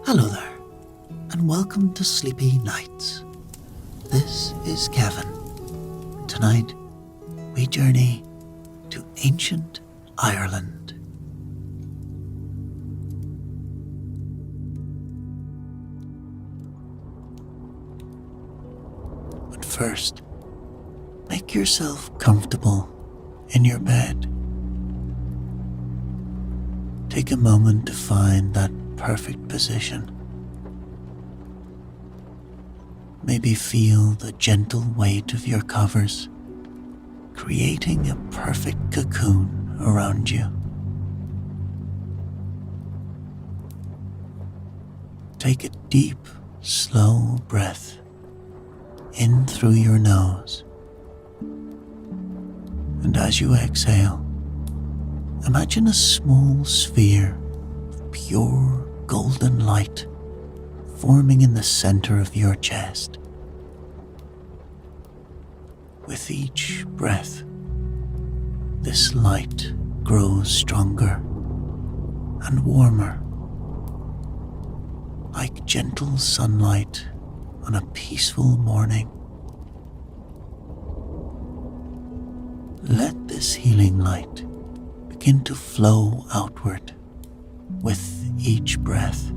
Hello there, and welcome to Sleepy Nights. This is Kevin. Tonight, we journey to ancient Ireland. But first, make yourself comfortable in your bed. Take a moment to find that perfect position. Maybe feel the gentle weight of your covers, creating a perfect cocoon around you. Take a deep, slow breath in through your nose. And as you exhale, imagine a small sphere of pure golden light forming in the center of your chest. With each breath, this light grows stronger and warmer, like gentle sunlight on a peaceful morning. Let this healing light begin to flow outward with each breath.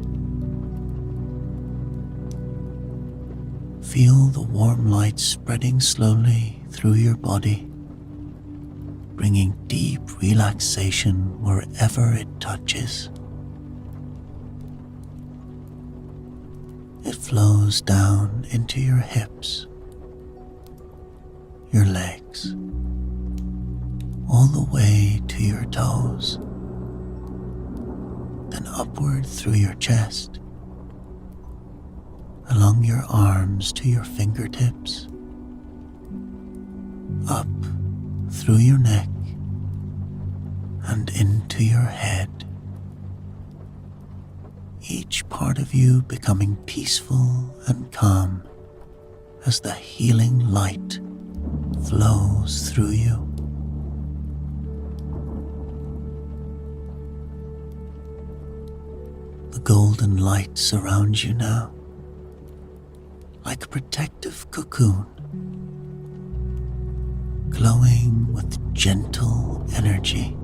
Feel the warm light spreading slowly through your body, bringing deep relaxation wherever it touches. It flows down into your hips, your legs, all the way to your toes, then upward through your chest, along your arms to your fingertips, up through your neck and into your head. Each part of you becoming peaceful and calm as the healing light flows through you. The golden light surrounds you now, like a protective cocoon, glowing with gentle energy.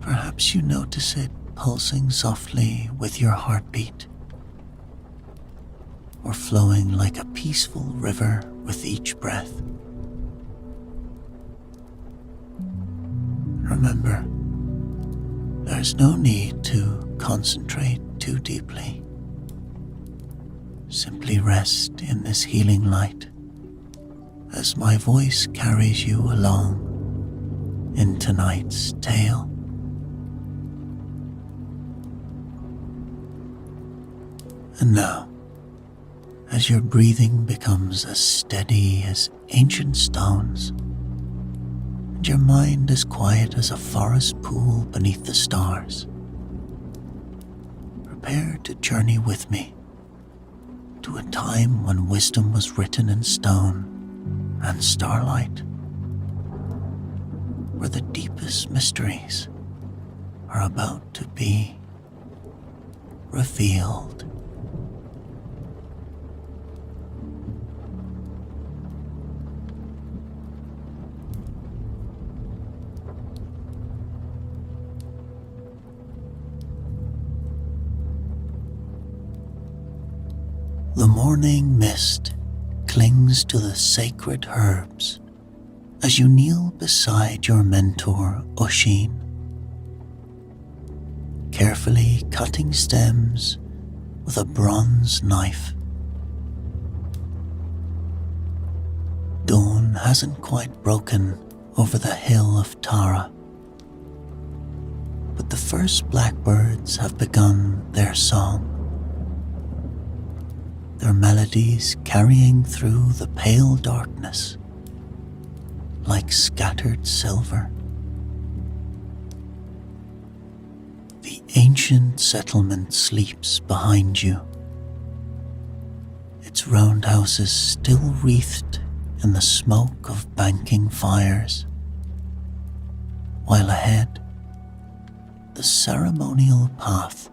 Perhaps you notice it pulsing softly with your heartbeat, or flowing like a peaceful river with each breath. Remember, there's no need to concentrate too deeply. Simply rest in this healing light as my voice carries you along in tonight's tale. And now, as your breathing becomes as steady as ancient stones, and your mind as quiet as a forest pool beneath the stars, prepare to journey with me to a time when wisdom was written in stone and starlight, where the deepest mysteries are about to be revealed. The morning mist clings to the sacred herbs as you kneel beside your mentor, Oisin, carefully cutting stems with a bronze knife. Dawn hasn't quite broken over the hill of Tara, but the first blackbirds have begun their song, their melodies carrying through the pale darkness like scattered silver. The ancient settlement sleeps behind you, its roundhouses still wreathed in the smoke of banking fires, while ahead, the ceremonial path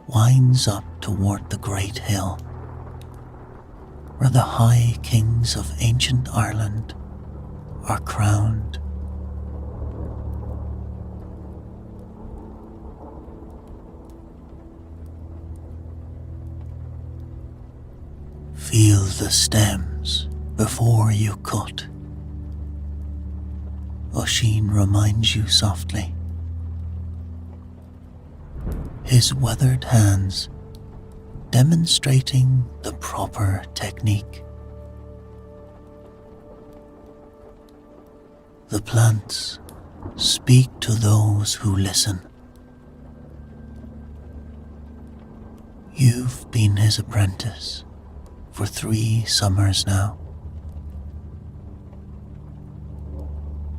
winds up toward the great hill, where the high kings of ancient Ireland are crowned. Feel the stems before you cut, Oisin reminds you softly, his weathered hands demonstrating the proper technique. The plants speak to those who listen. You've been his apprentice for 3 summers now,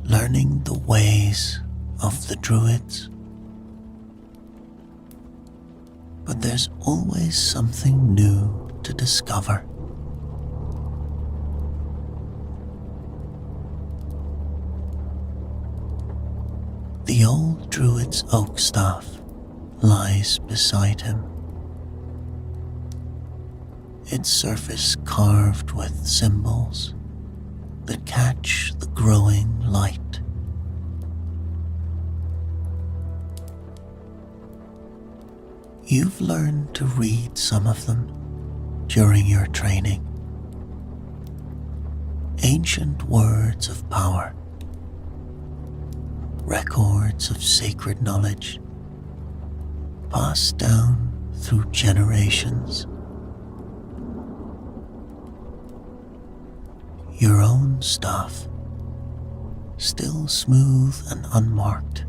learning the ways of the Druids. But there's always something new to discover. The old Druid's oak staff lies beside him, its surface carved with symbols that catch the growing light. You've learned to read some of them during your training. Ancient words of power, records of sacred knowledge, passed down through generations. Your own staff, still smooth and unmarked,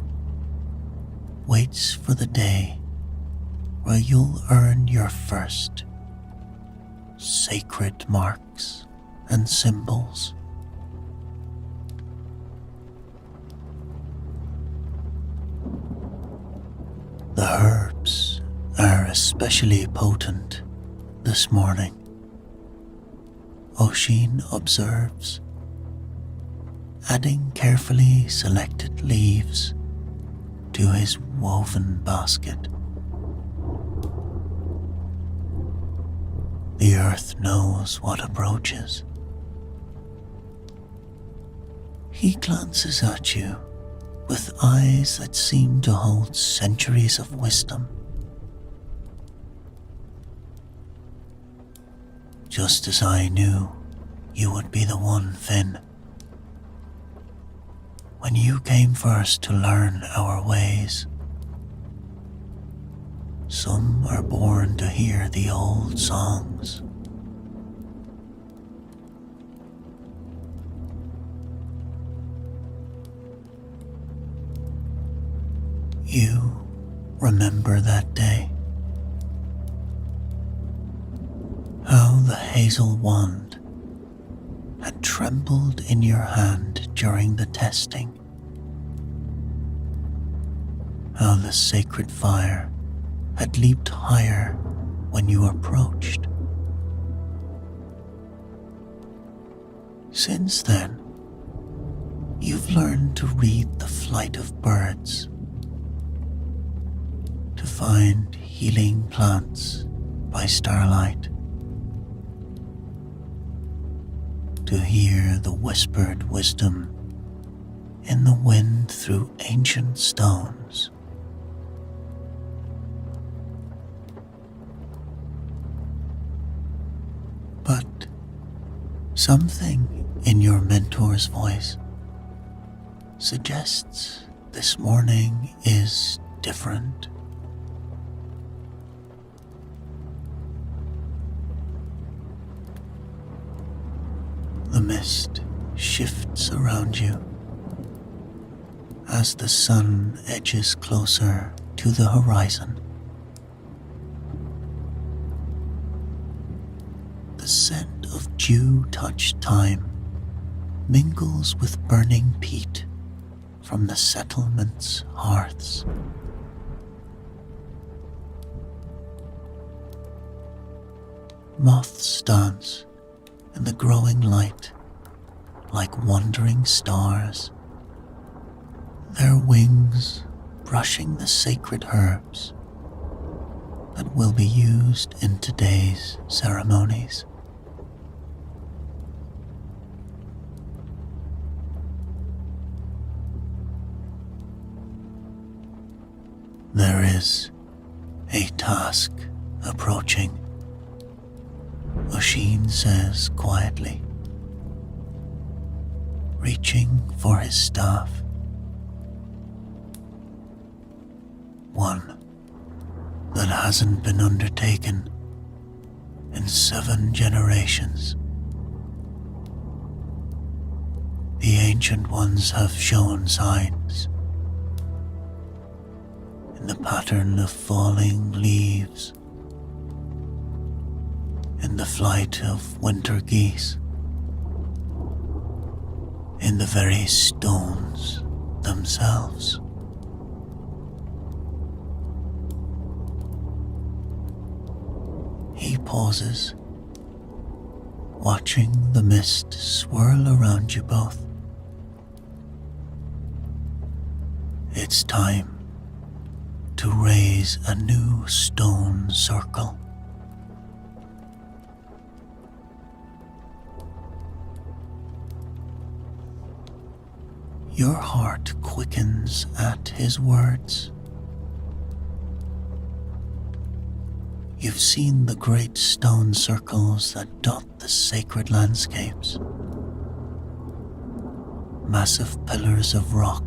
waits for the day where you'll earn your first sacred marks and symbols. The herbs are especially potent this morning, Oisin observes, adding carefully selected leaves to his woven basket. The earth knows what approaches. He glances at you with eyes that seem to hold centuries of wisdom. Just as I knew you would be the one, Finn. When you came first to learn our ways. Some are born to hear the old songs. You remember that day? How the hazel wand had trembled in your hand during the testing. How the sacred fire had leaped higher when you approached. Since then, you've learned to read the flight of birds, to find healing plants by starlight, to hear the whispered wisdom in the wind through ancient stones. But something in your mentor's voice suggests this morning is different. The mist shifts around you as the sun edges closer to the horizon. The scent of dew-touched thyme mingles with burning peat from the settlement's hearths. Moths dance in the growing light like wandering stars, their wings brushing the sacred herbs that will be used in today's ceremonies. There is a task approaching, Oisin says quietly, reaching for his staff. One that hasn't been undertaken in 7 generations. The ancient ones have shown signs in the pattern of falling leaves, in the flight of winter geese, in the very stones themselves. He pauses, watching the mist swirl around you both. It's time to raise a new stone circle. Your heart quickens at his words. You've seen the great stone circles that dot the sacred landscapes. Massive pillars of rock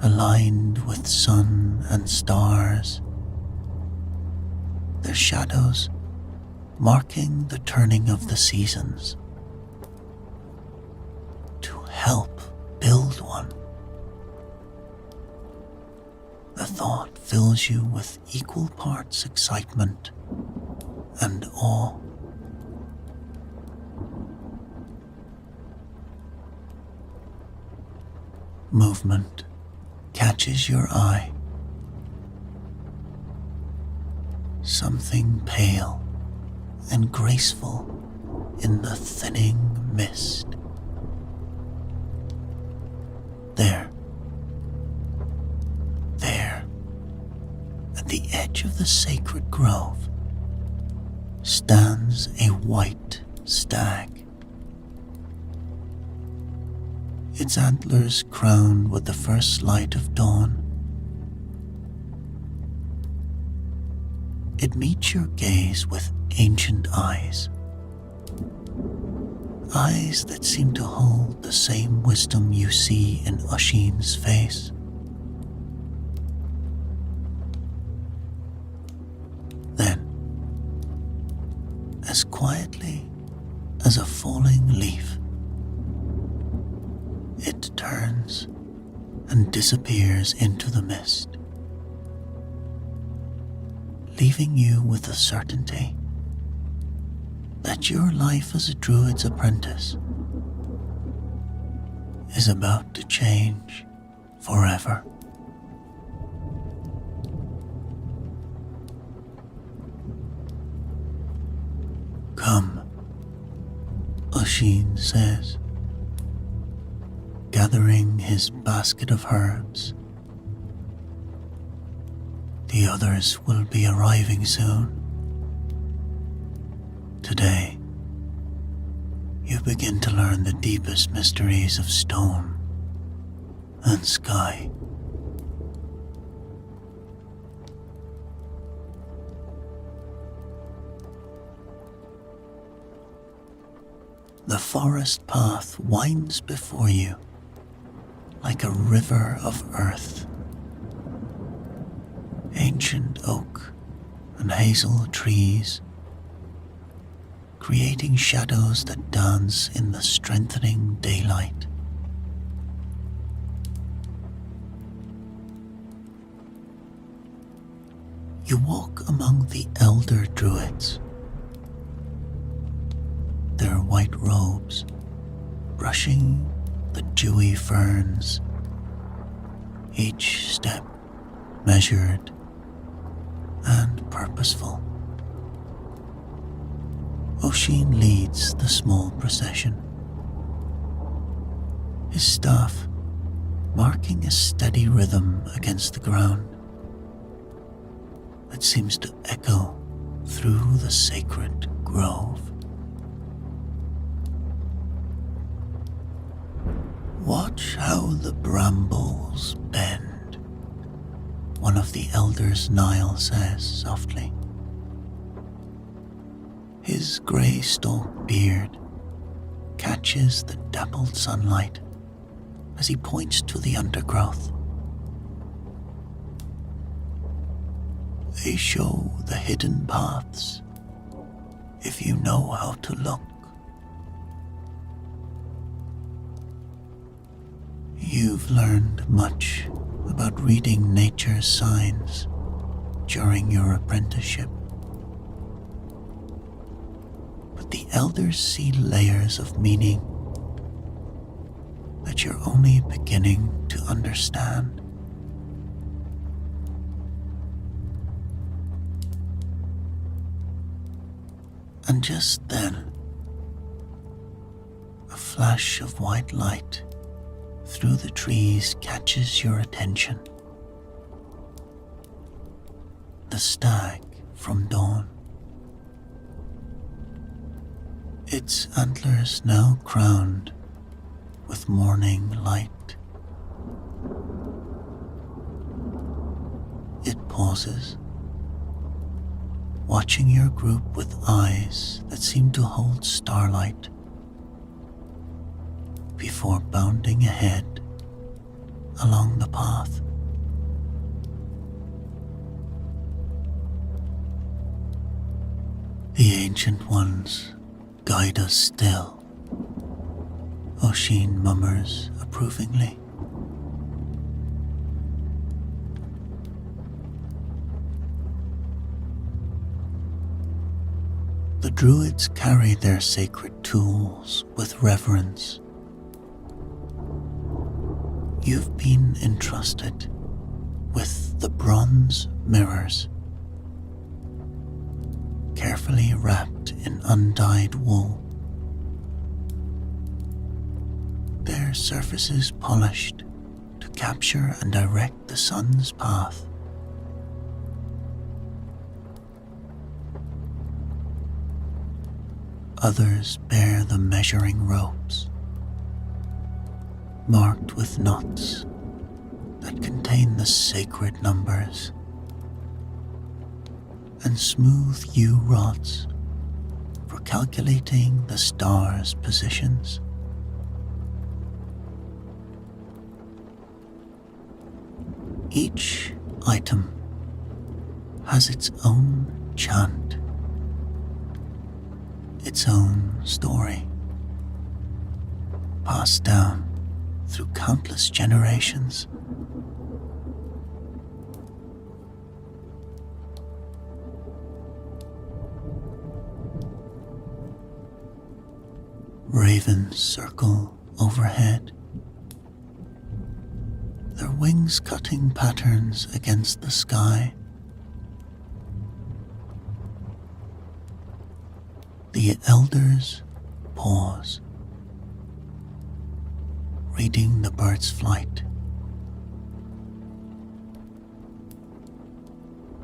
aligned with sun and stars, their shadows marking the turning of the seasons. To help build one, the thought fills you with equal parts excitement and awe. Movement catches your eye. Something pale and graceful in the thinning mist. There, at the edge of the sacred grove, stands a white stag. Its antlers crowned with the first light of dawn. It meets your gaze with ancient eyes. Eyes that seem to hold the same wisdom you see in Oisin's face. Then, as quietly as a falling leaf, it turns and disappears into the mist, leaving you with the certainty that your life as a druid's apprentice is about to change forever. Come, Oisin says, gathering his basket of herbs. The others will be arriving soon. Today, you begin to learn the deepest mysteries of stone and sky. The forest path winds before you like a river of earth. Ancient oak and hazel trees, creating shadows that dance in the strengthening daylight. You walk among the elder druids, their white robes brushing the dewy ferns, each step measured and purposeful. Oisin leads the small procession, his staff marking a steady rhythm against the ground that seems to echo through the sacred grove. Watch how the brambles bend, one of the elders Niall says softly. His grey-stalked beard catches the dappled sunlight as he points to the undergrowth. They show the hidden paths if you know how to look. You've learned much about reading nature's signs during your apprenticeship. But the elders see layers of meaning that you're only beginning to understand. And just then, a flash of white light through the trees catches your attention. The stag from dawn. Its antlers now crowned with morning light. It pauses, watching your group with eyes that seem to hold starlight, before bounding ahead along the path. The Ancient Ones guide us still, Oisin mummers approvingly. The Druids carry their sacred tools with reverence. You've been entrusted with the bronze mirrors, carefully wrapped in undyed wool, their surfaces polished to capture and direct the sun's path. Others bear the measuring ropes, marked with knots that contain the sacred numbers, and smooth yew rods for calculating the stars' positions. Each item has its own chant, its own story, passed down through countless generations. Ravens circle overhead, their wings cutting patterns against the sky. The elders pause, reading the bird's flight.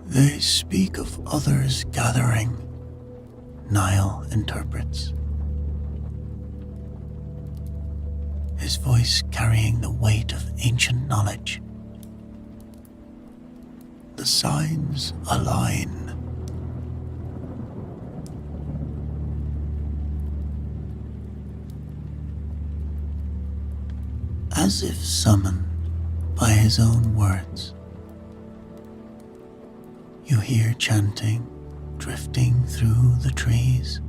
They speak of others gathering, Niall interprets, his voice carrying the weight of ancient knowledge. The signs align. As if summoned by his own words, you hear chanting drifting through the trees.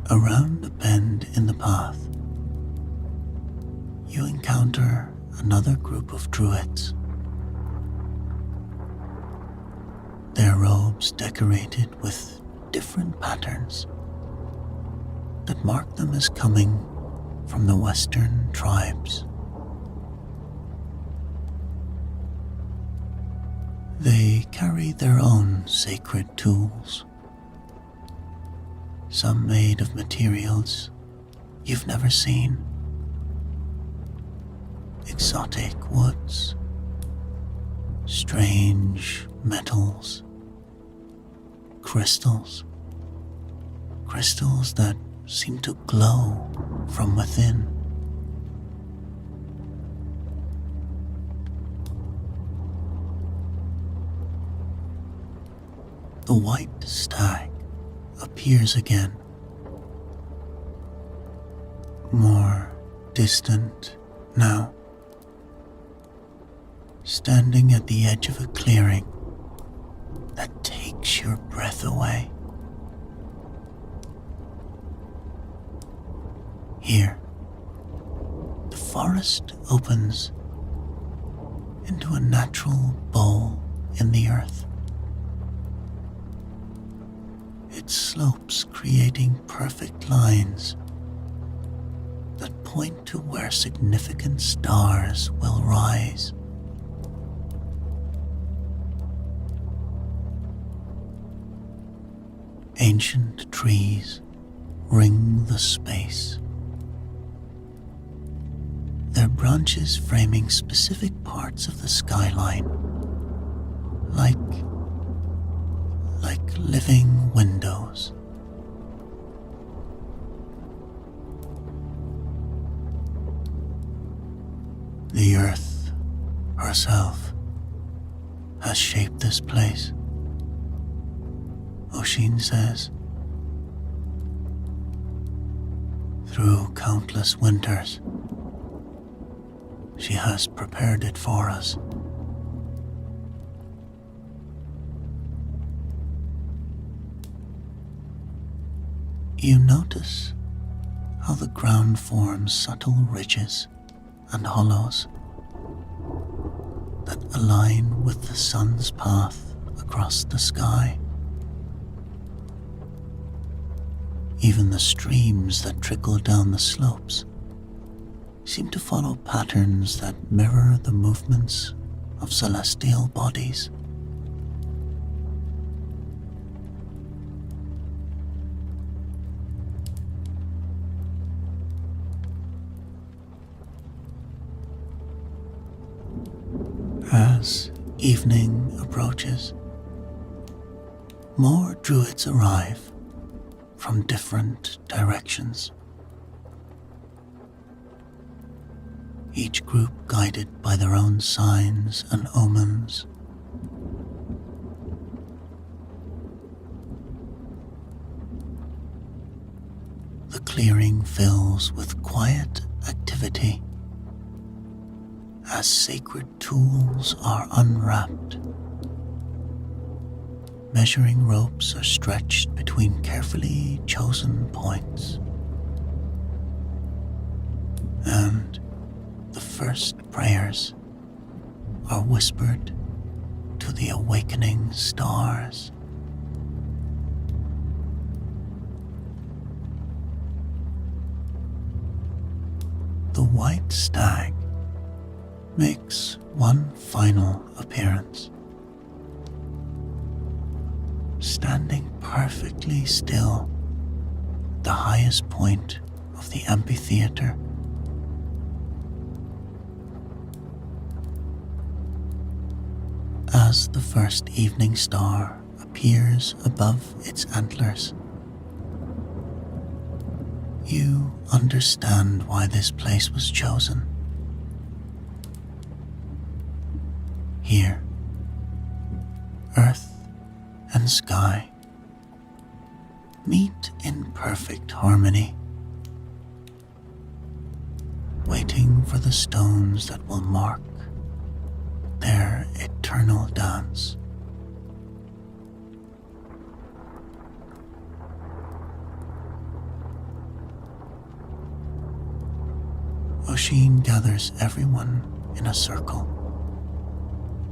Around a bend in the path, you encounter another group of druids, their robes decorated with different patterns that mark them as coming from the western tribes. They carry their own sacred tools, some made of materials you've never seen, exotic woods, strange metals, crystals that seem to glow from within. The white stag appears again, more distant now, standing at the edge of a clearing that takes your breath away. Here, the forest opens into a natural bowl in the earth. It slopes, creating perfect lines that point to where significant stars will rise. Ancient trees ring the space, their branches framing specific parts of the skyline, like living windows. The earth herself has shaped this place, Oisin says. Through countless winters, she has prepared it for us. You notice how the ground forms subtle ridges and hollows that align with the sun's path across the sky. Even the streams that trickle down the slopes seem to follow patterns that mirror the movements of celestial bodies. As evening approaches, more druids arrive from different directions, each group guided by their own signs and omens. The clearing fills with quiet activity as sacred tools are unwrapped. Measuring ropes are stretched between carefully chosen points, and the first prayers are whispered to the awakening stars. The white stag makes one final appearance, standing perfectly still at the highest point of the amphitheater. As the first evening star appears above its antlers, you understand why this place was chosen. Here, earth and sky meet in perfect harmony, waiting for the stones that will mark their eternal dance. Oisin gathers everyone in a circle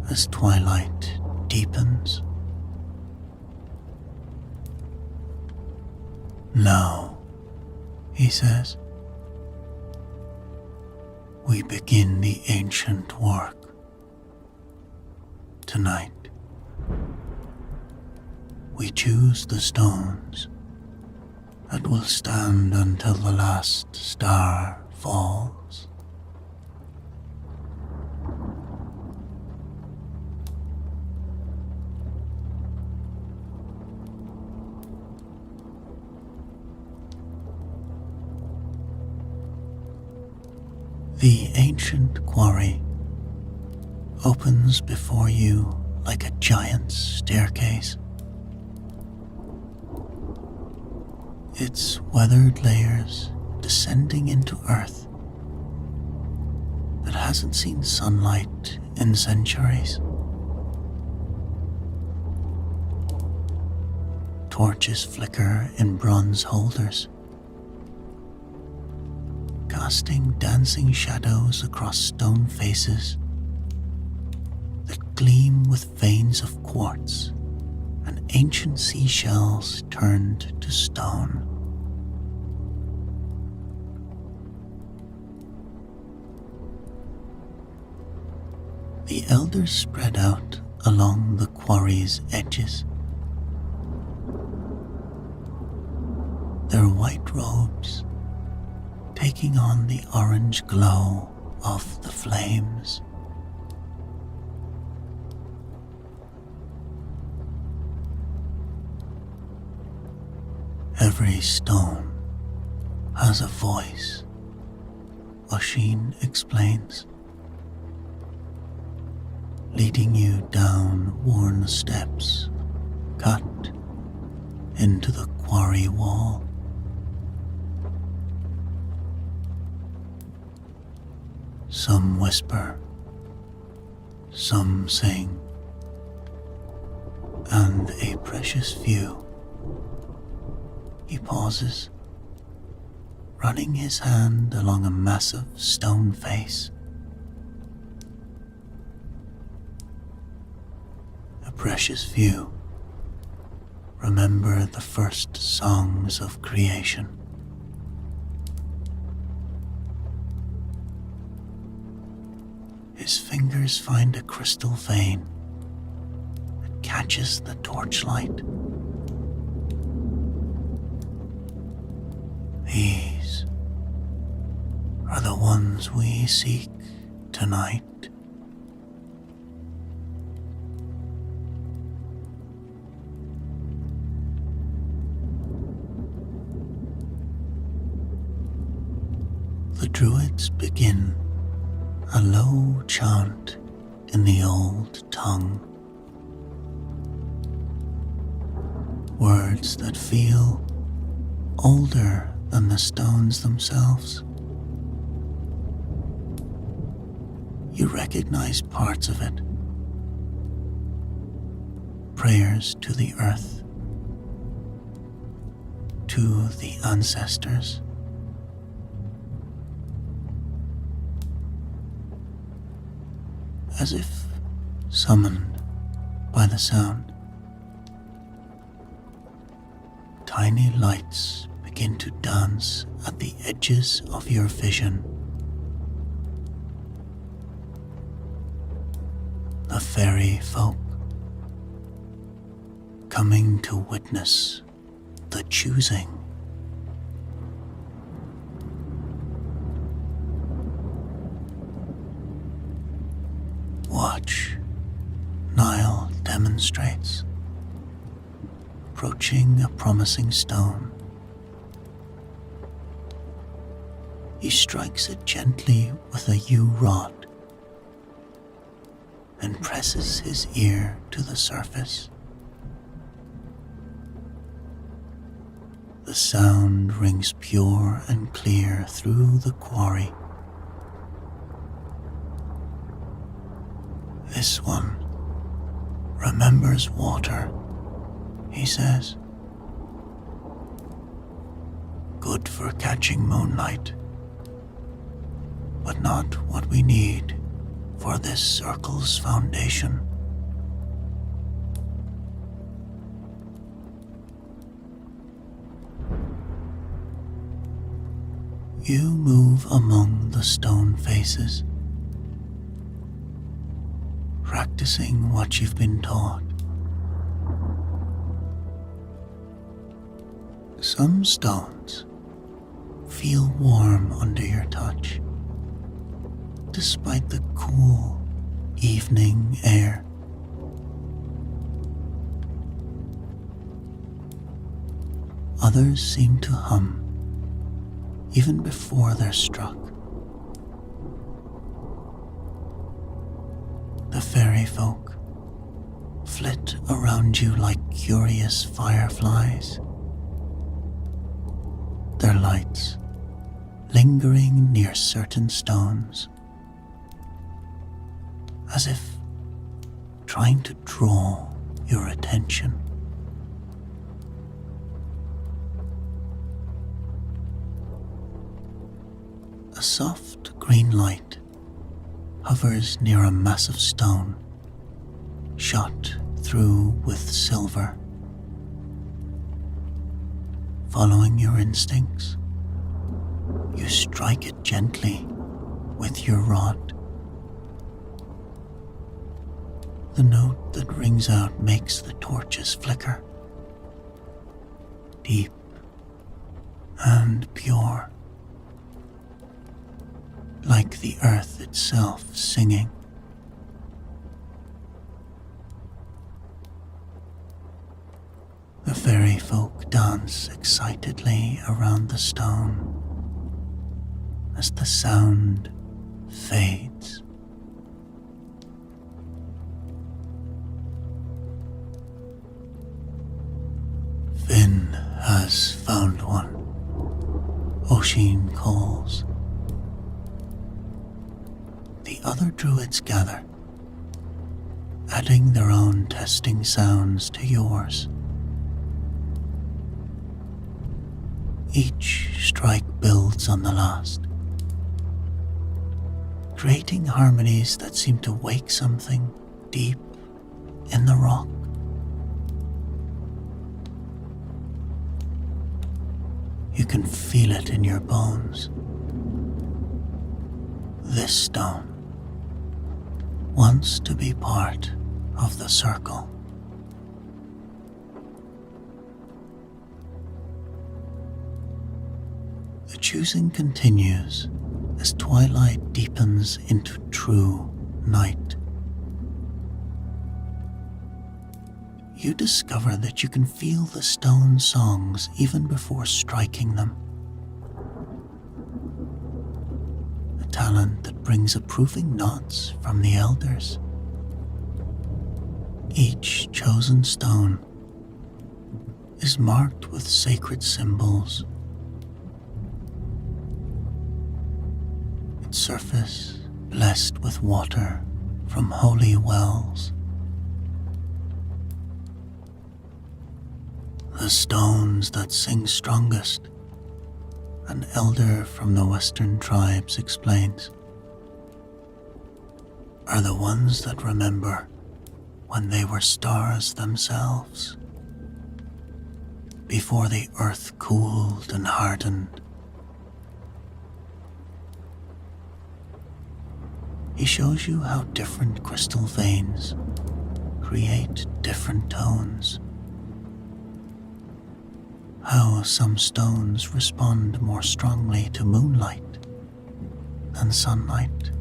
as twilight deepens. Now, he says, we begin the ancient work. Tonight, we choose the stones that will stand until the last star falls. The ancient quarry opens before you like a giant staircase. Its weathered layers descending into earth that hasn't seen sunlight in centuries. Torches flicker in bronze holders, casting dancing shadows across stone faces that gleam with veins of quartz and ancient seashells turned to stone. The elders spread out along the quarry's edges, their white robes taking on the orange glow of the flames. Every stone has a voice, Oshin explains, leading you down worn steps cut into the quarry wall. Some whisper, some sing, and a precious few. He pauses, running his hand along a massive stone face. A precious few remember the first songs of creation. His fingers find a crystal vein that catches the torchlight. These are the ones we seek tonight. The druids begin a low chant in the old tongue. Words that feel older than the stones themselves. You recognize parts of it. Prayers to the earth, to the ancestors. As if summoned by the sound, tiny lights begin to dance at the edges of your vision. The fairy folk coming to witness the choosing. Watch, Niall demonstrates, approaching a promising stone. He strikes it gently with a yew rod and presses his ear to the surface. The sound rings pure and clear through the quarry. This one remembers water, he says. Good for catching moonlight, but not what we need for this circle's foundation. You move among the stone faces, practicing what you've been taught. Some stones feel warm under your touch, despite the cool evening air. Others seem to hum even before they're struck, The fairy folk flit around you like curious fireflies, their lights lingering near certain stones, as if trying to draw your attention. A soft green light hovers near a massive stone, shot through with silver. Following your instincts, you strike it gently with your rod. The note that rings out makes the torches flicker, deep and pure, like the earth itself singing. The fairy folk dance excitedly around the stone as the sound fades. Finn has found one, Oisin calls. The other druids gather, adding their own testing sounds to yours. Each strike builds on the last, creating harmonies that seem to wake something deep in the rock. You can feel it in your bones. This stone wants to be part of the circle. The choosing continues as twilight deepens into true night. You discover that you can feel the stone songs even before striking them. A talent that brings approving nods from the elders. Each chosen stone is marked with sacred symbols. Its surface blessed with water from holy wells. The stones that sing strongest, an elder from the western tribes explains, are the ones that remember when they were stars themselves, before the earth cooled and hardened. He shows you how different crystal veins create different tones. How some stones respond more strongly to moonlight than sunlight.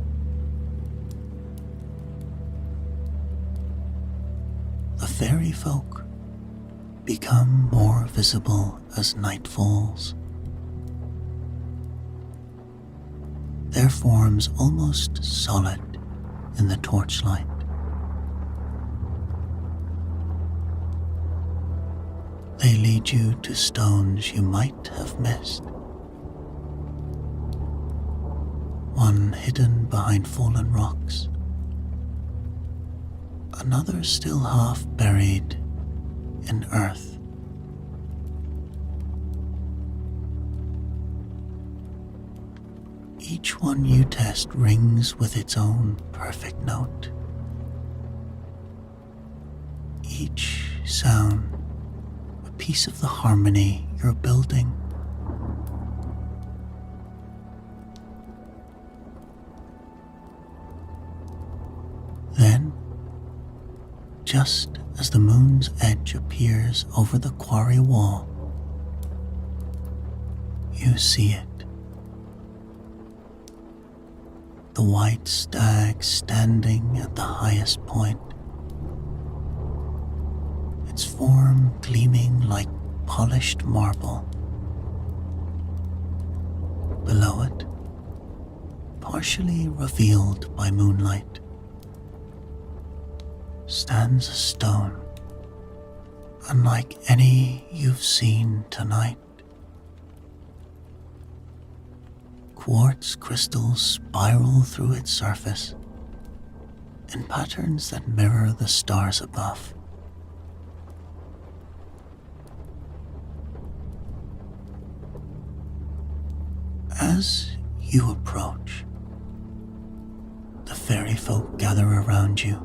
The fairy folk become more visible as night falls. Their forms almost solid in the torchlight. They lead you to stones you might have missed. One hidden behind fallen rocks, another still half buried in earth. Each one you test rings with its own perfect note. Each sound a piece of the harmony you're building. Then, just as the moon's edge appears over the quarry wall, you see it. The white stag standing at the highest point, its form gleaming like polished marble. Below it, partially revealed by moonlight, stands a stone unlike any you've seen tonight. Quartz crystals spiral through its surface in patterns that mirror the stars above. As you approach, the fairy folk gather around you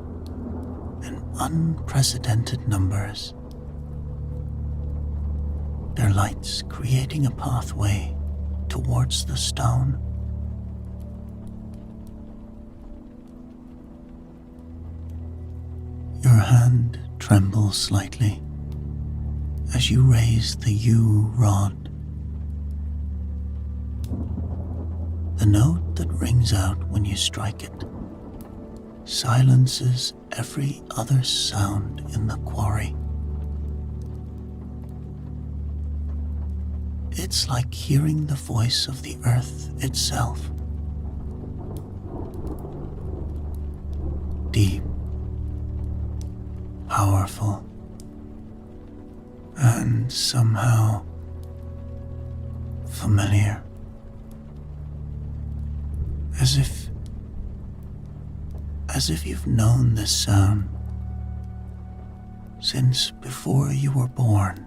in unprecedented numbers, their lights creating a pathway towards the stone. Your hand trembles slightly as you raise the yew rod. The note that rings out when you strike it silences every other sound in the quarry. It's like hearing the voice of the earth itself. Deep, powerful, and somehow familiar. As if you've known this sound since before you were born.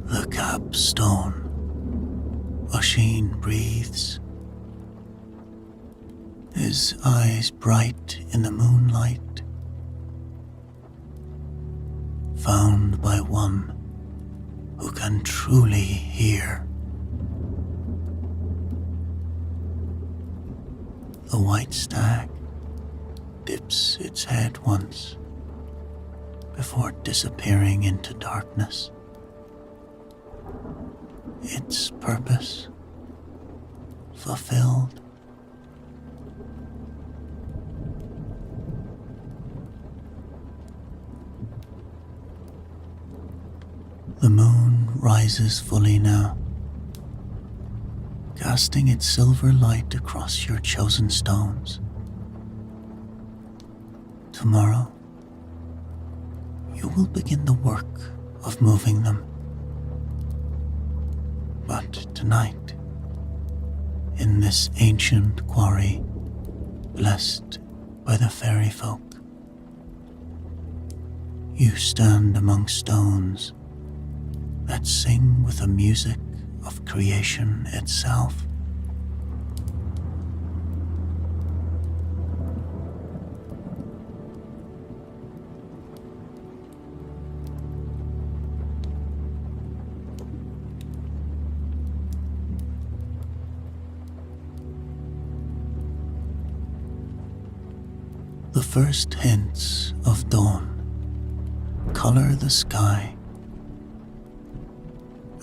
The capstone. Oisin breathes, his eyes bright in the moonlight, found by one who can truly hear. The white stag dips its head once before disappearing into darkness. Its purpose fulfilled. The moon rises fully now, casting its silver light across your chosen stones. Tomorrow, you will begin the work of moving them. But tonight, in this ancient quarry, blessed by the fairy folk, you stand among stones that sing with the music of creation itself. The first hints of dawn color the sky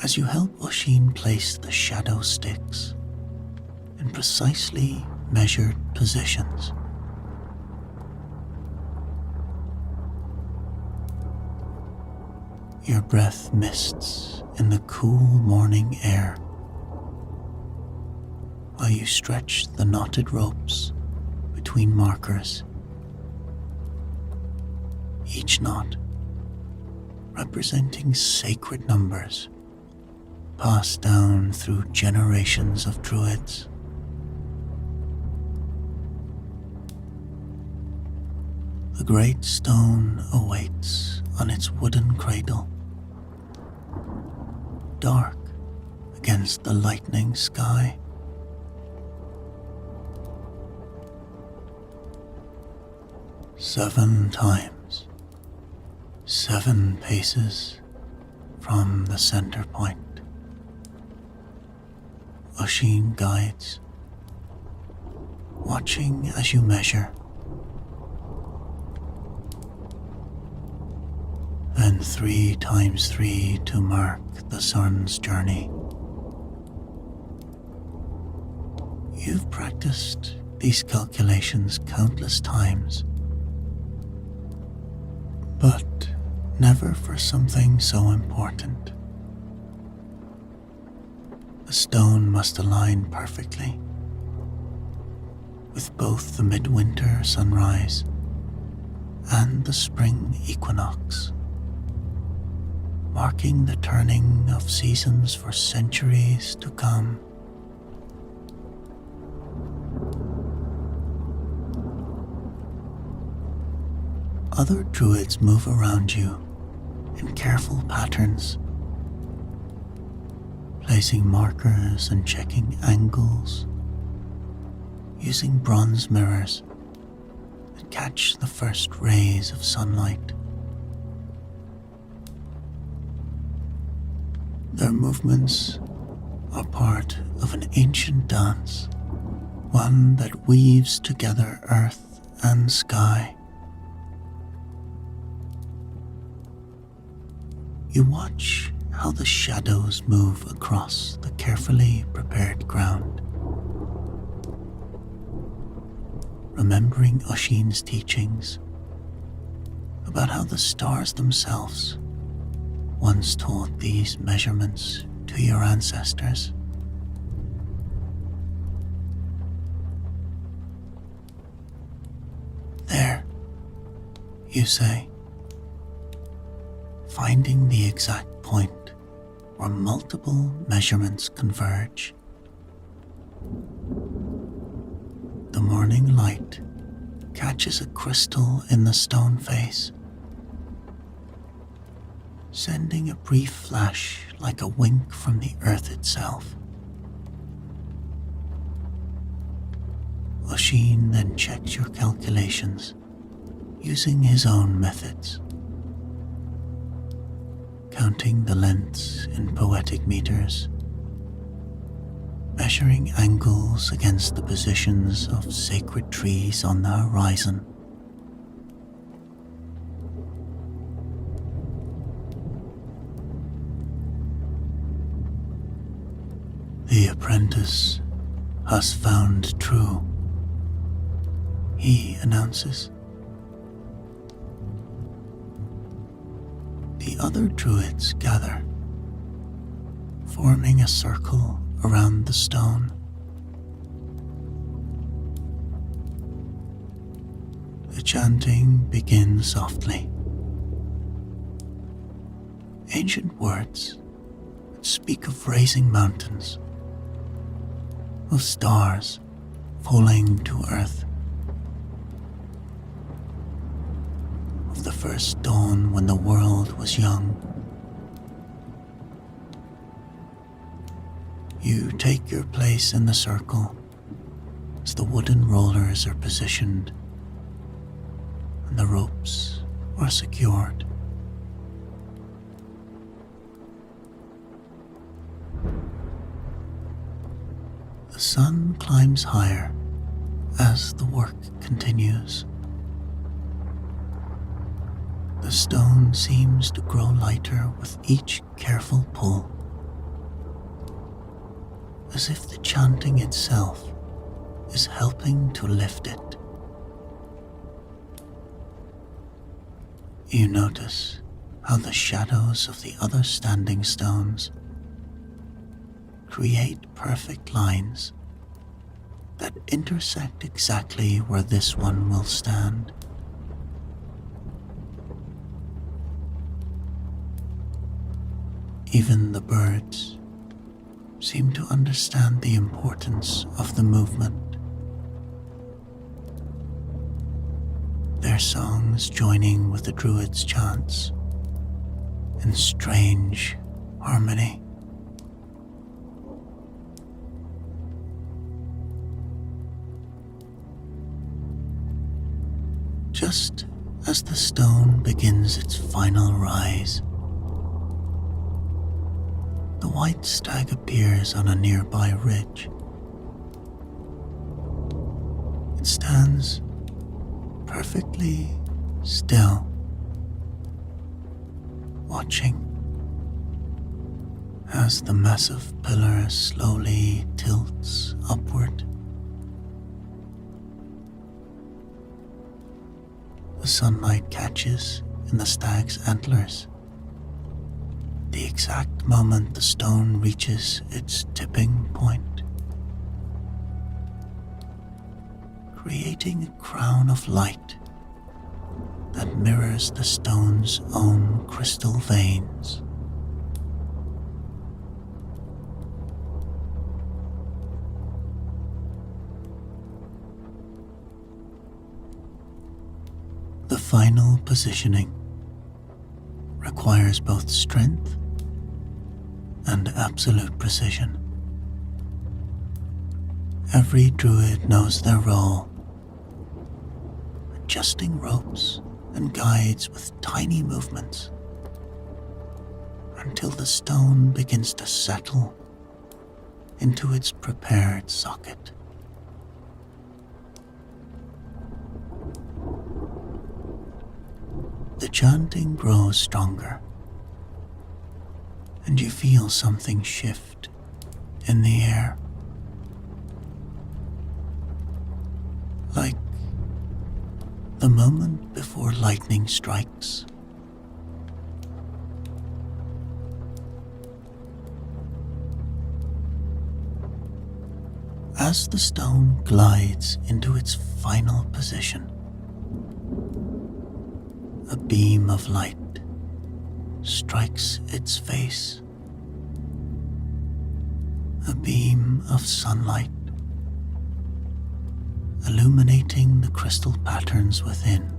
as you help Oisin place the shadow sticks in precisely measured positions. Your breath mists in the cool morning air while you stretch the knotted ropes between markers. Each knot representing sacred numbers passed down through generations of druids. The great stone awaits on its wooden cradle, dark against the lightning sky. Seven times, 7 paces from the center point, Oisin guides, watching as you measure. Then 3 times 3 to mark the sun's journey. You've practiced these calculations countless times, but never for something so important. The stone must align perfectly with both the midwinter sunrise and the spring equinox, marking the turning of seasons for centuries to come. Other druids move around you in careful patterns, placing markers and checking angles, using bronze mirrors that catch the first rays of sunlight. Their movements are part of an ancient dance, one that weaves together earth and sky. You watch how the shadows move across the carefully prepared ground, remembering Oisin's teachings about how the stars themselves once taught these measurements to your ancestors. There, you say, finding the exact point where multiple measurements converge. The morning light catches a crystal in the stone face, sending a brief flash like a wink from the earth itself. Oisin then checks your calculations using his own methods, counting the lengths in poetic meters, measuring angles against the positions of sacred trees on the horizon. The apprentice has found true, he announces. The other druids gather, forming a circle around the stone. The chanting begins softly. Ancient words that speak of raising mountains, of stars falling to earth, of the first dawn when the world was young. You take your place in the circle as the wooden rollers are positioned and the ropes are secured. The sun climbs higher as the work continues. The stone seems to grow lighter with each careful pull, as if the chanting itself is helping to lift it. You notice how the shadows of the other standing stones create perfect lines that intersect exactly where this one will stand. Even the birds seem to understand the importance of the movement, their songs joining with the druids' chants in strange harmony. Just as the stone begins its final rise, the white stag appears on a nearby ridge. It stands perfectly still, watching as the massive pillar slowly tilts upward. The sunlight catches in the stag's antlers, the exact moment the stone reaches its tipping point, creating a crown of light that mirrors the stone's own crystal veins. The final positioning requires both strength and absolute precision. Every druid knows their role, adjusting ropes and guides with tiny movements until the stone begins to settle into its prepared socket. The chanting grows stronger, and you feel something shift in the air, like the moment before lightning strikes. As the stone glides into its final position, a beam of light strikes its face. A beam of sunlight, illuminating the crystal patterns within.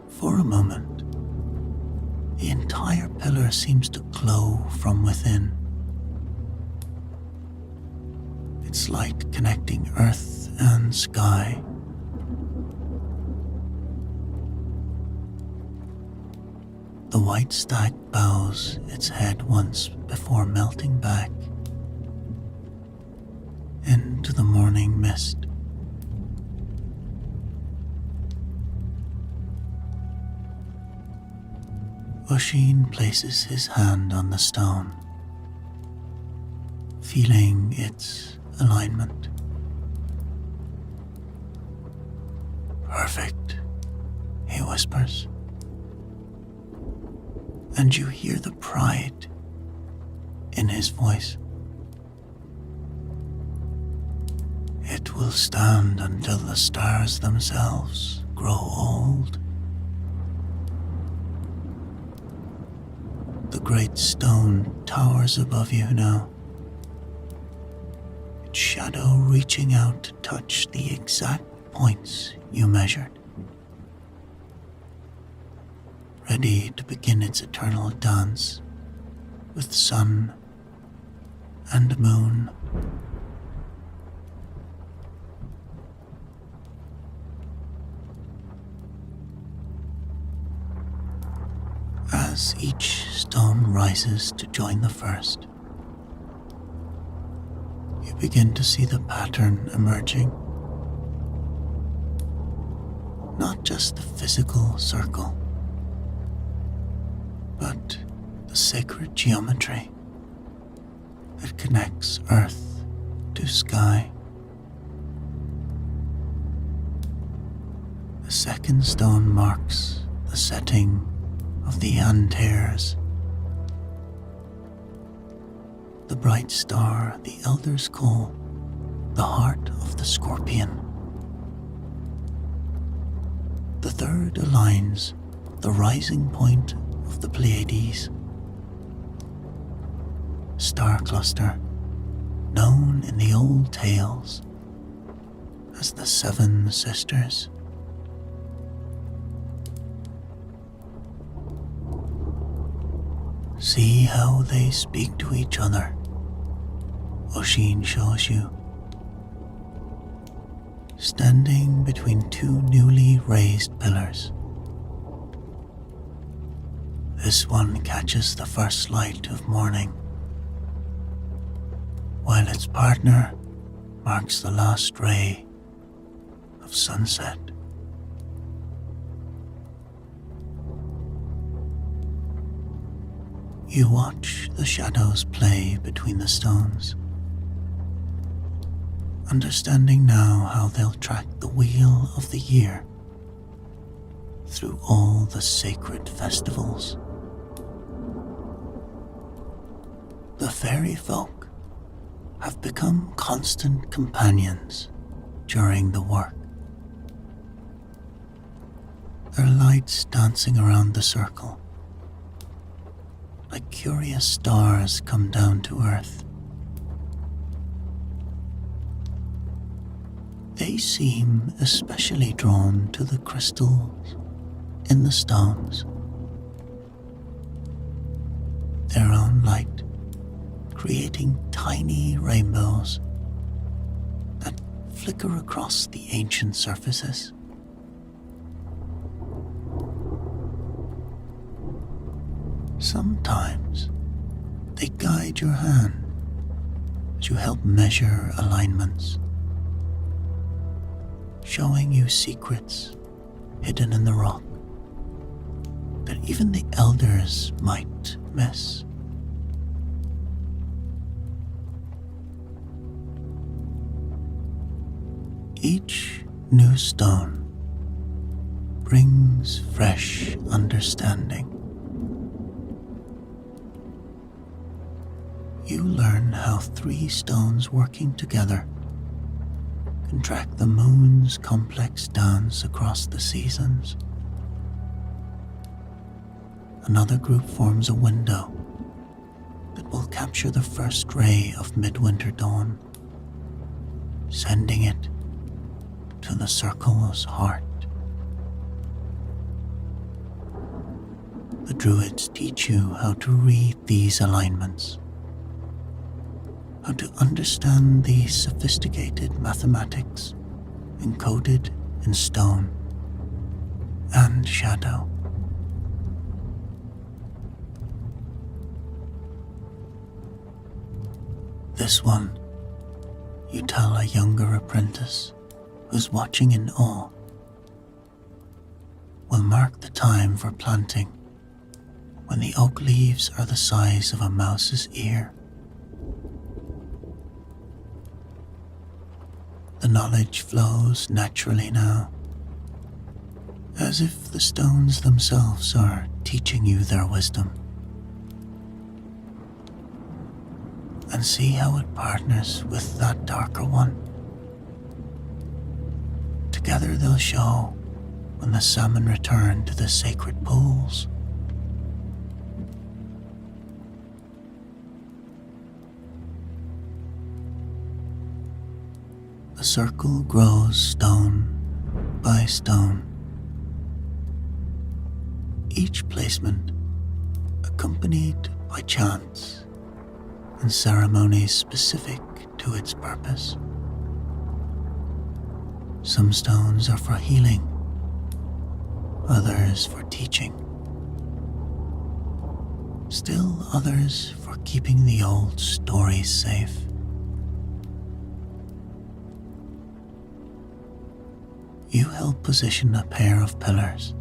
For a moment, the entire pillar seems to glow from within, its light connecting earth and sky. The white stag bows its head once before melting back into the morning mist. Oisin places his hand on the stone, feeling its alignment. "Perfect," he whispers, and you hear the pride in his voice. "It will stand until the stars themselves grow old." The great stone towers above you now, its shadow reaching out to touch the exact points you measured, ready to begin its eternal dance with sun and moon. As each stone rises to join the first, you begin to see the pattern emerging. Not just the physical circle, but the sacred geometry that connects earth to sky. The second stone marks the setting of the Antares, the bright star the elders call the heart of the scorpion. The third aligns the rising point of the Pleiades, star cluster known in the old tales as the Seven Sisters. See how they speak to each other, Oisin shows you. Standing between two newly raised pillars. This one catches the first light of morning, while its partner marks the last ray of sunset. You watch the shadows play between the stones, understanding now how they'll track the wheel of the year through all the sacred festivals. The fairy folk have become constant companions during the work. Their lights dancing around the circle, like curious stars come down to earth. They seem especially drawn to the crystals in the stones. Their own light creating tiny rainbows that flicker across the ancient surfaces. Sometimes they guide your hand as you help measure alignments, showing you secrets hidden in the rock that even the elders might miss. Each new stone brings fresh understanding. You learn how 3 stones working together can track the moon's complex dance across the seasons. Another group forms a window that will capture the first ray of midwinter dawn, sending it to the circle's heart. The druids teach you how to read these alignments, how to understand the sophisticated mathematics encoded in stone and shadow. This one, you tell a younger apprentice who's watching in awe, will mark the time for planting when the oak leaves are the size of a mouse's ear. The knowledge flows naturally now, as if the stones themselves are teaching you their wisdom. And see how it partners with that darker one. Together they'll show when the salmon return to the sacred pools. The circle grows stone by stone, each placement accompanied by chants and ceremonies specific to its purpose. Some stones are for healing, others for teaching, still others for keeping the old stories safe. You help position a pair of pillars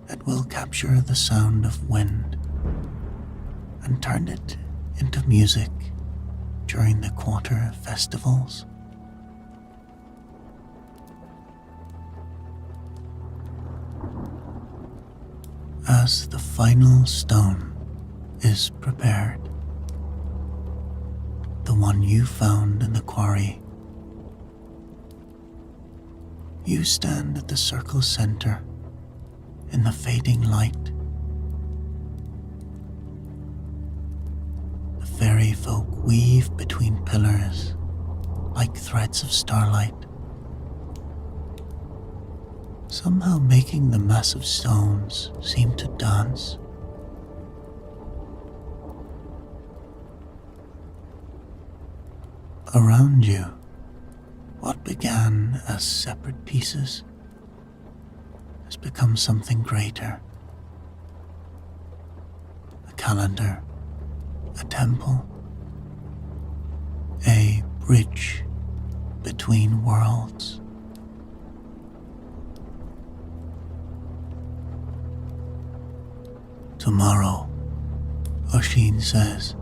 that will capture the sound of wind and turn it into music during the quarter festivals. As the final stone is prepared, the one you found in the quarry, you stand at the circle's center in the fading light. The fairy folk weave between pillars like threads of starlight, somehow making the massive stones seem to dance. Around you, what began as separate pieces has become something greater. A calendar, a temple, a bridge between worlds. Tomorrow, Oshin says,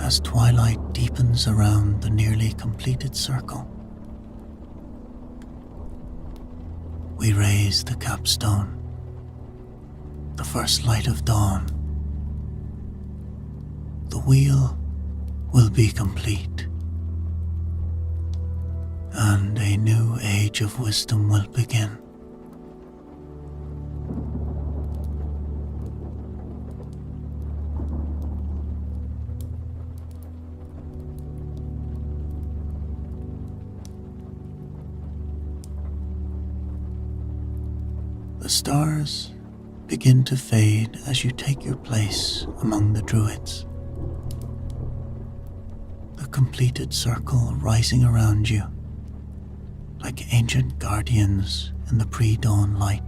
as twilight deepens around the nearly completed circle, we raise the capstone, the first light of dawn. The wheel will be complete, and a new age of wisdom will begin. The stars begin to fade as you take your place among the druids. The completed circle rising around you, like ancient guardians in the pre-dawn light.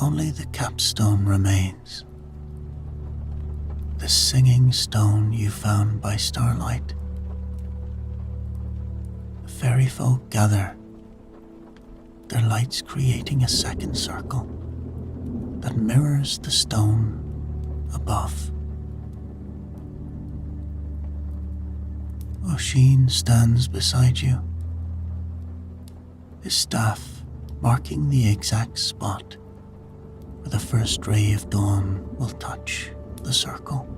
Only the capstone remains, the singing stone you found by starlight. The fairy folk gather, their lights creating a second circle that mirrors the stone above. Oisin stands beside you, his staff marking the exact spot where the first ray of dawn will touch the circle.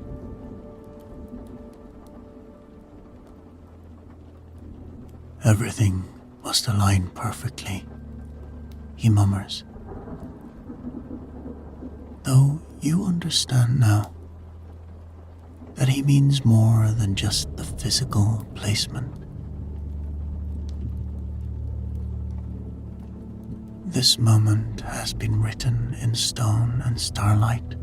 Everything must align perfectly, he murmurs, though you understand now that he means more than just the physical placement. This moment has been written in stone and starlight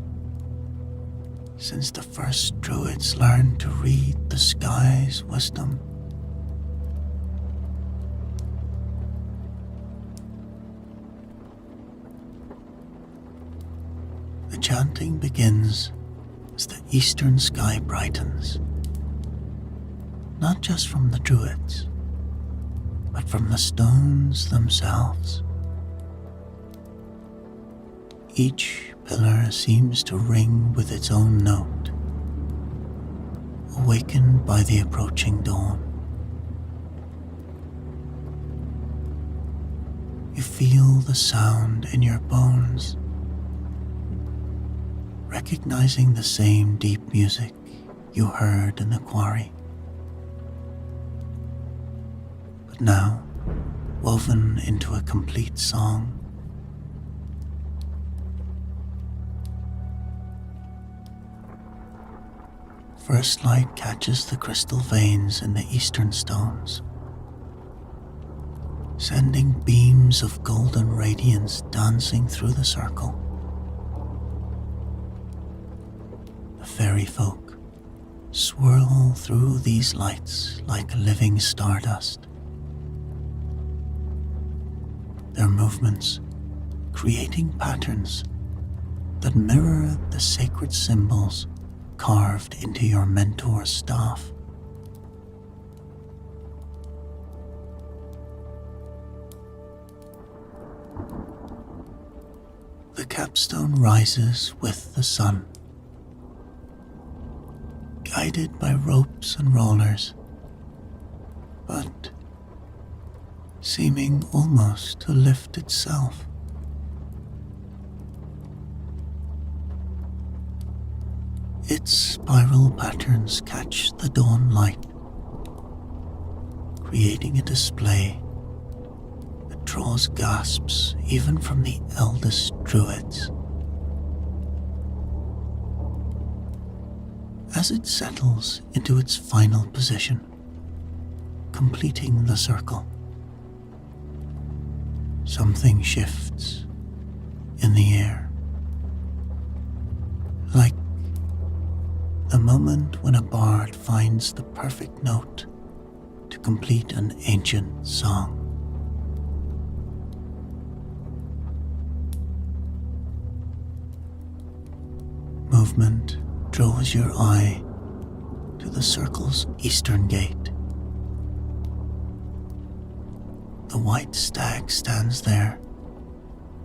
since the first druids learned to read the sky's wisdom. The chanting begins as the eastern sky brightens, not just from the druids, but from the stones themselves. Each pillar seems to ring with its own note, awakened by the approaching dawn. You feel the sound in your bones, recognizing the same deep music you heard in the quarry, but now woven into a complete song. First light catches the crystal veins in the eastern stones, sending beams of golden radiance dancing through the circle. The fairy folk swirl through these lights like living stardust, their movements creating patterns that mirror the sacred symbols carved into your mentor's staff. The capstone rises with the sun, guided by ropes and rollers, but seeming almost to lift itself. Its spiral patterns catch the dawn light, creating a display that draws gasps even from the eldest druids. As it settles into its final position, completing the circle, something shifts in the air, like the moment when a bard finds the perfect note to complete an ancient song. Movement draws your eye to the circle's eastern gate. The white stag stands there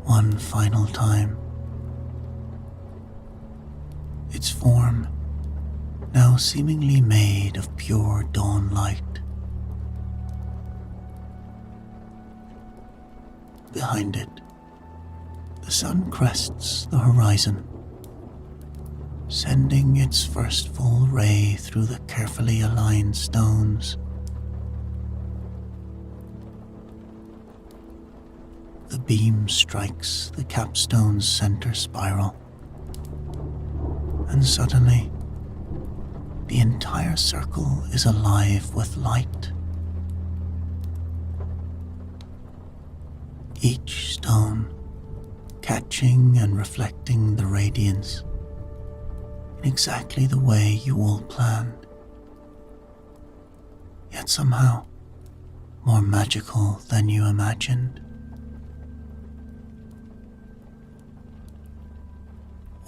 one final time, its form now seemingly made of pure dawn light, behind it, the sun crests the horizon, sending its first full ray through the carefully aligned stones. The beam strikes the capstone's center spiral, and suddenly, the entire circle is alive with light. Each stone catching and reflecting the radiance in exactly the way you all planned, yet somehow more magical than you imagined.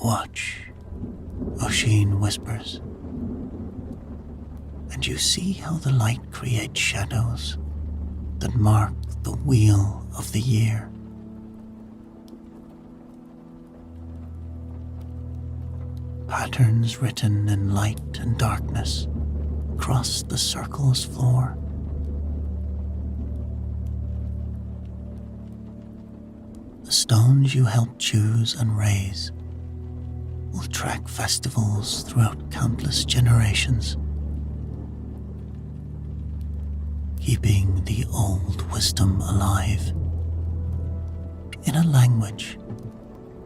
Watch, Oshin whispers, and you see how the light creates shadows that mark the wheel of the year. Patterns written in light and darkness across the circle's floor. The stones you helped choose and raise will track festivals throughout countless generations, keeping the old wisdom alive in a language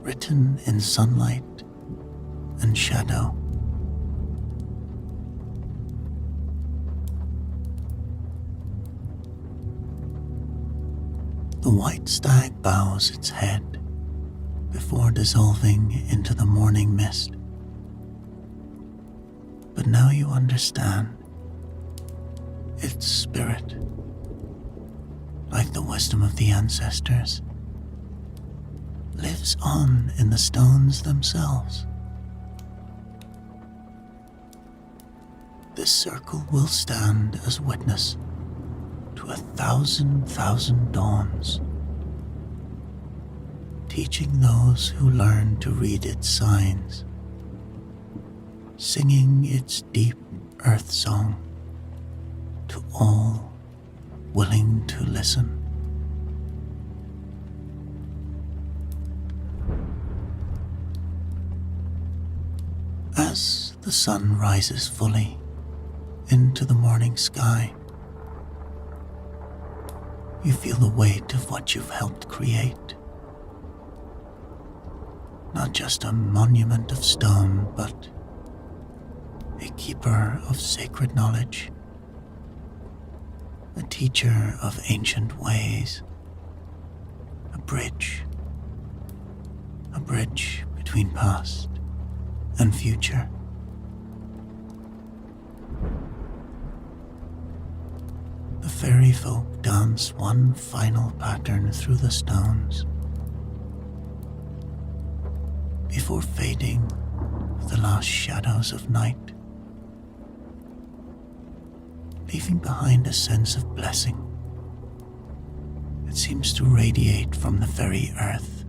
written in sunlight and shadow. The white stag bows its head before dissolving into the morning mist. But now you understand. Its spirit, like the wisdom of the ancestors, lives on in the stones themselves. This circle will stand as witness to 1,000 dawns, teaching those who learn to read its signs, singing its deep earth song to all willing to listen. As the sun rises fully into the morning sky, you feel the weight of what you've helped create. Not just a monument of stone, but a keeper of sacred knowledge, a teacher of ancient ways, a bridge between past and future. The fairy folk dance one final pattern through the stones before fading with the last shadows of night, leaving behind a sense of blessing that seems to radiate from the very earth.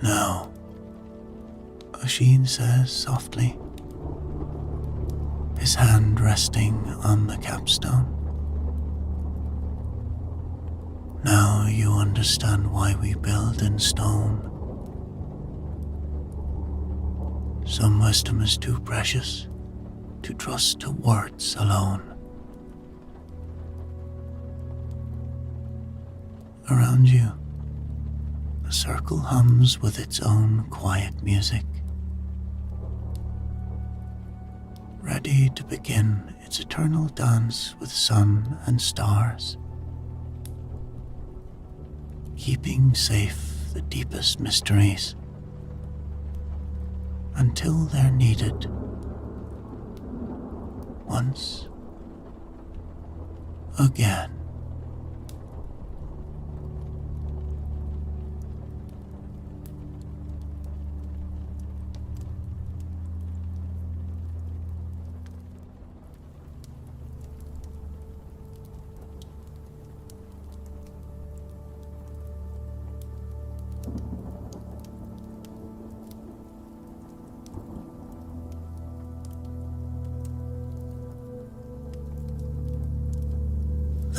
Now, Oshin says softly, his hand resting on the capstone. Now you understand why we build in stone. Some wisdom is too precious to trust to words alone. Around you, the circle hums with its own quiet music, ready to begin its eternal dance with sun and stars, keeping safe the deepest mysteries until they're needed once again.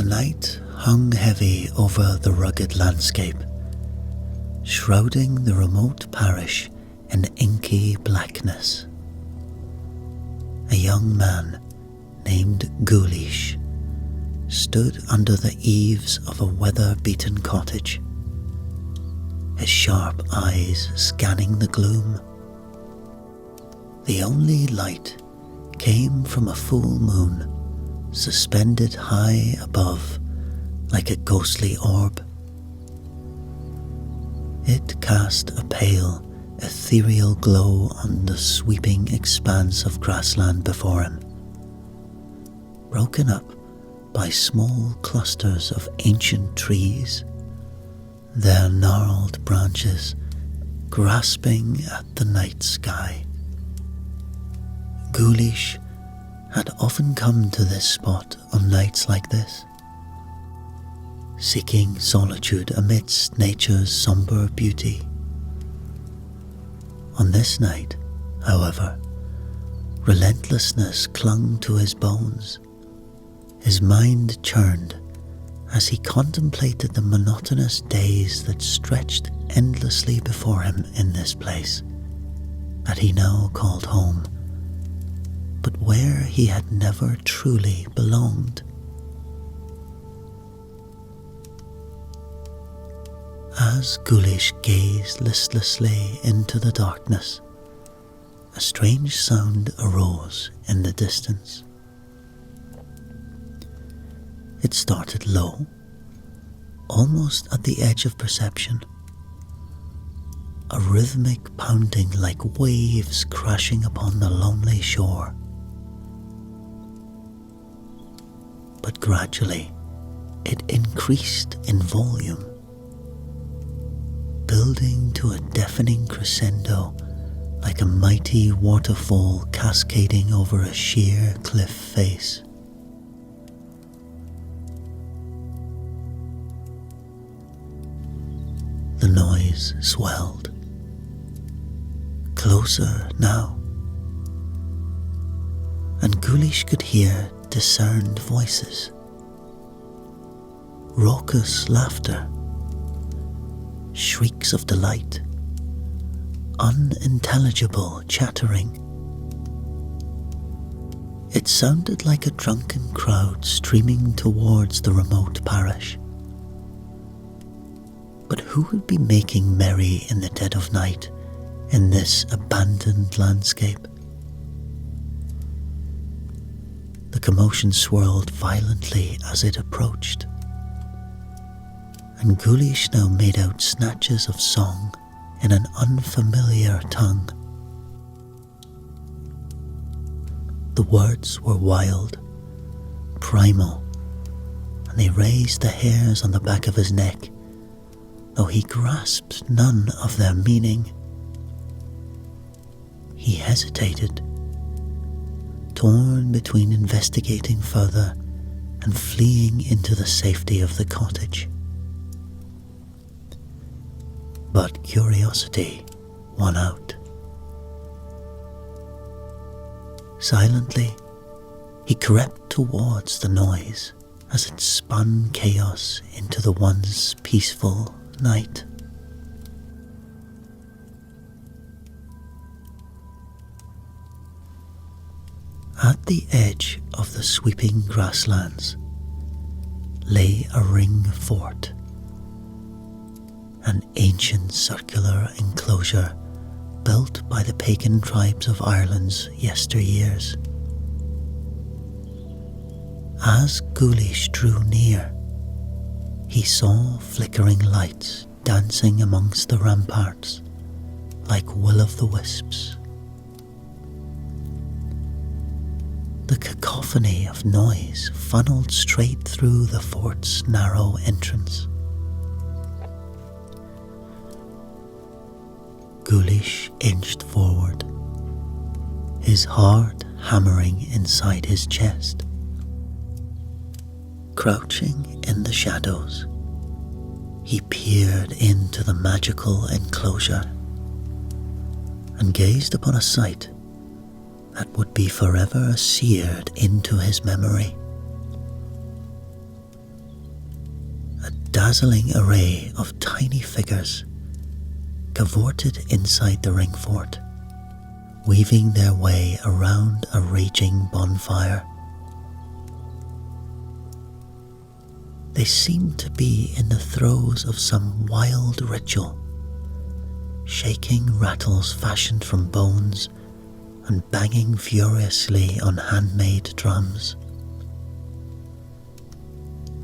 night hung heavy over the rugged landscape, shrouding the remote parish in inky blackness. A young man named Guleesh stood under the eaves of a weather-beaten cottage, his sharp eyes scanning the gloom. The only light came from a full moon suspended high above like a ghostly orb. It cast a pale, ethereal glow on the sweeping expanse of grassland before him, broken up by small clusters of ancient trees, their gnarled branches grasping at the night sky. Guleesh had often come to this spot on nights like this, seeking solitude amidst nature's sombre beauty. On this night, however, relentlessness clung to his bones. His mind churned as he contemplated the monotonous days that stretched endlessly before him in this place that he now called home, but where he had never truly belonged. As Guleesh gazed listlessly into the darkness, a strange sound arose in the distance. It started low, almost at the edge of perception, a rhythmic pounding like waves crashing upon the lonely shore. But gradually it increased in volume, building to a deafening crescendo like a mighty waterfall cascading over a sheer cliff face. The noise swelled, closer now, and Guleesh could hear discerned voices, raucous laughter, shrieks of delight, unintelligible chattering. It sounded like a drunken crowd streaming towards the remote parish. But who would be making merry in the dead of night in this abandoned landscape? The commotion swirled violently as it approached, and Guleesh now made out snatches of song in an unfamiliar tongue. The words were wild, primal, and they raised the hairs on the back of his neck, though he grasped none of their meaning. He hesitated, torn between investigating further and fleeing into the safety of the cottage. But curiosity won out. Silently, he crept towards the noise as it spun chaos into the once peaceful night. At the edge of the sweeping grasslands lay a ring fort, an ancient circular enclosure built by the pagan tribes of Ireland's yesteryears. As Guleesh drew near, he saw flickering lights dancing amongst the ramparts like will-o'-the-wisps. The cacophony of noise funneled straight through the fort's narrow entrance. Guleesh inched forward, his heart hammering inside his chest. Crouching in the shadows, he peered into the magical enclosure and gazed upon a sight that would be forever seared into his memory. dazzling array of tiny figures cavorted inside the ring fort, weaving their way around a raging bonfire. They seemed to be in the throes of some wild ritual, shaking rattles fashioned from bones and banging furiously on handmade drums.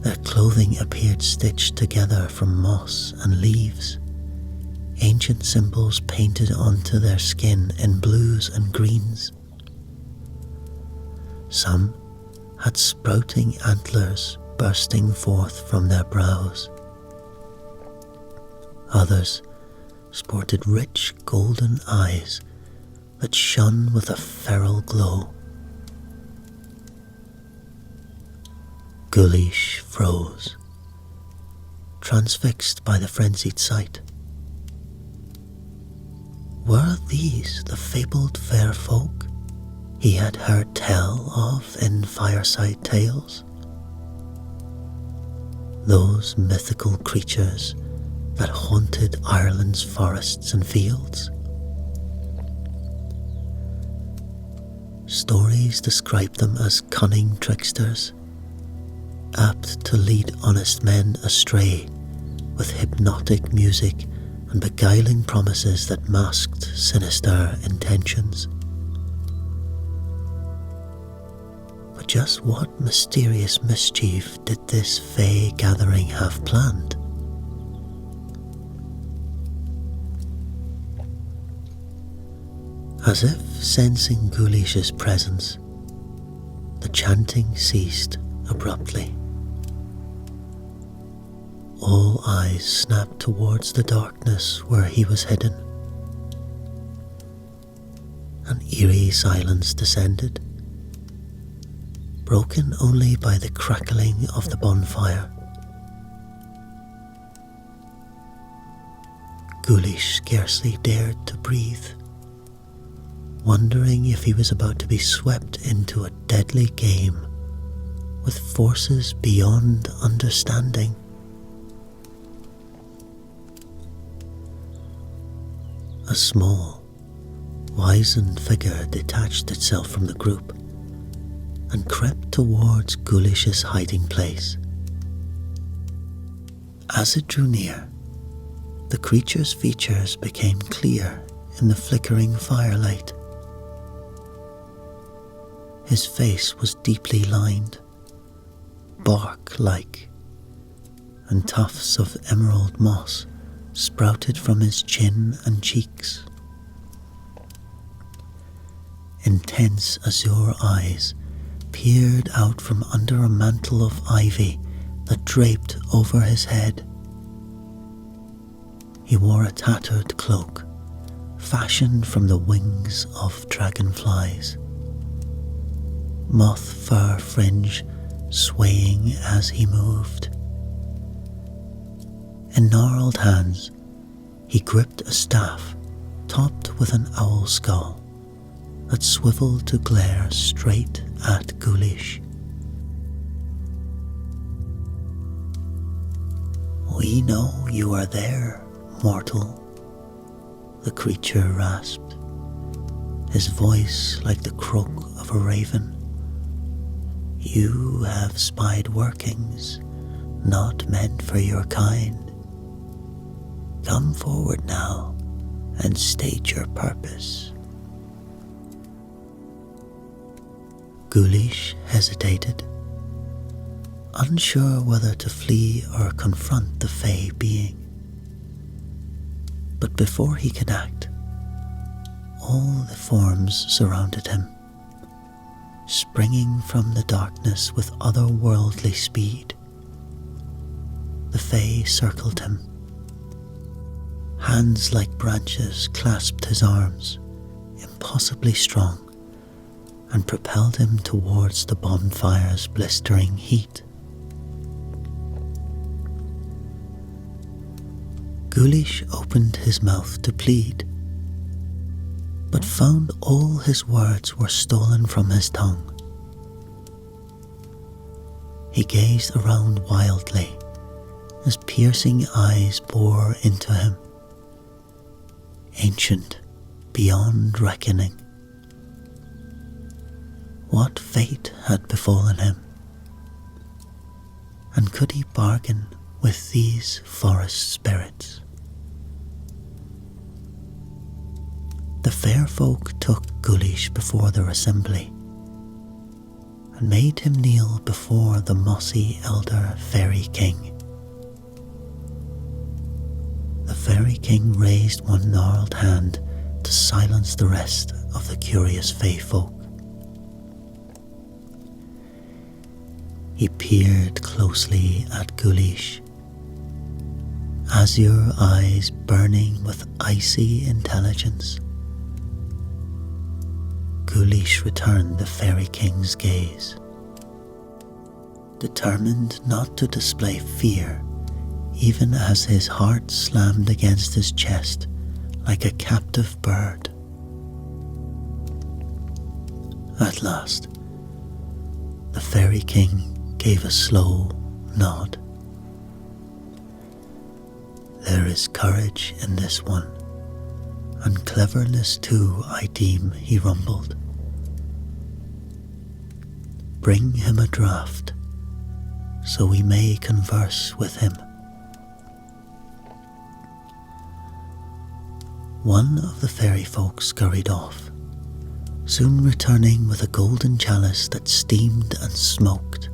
Their clothing appeared stitched together from moss and leaves, ancient symbols painted onto their skin in blues and greens. Some had sprouting antlers bursting forth from their brows. Others sported rich golden eyes that shone with a feral glow. Guleesh froze, transfixed by the frenzied sight. Were these the fabled fair folk he had heard tell of in fireside tales? Those mythical creatures that haunted Ireland's forests and fields? Stories describe them as cunning tricksters, apt to lead honest men astray with hypnotic music and beguiling promises that masked sinister intentions. But just what mysterious mischief did this fey gathering have planned? As if sensing Guleesh's presence, the chanting ceased abruptly. All eyes snapped towards the darkness where he was hidden. An eerie silence descended, broken only by the crackling of the bonfire. Guleesh scarcely dared to breathe, wondering if he was about to be swept into a deadly game with forces beyond understanding. A small, wizened figure detached itself from the group and crept towards Guleesh's hiding place. As it drew near, the creature's features became clear in the flickering firelight. His face was deeply lined, bark-like, and tufts of emerald moss sprouted from his chin and cheeks. Intense azure eyes peered out from under a mantle of ivy that draped over his head. He wore a tattered cloak, fashioned from the wings of dragonflies, moth fur fringe swaying as he moved. In gnarled hands, he gripped a staff topped with an owl skull that swiveled to glare straight at Guleesh. "We know you are there, mortal," the creature rasped, his voice like the croak of a raven. "You have spied workings not meant for your kind. Come forward now and state your purpose." Guleesh hesitated, unsure whether to flee or confront the fey being. But before he could act, all the forms surrounded him, springing from the darkness with otherworldly speed. The fey circled him. Hands like branches clasped his arms, impossibly strong, and propelled him towards the bonfire's blistering heat. Guleesh opened his mouth to plead, but found all his words were stolen from his tongue. He gazed around wildly, His piercing eyes bore into him, ancient beyond reckoning. What fate had befallen him? And could he bargain with these forest spirits? The fair folk took Guleesh before their assembly and made him kneel before the mossy elder fairy king. The fairy king raised one gnarled hand to silence the rest of the curious fae folk. He peered closely at Guleesh, azure eyes burning with icy intelligence. Guleesh returned the fairy king's gaze, determined not to display fear, even as his heart slammed against his chest like a captive bird. At last, the fairy king gave a slow nod. There is courage in this one, and cleverness too, I deem, he rumbled. Bring him a draught, so we may converse with him. One of the fairy folk scurried off, soon returning with a golden chalice that steamed and smoked.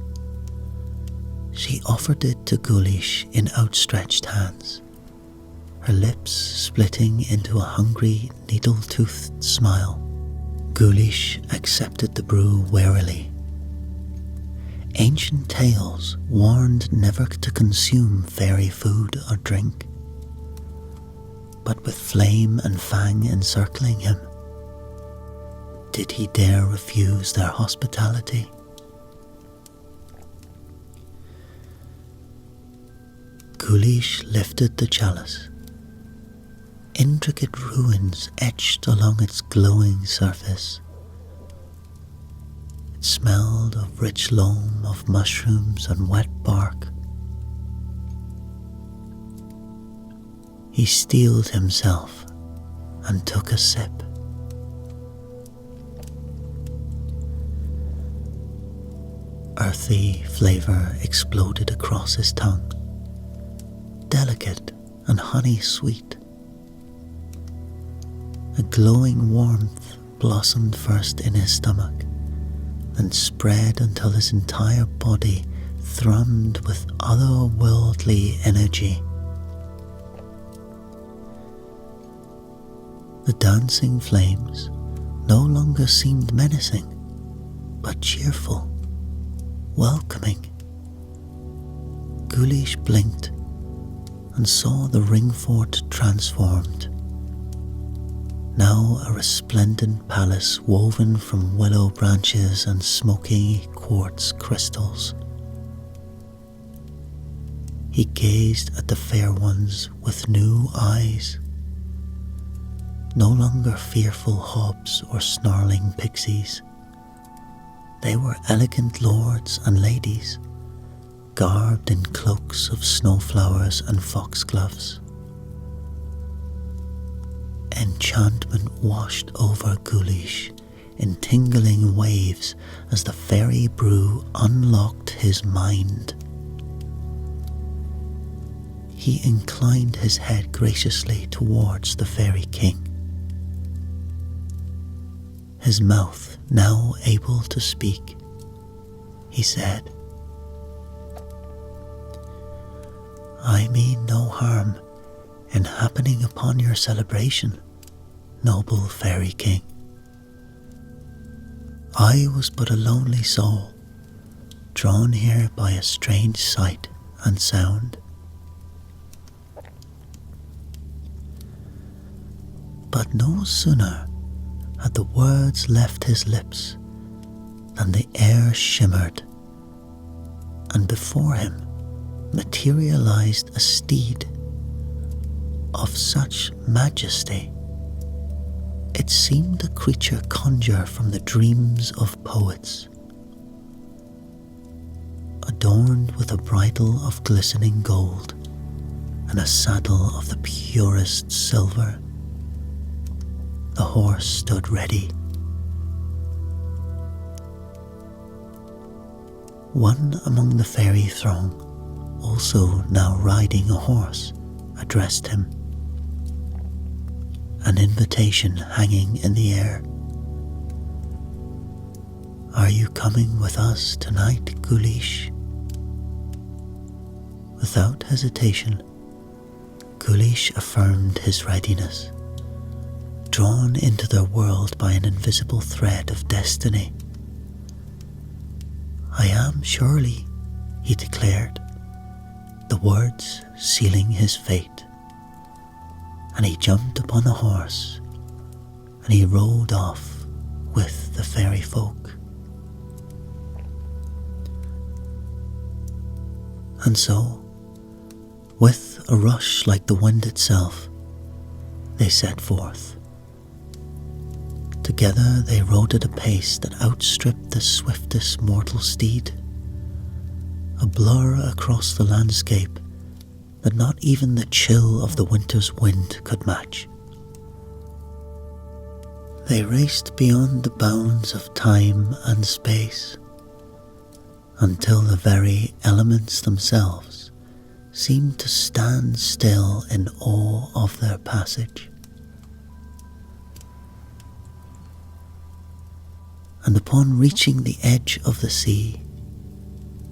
She offered it to Guleesh in outstretched hands, her lips splitting into a hungry, needle-toothed smile. Guleesh accepted the brew warily. Ancient tales warned never to consume fairy food or drink. But with flame and fang encircling him, did he dare refuse their hospitality? Guleesh lifted the chalice. Intricate runes etched along its glowing surface. It smelled of rich loam of mushrooms and wet bark. He steeled himself and took a sip. Earthy flavour exploded across his tongue, delicate and honey sweet. A glowing warmth blossomed first in his stomach, then spread until his entire body thrummed with otherworldly energy. The dancing flames no longer seemed menacing, but cheerful, welcoming. Guleesh blinked and saw the ring fort transformed. Now a resplendent palace woven from willow branches and smoky quartz crystals. He gazed at the fair ones with new eyes. No longer fearful hobs or snarling pixies. They were elegant lords and ladies, garbed in cloaks of snowflowers and foxgloves. Enchantment washed over Guleesh in tingling waves as the fairy brew unlocked his mind. He inclined his head graciously towards the fairy king. His mouth now able to speak, he said, "I mean no harm in happening upon your celebration, noble fairy king. I was but a lonely soul, drawn here by a strange sight and sound. But no sooner had the words left his lips than the air shimmered, and before him materialized a steed of such majesty it seemed a creature conjured from the dreams of poets. Adorned with a bridle of glistening gold, and a saddle of the purest silver. The horse stood ready. One among the fairy throng, also now riding a horse, addressed him, an invitation hanging in the air. "Are you coming with us tonight, Guleesh?" Without hesitation, Guleesh affirmed his readiness, drawn into their world by an invisible thread of destiny. "I am surely," he declared, the words sealing his fate. And he jumped upon a horse, and he rode off with the fairy folk. And so, with a rush like the wind itself, they set forth. Together they rode at a pace that outstripped the swiftest mortal steed, a blur across the landscape that not even the chill of the winter's wind could match. They raced beyond the bounds of time and space, until the very elements themselves seemed to stand still in awe of their passage. And upon reaching the edge of the sea,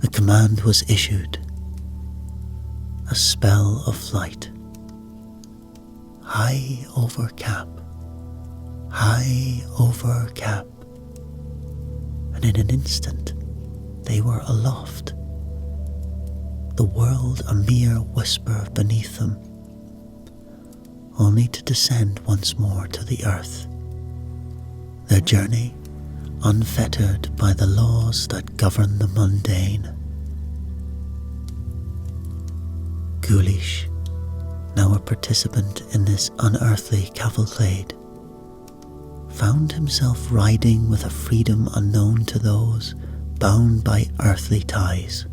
a command was issued, a spell of flight. High over cap, high over cap, and in an instant they were aloft, the world a mere whisper beneath them, only to descend once more to the earth, their journey unfettered by the laws that govern the mundane. Guleesh, now a participant in this unearthly cavalcade, found himself riding with a freedom unknown to those bound by earthly ties.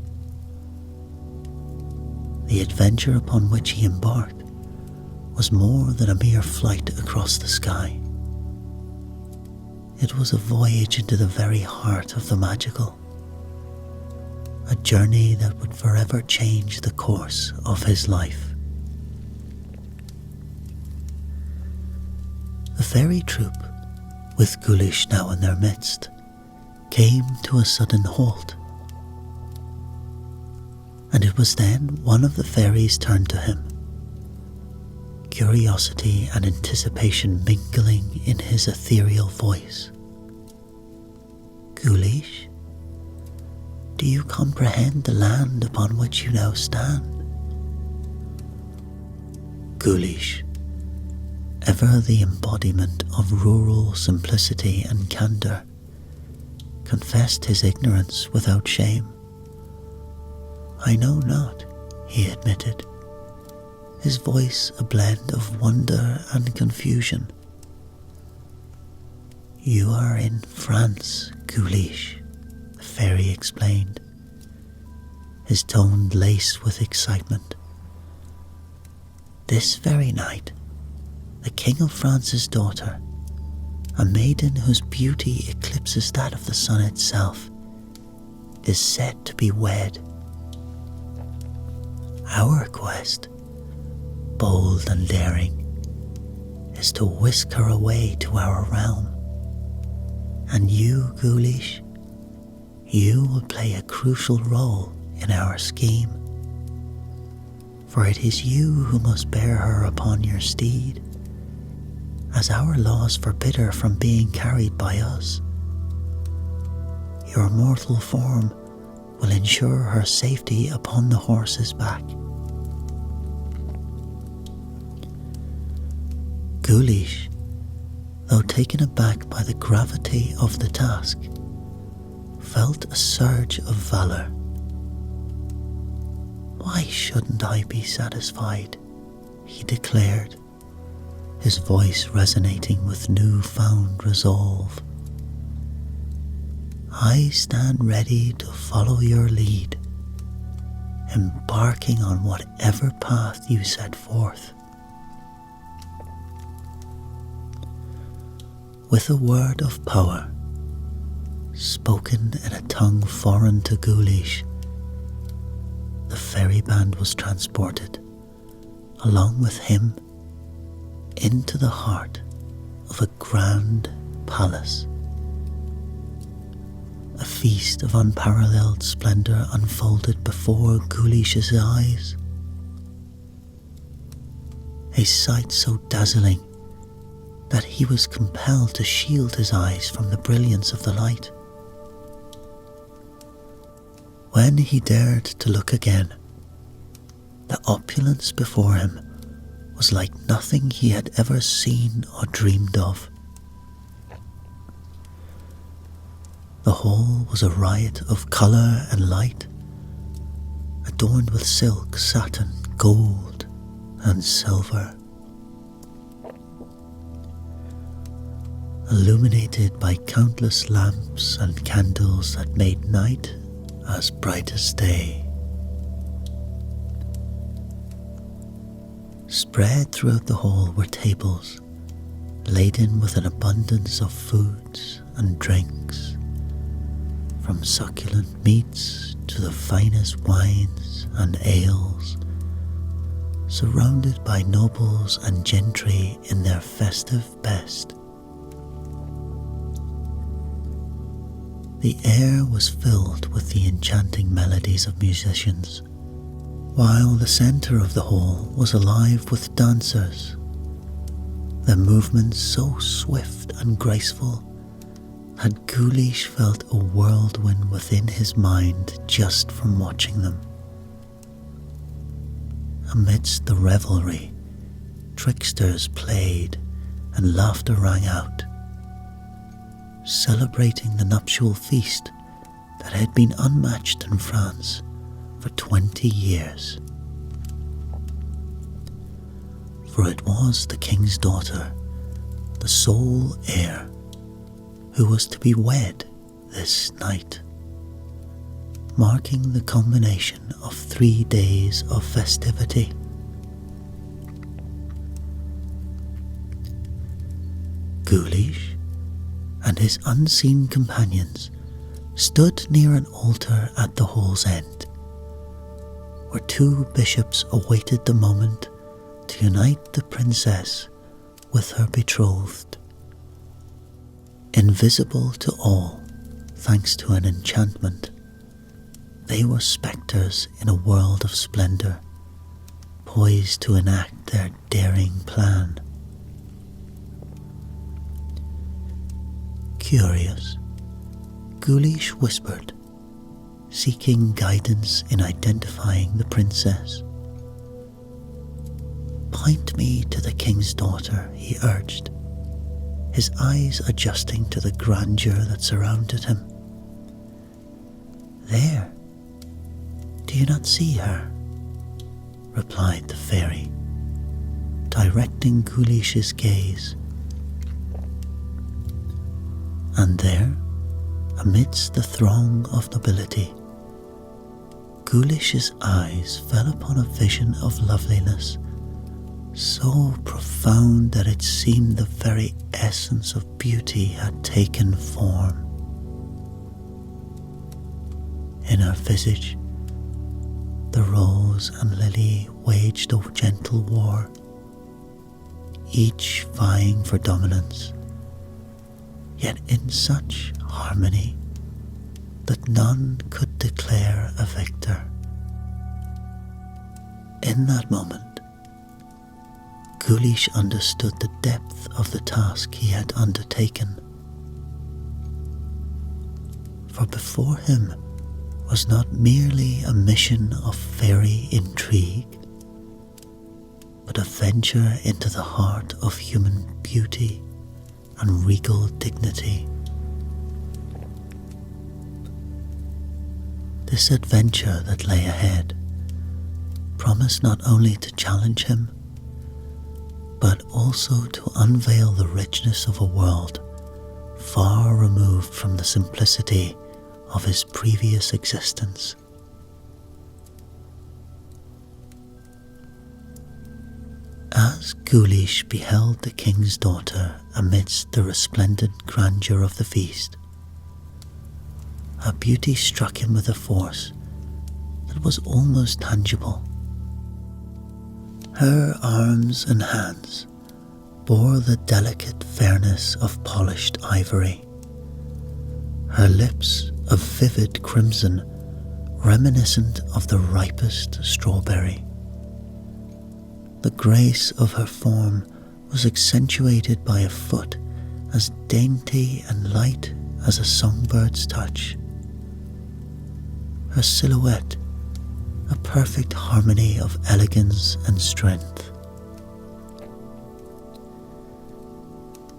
The adventure upon which he embarked was more than a mere flight across the sky. It was a voyage into the very heart of the magical, a journey that would forever change the course of his life. The fairy troop, with Guleesh now in their midst, came to a sudden halt. And it was then one of the fairies turned to him, curiosity and anticipation mingling in his ethereal voice. "Guleesh, do you comprehend the land upon which you now stand?" Guleesh, ever the embodiment of rural simplicity and candour, confessed his ignorance without shame. "I know not," he admitted, his voice a blend of wonder and confusion. "You are in France, Guleesh," the fairy explained, his tone laced with excitement. "This very night, the King of France's daughter, a maiden whose beauty eclipses that of the sun itself, is said to be wed. Our quest, bold and daring, is to whisk her away to our realm. And you, Guleesh, you will play a crucial role in our scheme. For it is you who must bear her upon your steed, as our laws forbid her from being carried by us. Your mortal form will ensure her safety upon the horse's back." Guleesh, though taken aback by the gravity of the task, felt a surge of valour. "Why shouldn't I be satisfied?" he declared, his voice resonating with new-found resolve. "I stand ready to follow your lead, embarking on whatever path you set forth. With a word of power, spoken in a tongue foreign to Guleesh, the fairy band was transported, along with him, into the heart of a grand palace. A feast of unparalleled splendour unfolded before Guleesh's eyes. A sight so dazzling that he was compelled to shield his eyes from the brilliance of the light. When he dared to look again, the opulence before him was like nothing he had ever seen or dreamed of. The hall was a riot of colour and light, adorned with silk, satin, gold, and silver. Illuminated by countless lamps and candles that made night as bright as day. Spread throughout the hall were tables, laden with an abundance of foods and drinks, from succulent meats to the finest wines and ales, surrounded by nobles and gentry in their festive best. The air was filled with the enchanting melodies of musicians, while the centre of the hall was alive with dancers, their movements so swift and graceful that Guleesh felt a whirlwind within his mind just from watching them. Amidst the revelry, tricksters played and laughter rang out, celebrating the nuptial feast that had been unmatched in France for 20 years. For it was the king's daughter, the sole heir, who was to be wed this night, marking the culmination of 3 days of festivity. Guleesh and his unseen companions stood near an altar at the hall's end, where 2 bishops awaited the moment to unite the princess with her betrothed. Invisible to all, thanks to an enchantment, they were spectres in a world of splendour, poised to enact their daring plan. Curious, Guleesh whispered, seeking guidance in identifying the princess. "Point me to the king's daughter," he urged, his eyes adjusting to the grandeur that surrounded him. "There, do you not see her?" replied the fairy, directing Guleesh's gaze. And there, amidst the throng of nobility, Guleesh's eyes fell upon a vision of loveliness so profound that it seemed the very essence of beauty had taken form. In her visage, the rose and lily waged a gentle war, each vying for dominance, yet in such harmony that none could declare a victor. In that moment, Guleesh understood the depth of the task he had undertaken. For before him was not merely a mission of fairy intrigue, but a venture into the heart of human beauty and regal dignity. This adventure that lay ahead promised not only to challenge him, but also to unveil the richness of a world far removed from the simplicity of his previous existence. As Guleesh beheld the king's daughter amidst the resplendent grandeur of the feast, her beauty struck him with a force that was almost tangible. Her arms and hands bore the delicate fairness of polished ivory, her lips of vivid crimson reminiscent of the ripest strawberry. The grace of her form was accentuated by a foot as dainty and light as a songbird's touch. Her silhouette, a perfect harmony of elegance and strength.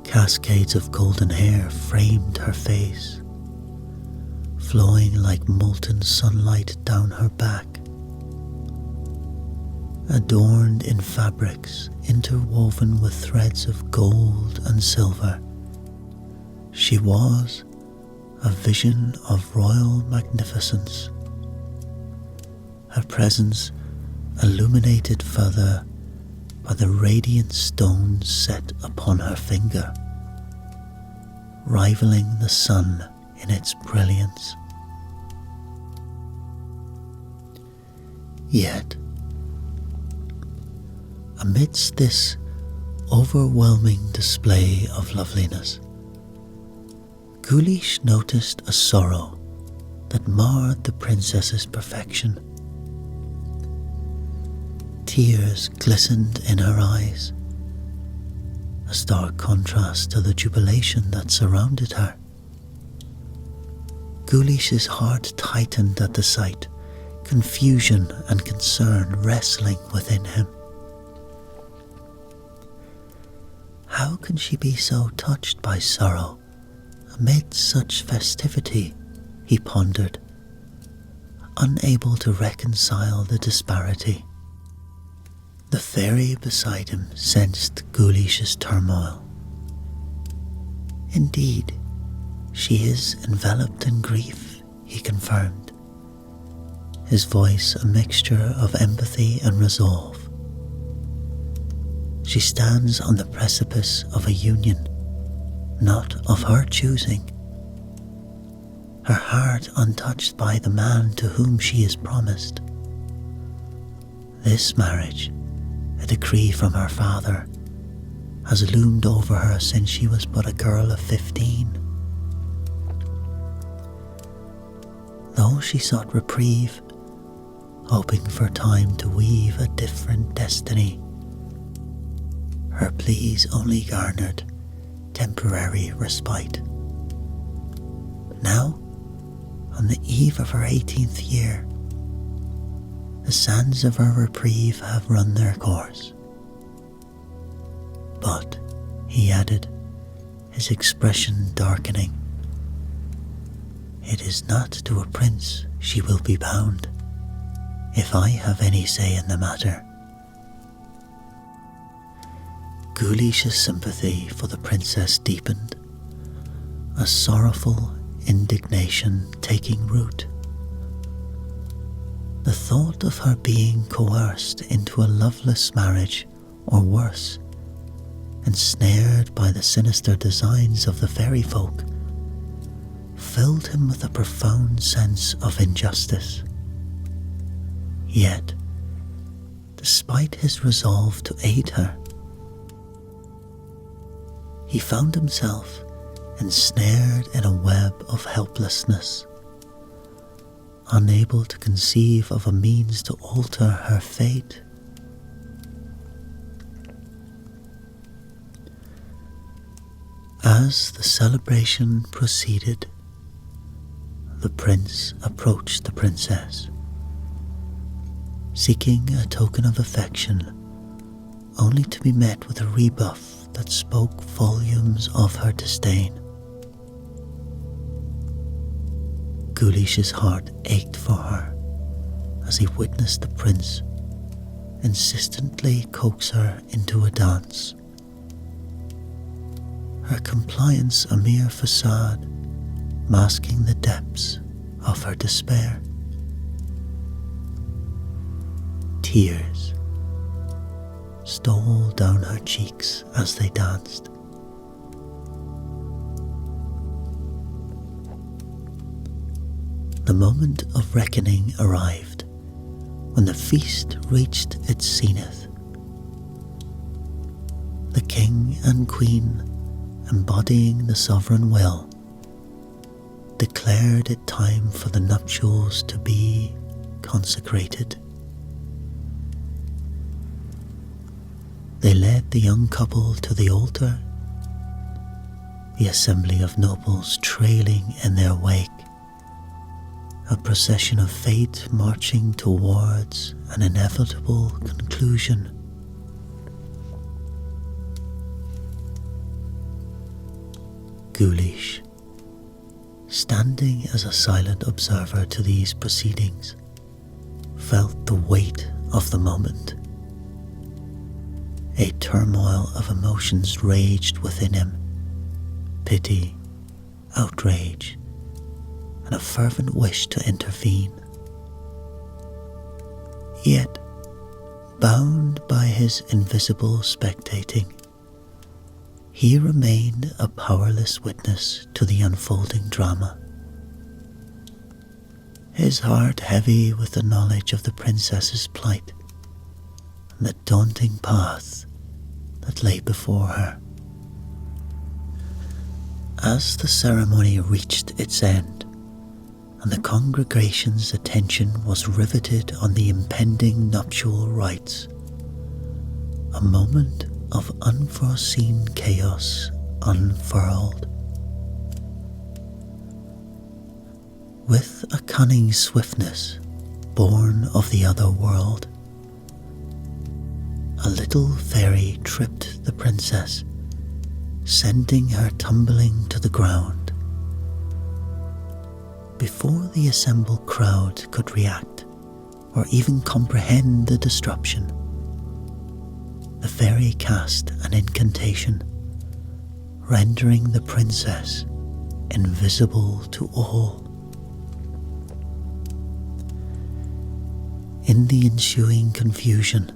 Cascades of golden hair framed her face, flowing like molten sunlight down her back. Adorned in fabrics interwoven with threads of gold and silver, she was a vision of royal magnificence. Her presence illuminated further by the radiant stones set upon her finger, rivaling the sun in its brilliance. Yet, amidst this overwhelming display of loveliness, Guleesh noticed a sorrow that marred the princess's perfection. Tears glistened in her eyes, a stark contrast to the jubilation that surrounded her. Guleesh's heart tightened at the sight, confusion and concern wrestling within him. How can she be so touched by sorrow amid such festivity? He pondered, unable to reconcile the disparity. The fairy beside him sensed Guleesh's turmoil. Indeed, she is enveloped in grief, he confirmed, his voice a mixture of empathy and resolve. She stands on the precipice of a union, not of her choosing. Her heart untouched by the man to whom she is promised. This marriage, a decree from her father, has loomed over her since she was but a girl of 15. Though she sought reprieve, hoping for time to weave a different destiny, her pleas only garnered temporary respite. Now, on the eve of her 18th year, the sands of her reprieve have run their course. But, he added, his expression darkening, it is not to a prince she will be bound, if I have any say in the matter. Guleesh's sympathy for the princess deepened, a sorrowful indignation taking root. The thought of her being coerced into a loveless marriage, or worse, ensnared by the sinister designs of the fairy folk, filled him with a profound sense of injustice. Yet, despite his resolve to aid her, he found himself ensnared in a web of helplessness, unable to conceive of a means to alter her fate. As the celebration proceeded, the prince approached the princess, seeking a token of affection, only to be met with a rebuff that spoke volumes of her disdain. Guleesh's heart ached for her as he witnessed the prince insistently coax her into a dance. Her compliance a mere facade, masking the depths of her despair. Tears, stole down her cheeks as they danced. The moment of reckoning arrived when the feast reached its zenith. The king and queen, embodying the sovereign will, declared it time for the nuptials to be consecrated. They led the young couple to the altar, the assembly of nobles trailing in their wake, a procession of fate marching towards an inevitable conclusion. Guleesh, standing as a silent observer to these proceedings, felt the weight of the moment. A turmoil of emotions raged within him: pity, outrage, and a fervent wish to intervene. Yet, bound by his invisible spectating, he remained a powerless witness to the unfolding drama. His heart heavy with the knowledge of the princess's plight and the daunting path that lay before her. As the ceremony reached its end, and the congregation's attention was riveted on the impending nuptial rites, a moment of unforeseen chaos unfurled. With a cunning swiftness born of the other world, a little fairy tripped the princess, sending her tumbling to the ground. Before the assembled crowd could react or even comprehend the disruption, the fairy cast an incantation, rendering the princess invisible to all. In the ensuing confusion,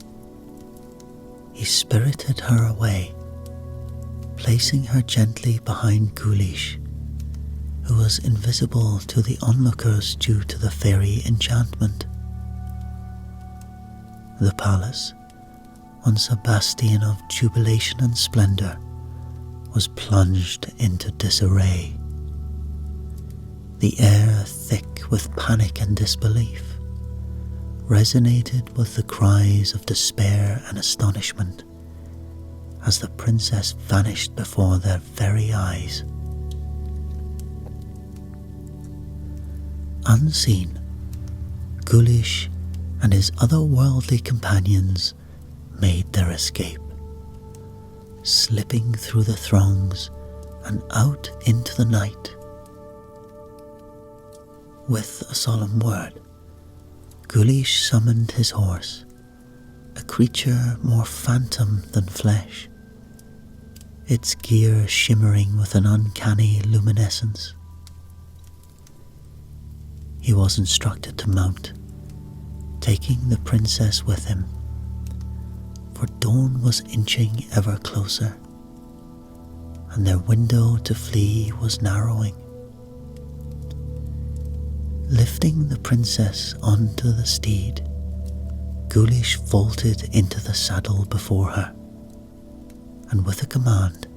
he spirited her away, placing her gently behind Guleesh, who was invisible to the onlookers due to the fairy enchantment. The palace, once a bastion of jubilation and splendour, was plunged into disarray. The air, thick with panic and disbelief, resonated with the cries of despair and astonishment as the princess vanished before their very eyes. Unseen, Guleesh and his otherworldly companions made their escape, slipping through the throngs and out into the night. With a solemn word, Guleesh summoned his horse, a creature more phantom than flesh, its gear shimmering with an uncanny luminescence. He was instructed to mount, taking the princess with him, for dawn was inching ever closer, and their window to flee was narrowing. Lifting the princess onto the steed, Guleesh vaulted into the saddle before her, and with a command,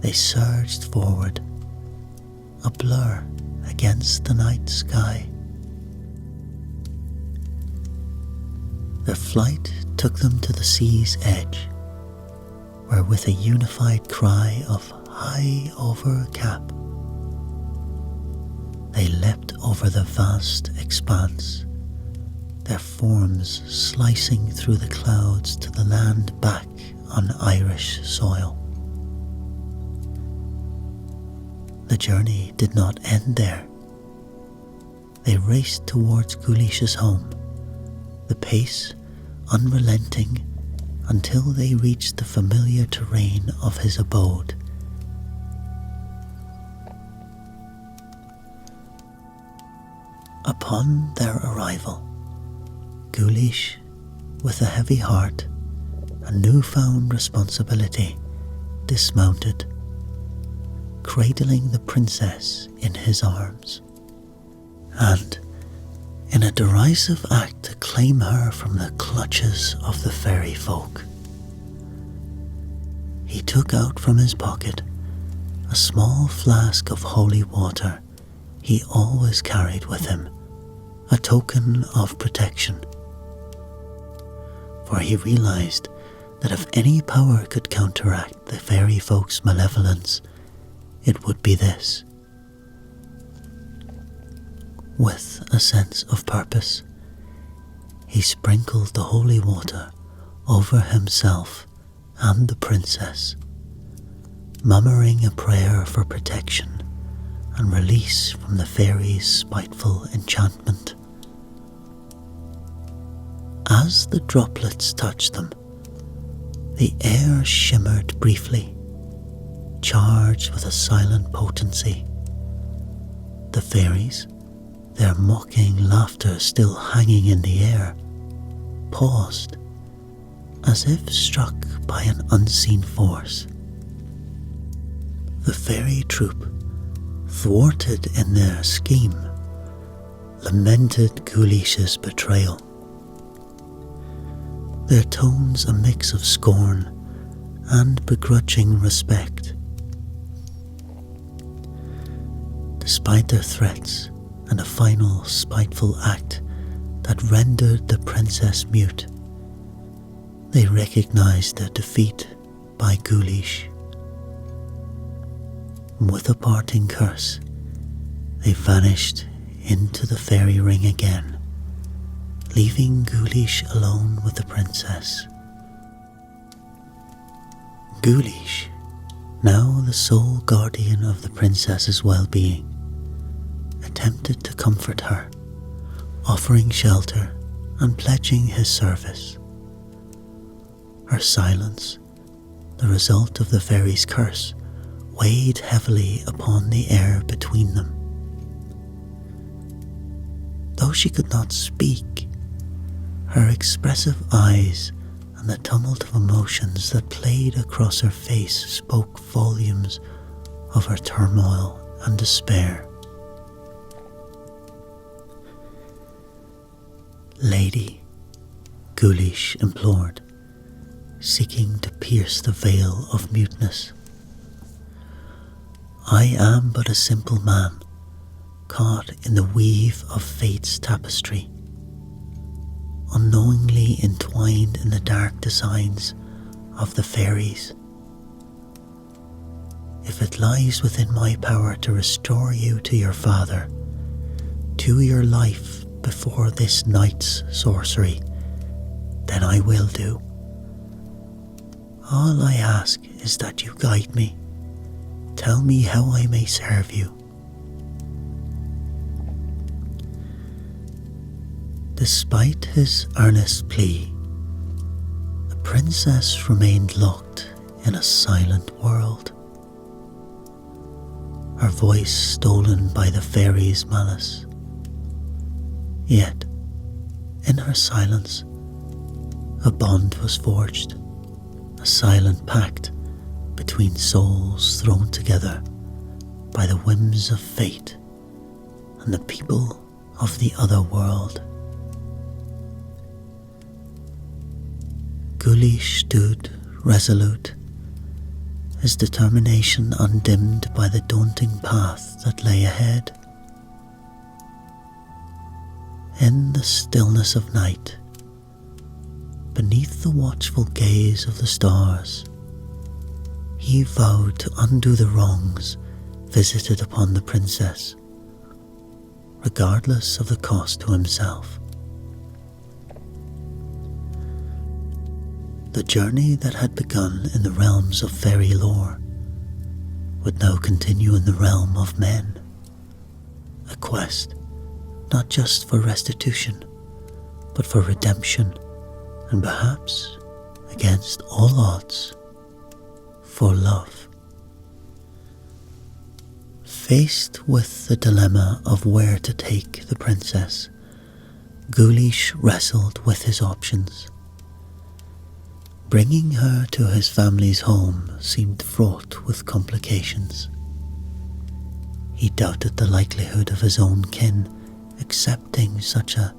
they surged forward, a blur against the night sky. Their flight took them to the sea's edge, where with a unified cry of "High over cap," they leapt over the vast expanse, their forms slicing through the clouds to the land back on Irish soil. The journey did not end there. They raced towards Guleesh's home, the pace unrelenting until they reached the familiar terrain of his abode. Upon their arrival, Guleesh, with a heavy heart, a newfound responsibility, dismounted, cradling the princess in his arms, and, in a derisive act to claim her from the clutches of the fairy folk, he took out from his pocket a small flask of holy water he always carried with him, a token of protection. For he realized that if any power could counteract the fairy folk's malevolence, it would be this. With a sense of purpose, he sprinkled the holy water over himself and the princess, murmuring a prayer for protection and release from the fairy's spiteful enchantment. As the droplets touched them, the air shimmered briefly, charged with a silent potency. The fairies, their mocking laughter still hanging in the air, paused, as if struck by an unseen force. The fairy troop, thwarted in their scheme, lamented Guleesh's betrayal, their tones a mix of scorn and begrudging respect. Despite their threats and a final spiteful act that rendered the princess mute, they recognized their defeat by Guleesh. With a parting curse, they vanished into the fairy ring again, leaving Guleesh alone with the princess. Guleesh, now the sole guardian of the princess's well-being, attempted to comfort her, offering shelter and pledging his service. Her silence, the result of the fairy's curse, weighed heavily upon the air between them. Though she could not speak, her expressive eyes and the tumult of emotions that played across her face spoke volumes of her turmoil and despair. "Lady," Guleesh implored, seeking to pierce the veil of muteness, "I am but a simple man, caught in the weave of fate's tapestry, unknowingly entwined in the dark designs of the fairies. If it lies within my power to restore you to your father, to your life before this night's sorcery, then I will do. All I ask is that you guide me. Tell me how I may serve you." Despite his earnest plea, the princess remained locked in a silent world, her voice stolen by the fairy's malice. Yet, in her silence, a bond was forged, a silent pact between souls thrown together by the whims of fate and the people of the other world. Guleesh stood resolute, his determination undimmed by the daunting path that lay ahead. In the stillness of night, beneath the watchful gaze of the stars, he vowed to undo the wrongs visited upon the princess, regardless of the cost to himself. The journey that had begun in the realms of fairy lore would now continue in the realm of men, a quest not just for restitution, but for redemption, and perhaps, against all odds, for love. Faced with the dilemma of where to take the princess, Guleesh wrestled with his options. Bringing her to his family's home seemed fraught with complications. He doubted the likelihood of his own kin accepting such an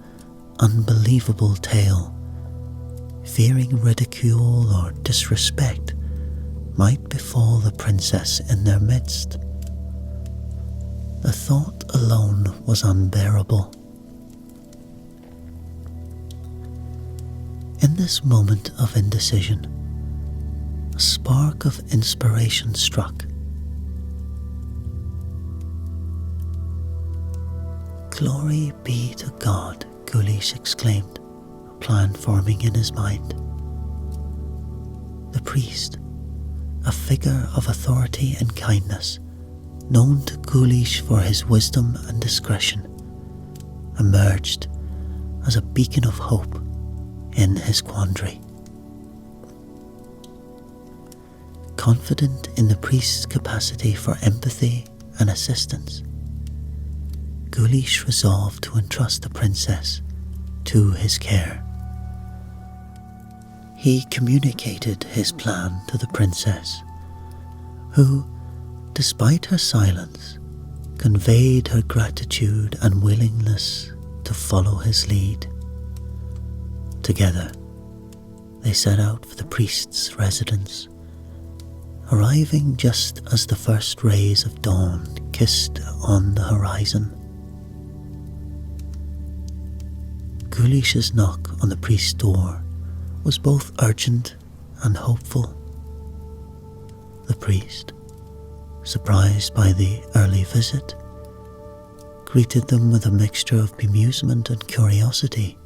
unbelievable tale, fearing ridicule or disrespect might befall the princess in their midst. The thought alone was unbearable. In this moment of indecision, a spark of inspiration struck. "Glory be to God," Guleesh exclaimed, a plan forming in his mind. The priest, a figure of authority and kindness, known to Guleesh for his wisdom and discretion, emerged as a beacon of hope in his quandary. Confident in the priest's capacity for empathy and assistance, Guleesh resolved to entrust the princess to his care. He communicated his plan to the princess, who, despite her silence, conveyed her gratitude and willingness to follow his lead. Together, they set out for the priest's residence, arriving just as the first rays of dawn kissed on the horizon. Guleesh's knock on the priest's door was both urgent and hopeful. The priest, surprised by the early visit, greeted them with a mixture of bemusement and curiosity,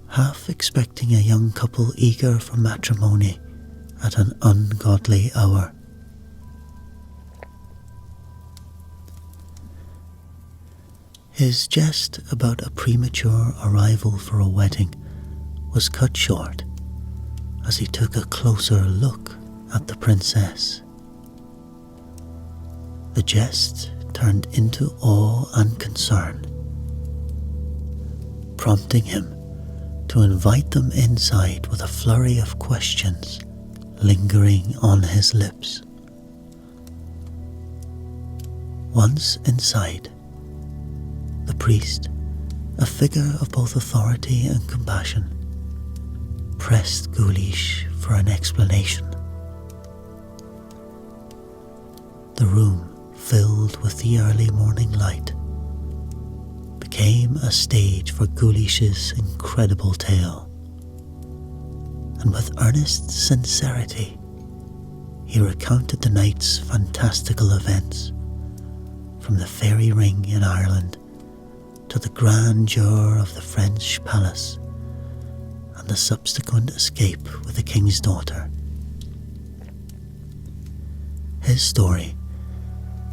half expecting a young couple eager for matrimony at an ungodly hour. His jest about a premature arrival for a wedding was cut short as he took a closer look at the princess. The jest turned into awe and concern, prompting him to invite them inside with a flurry of questions lingering on his lips. Once inside, the priest, a figure of both authority and compassion, pressed Guleesh for an explanation. The room, filled with the early morning light, became a stage for Guleesh's incredible tale, and with earnest sincerity he recounted the night's fantastical events, from the fairy ring in Ireland to the grandeur of the French palace and the subsequent escape with the king's daughter. His story,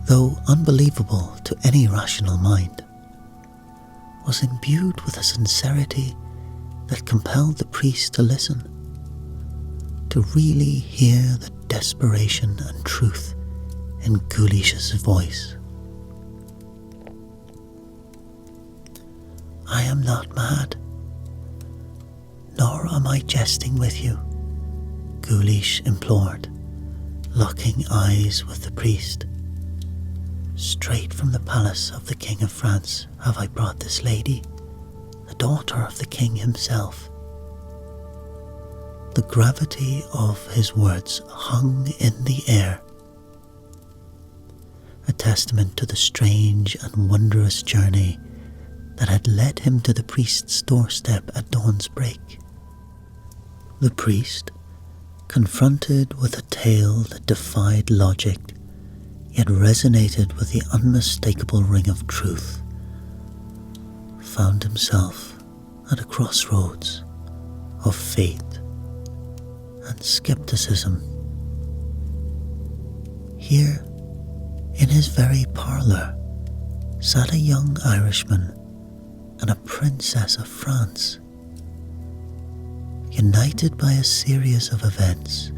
though unbelievable to any rational mind, was imbued with a sincerity that compelled the priest to listen, to really hear the desperation and truth in Guleesh's voice. "I am not mad, nor am I jesting with you," Guleesh implored, locking eyes with the priest. "Straight from the palace of the King of France have I brought this lady, the daughter of the king himself." The gravity of his words hung in the air, a testament to the strange and wondrous journey that had led him to the priest's doorstep at dawn's break. The priest, confronted with a tale that defied logic, yet resonated with the unmistakable ring of truth, found himself at a crossroads of faith and skepticism. Here, in his very parlour, sat a young Irishman and a princess of France, united by a series of events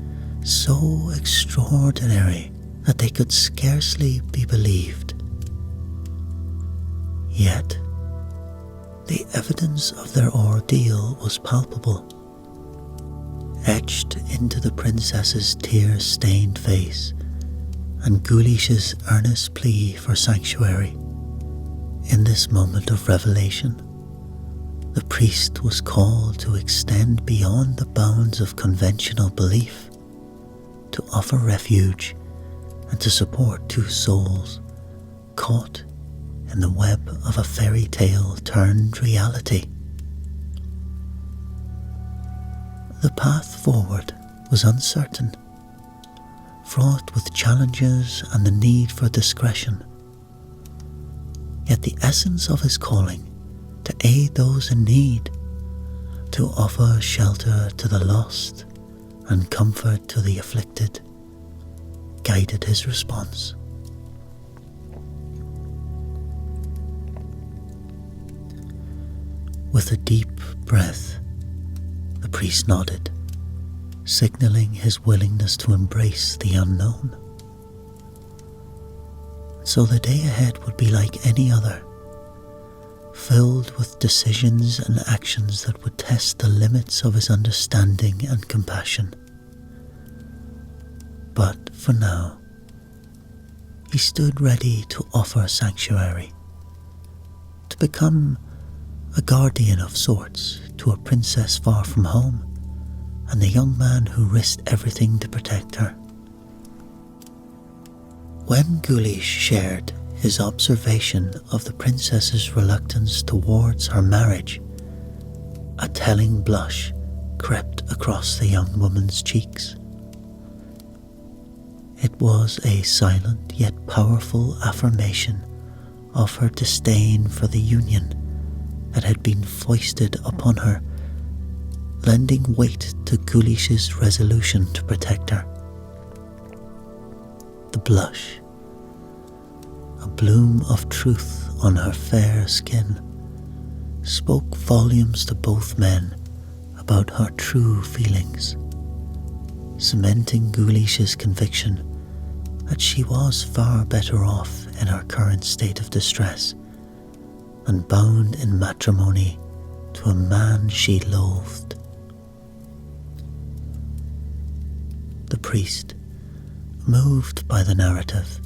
so extraordinary that they could scarcely be believed. Yet, the evidence of their ordeal was palpable. etched into the princess's tear-stained face, and Guleesh's earnest plea for sanctuary. In this moment of revelation, the priest was called to extend beyond the bounds of conventional belief, to offer refuge and to support two souls caught in the web of a fairy tale turned reality. The path forward was uncertain, fraught with challenges and the need for discretion. Yet the essence of his calling, to aid those in need, to offer shelter to the lost and comfort to the afflicted, guided his response. With a deep breath, the priest nodded, signaling his willingness to embrace the unknown. So the day ahead would be like any other, filled with decisions and actions that would test the limits of his understanding and compassion. But for now, he stood ready to offer sanctuary, to become a guardian of sorts to a princess far from home and the young man who risked everything to protect her. When Guleesh shared his observation of the princess's reluctance towards her marriage, a telling blush crept across the young woman's cheeks. It was a silent yet powerful affirmation of her disdain for the union that had been foisted upon her, lending weight to Guleesh's resolution to protect her. The blush, a bloom of truth on her fair skin, spoke volumes to both men about her true feelings, cementing Guleesh's conviction that she was far better off in her current state of distress and bound in matrimony to a man she loathed. The priest, moved by the narrative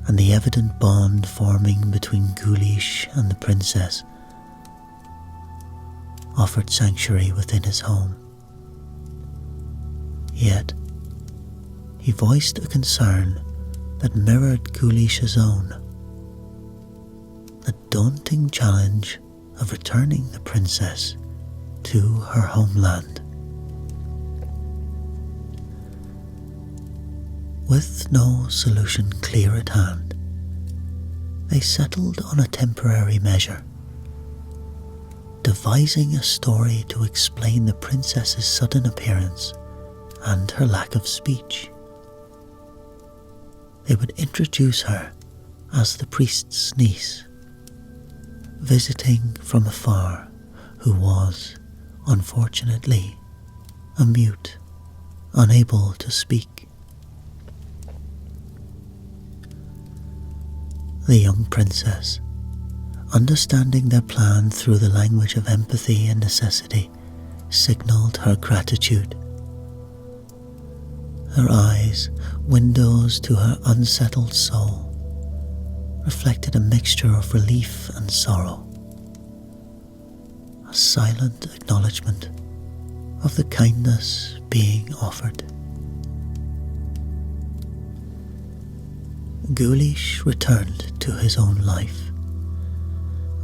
and the evident bond forming between Guleesh and the princess, offered sanctuary within his home. Yet, he voiced a concern that mirrored Guleesh's own, the daunting challenge of returning the princess to her homeland. With no solution clear at hand, they settled on a temporary measure, devising a story to explain the princess's sudden appearance and her lack of speech. They would introduce her as the priest's niece, visiting from afar, who was, unfortunately, a mute, unable to speak. The young princess, understanding their plan through the language of empathy and necessity, signaled her gratitude. Her eyes, windows to her unsettled soul, reflected a mixture of relief and sorrow, a silent acknowledgement of the kindness being offered. Guleesh returned to his own life,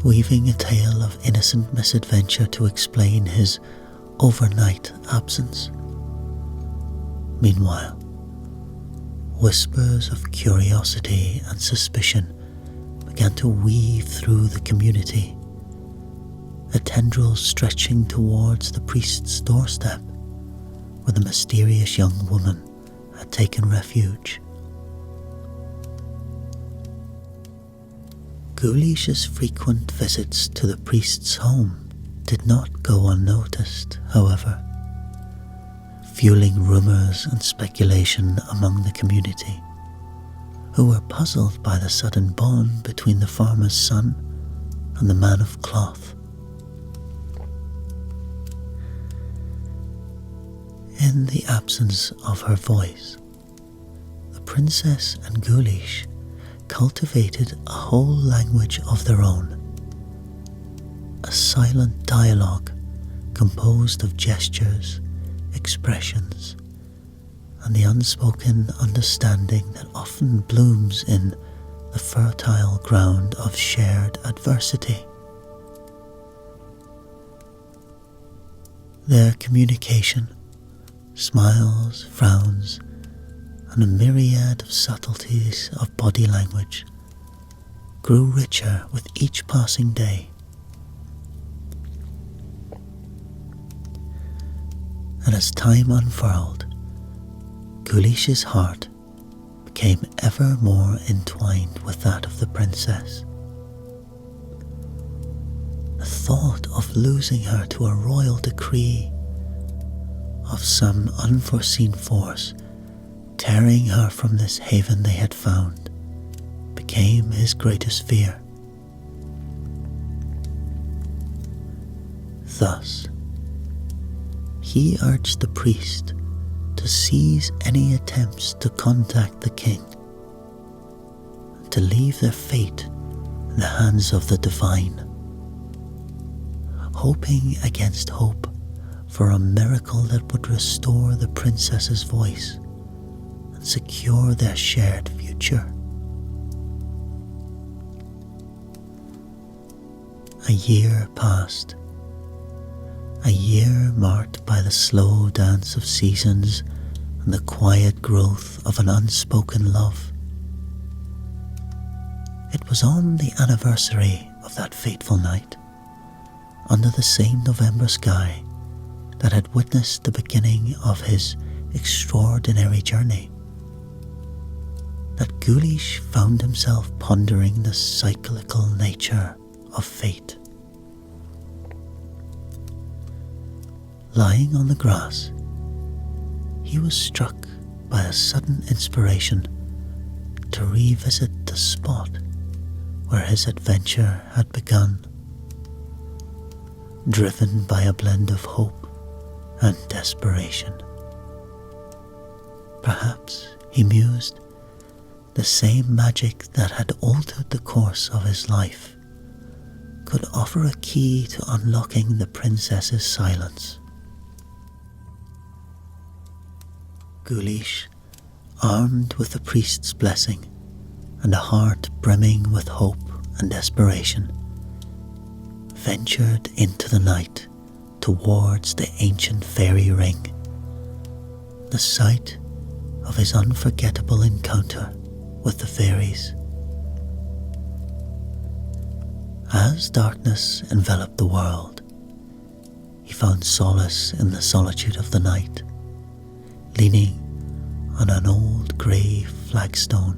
weaving a tale of innocent misadventure to explain his overnight absence. Meanwhile, whispers of curiosity and suspicion began to weave through the community, a tendril stretching towards the priest's doorstep, where the mysterious young woman had taken refuge. Guleesh's frequent visits to the priest's home did not go unnoticed, however, fueling rumours and speculation among the community, who were puzzled by the sudden bond between the farmer's son and the man of cloth. In the absence of her voice, the princess and Guleesh cultivated a whole language of their own, a silent dialogue composed of gestures, expressions, and the unspoken understanding that often blooms in the fertile ground of shared adversity. Their communication, smiles, frowns, and a myriad of subtleties of body language grew richer with each passing day. And as time unfurled, Guleesh's heart became ever more entwined with that of the princess. The thought of losing her to a royal decree, of some unforeseen force tearing her from this haven they had found, became his greatest fear. Thus, he urged the priest to seize any attempts to contact the king, and to leave their fate in the hands of the divine, hoping against hope for a miracle that would restore the princess's voice and secure their shared future. A year passed, a year marked by the slow dance of seasons and the quiet growth of an unspoken love. It was on the anniversary of that fateful night, under the same November sky that had witnessed the beginning of his extraordinary journey, that Guleesh found himself pondering the cyclical nature of fate. Lying on the grass, he was struck by a sudden inspiration to revisit the spot where his adventure had begun. Driven by a blend of hope and desperation. Perhaps, he mused, the same magic that had altered the course of his life could offer a key to unlocking the princess's silence. Guleesh, armed with the priest's blessing and a heart brimming with hope and desperation, ventured into the night towards the ancient fairy ring, the site of his unforgettable encounter with the fairies. As darkness enveloped the world, he found solace in the solitude of the night, leaning on an old grey flagstone,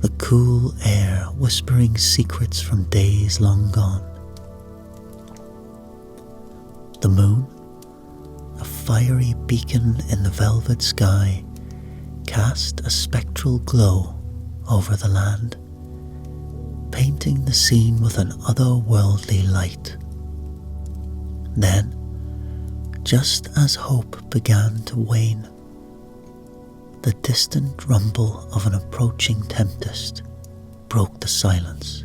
the cool air whispering secrets from days long gone. The moon, a fiery beacon in the velvet sky, cast a spectral glow over the land, painting the scene with an otherworldly light. Then, just as hope began to wane, the distant rumble of an approaching tempest broke the silence.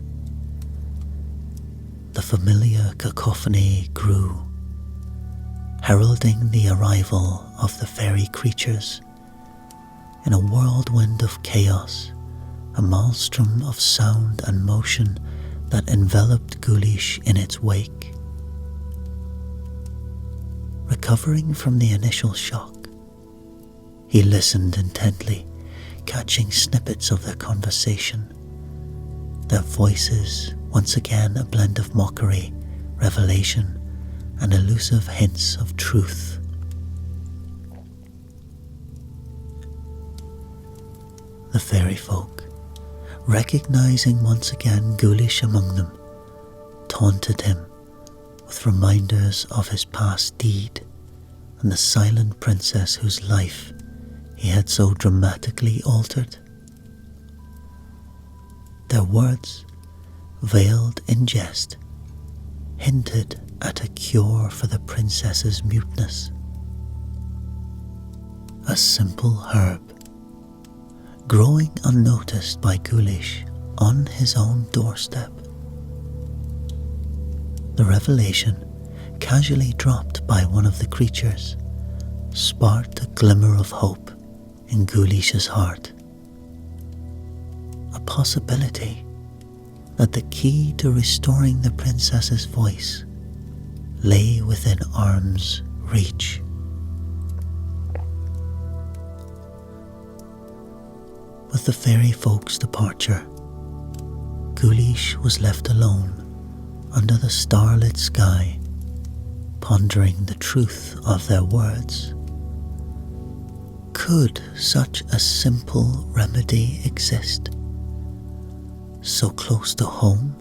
The familiar cacophony grew, heralding the arrival of the fairy creatures in a whirlwind of chaos, a maelstrom of sound and motion that enveloped Guleesh in its wake. Recovering from the initial shock, he listened intently, catching snippets of their conversation, their voices once again a blend of mockery, revelation, and elusive hints of truth. The fairy folk, recognizing once again Guleesh among them, taunted him with reminders of his past deed and the silent princess whose life he had so dramatically altered. Their words, veiled in jest, hinted at a cure for the princess's muteness, a simple herb, growing unnoticed by Guleesh on his own doorstep. The revelation, casually dropped by one of the creatures, sparked a glimmer of hope in Guleesh's heart. A possibility that the key to restoring the princess's voice lay within arm's reach. With the fairy folk's departure, Guleesh was left alone under the starlit sky, pondering the truth of their words. Could such a simple remedy exist, so close to home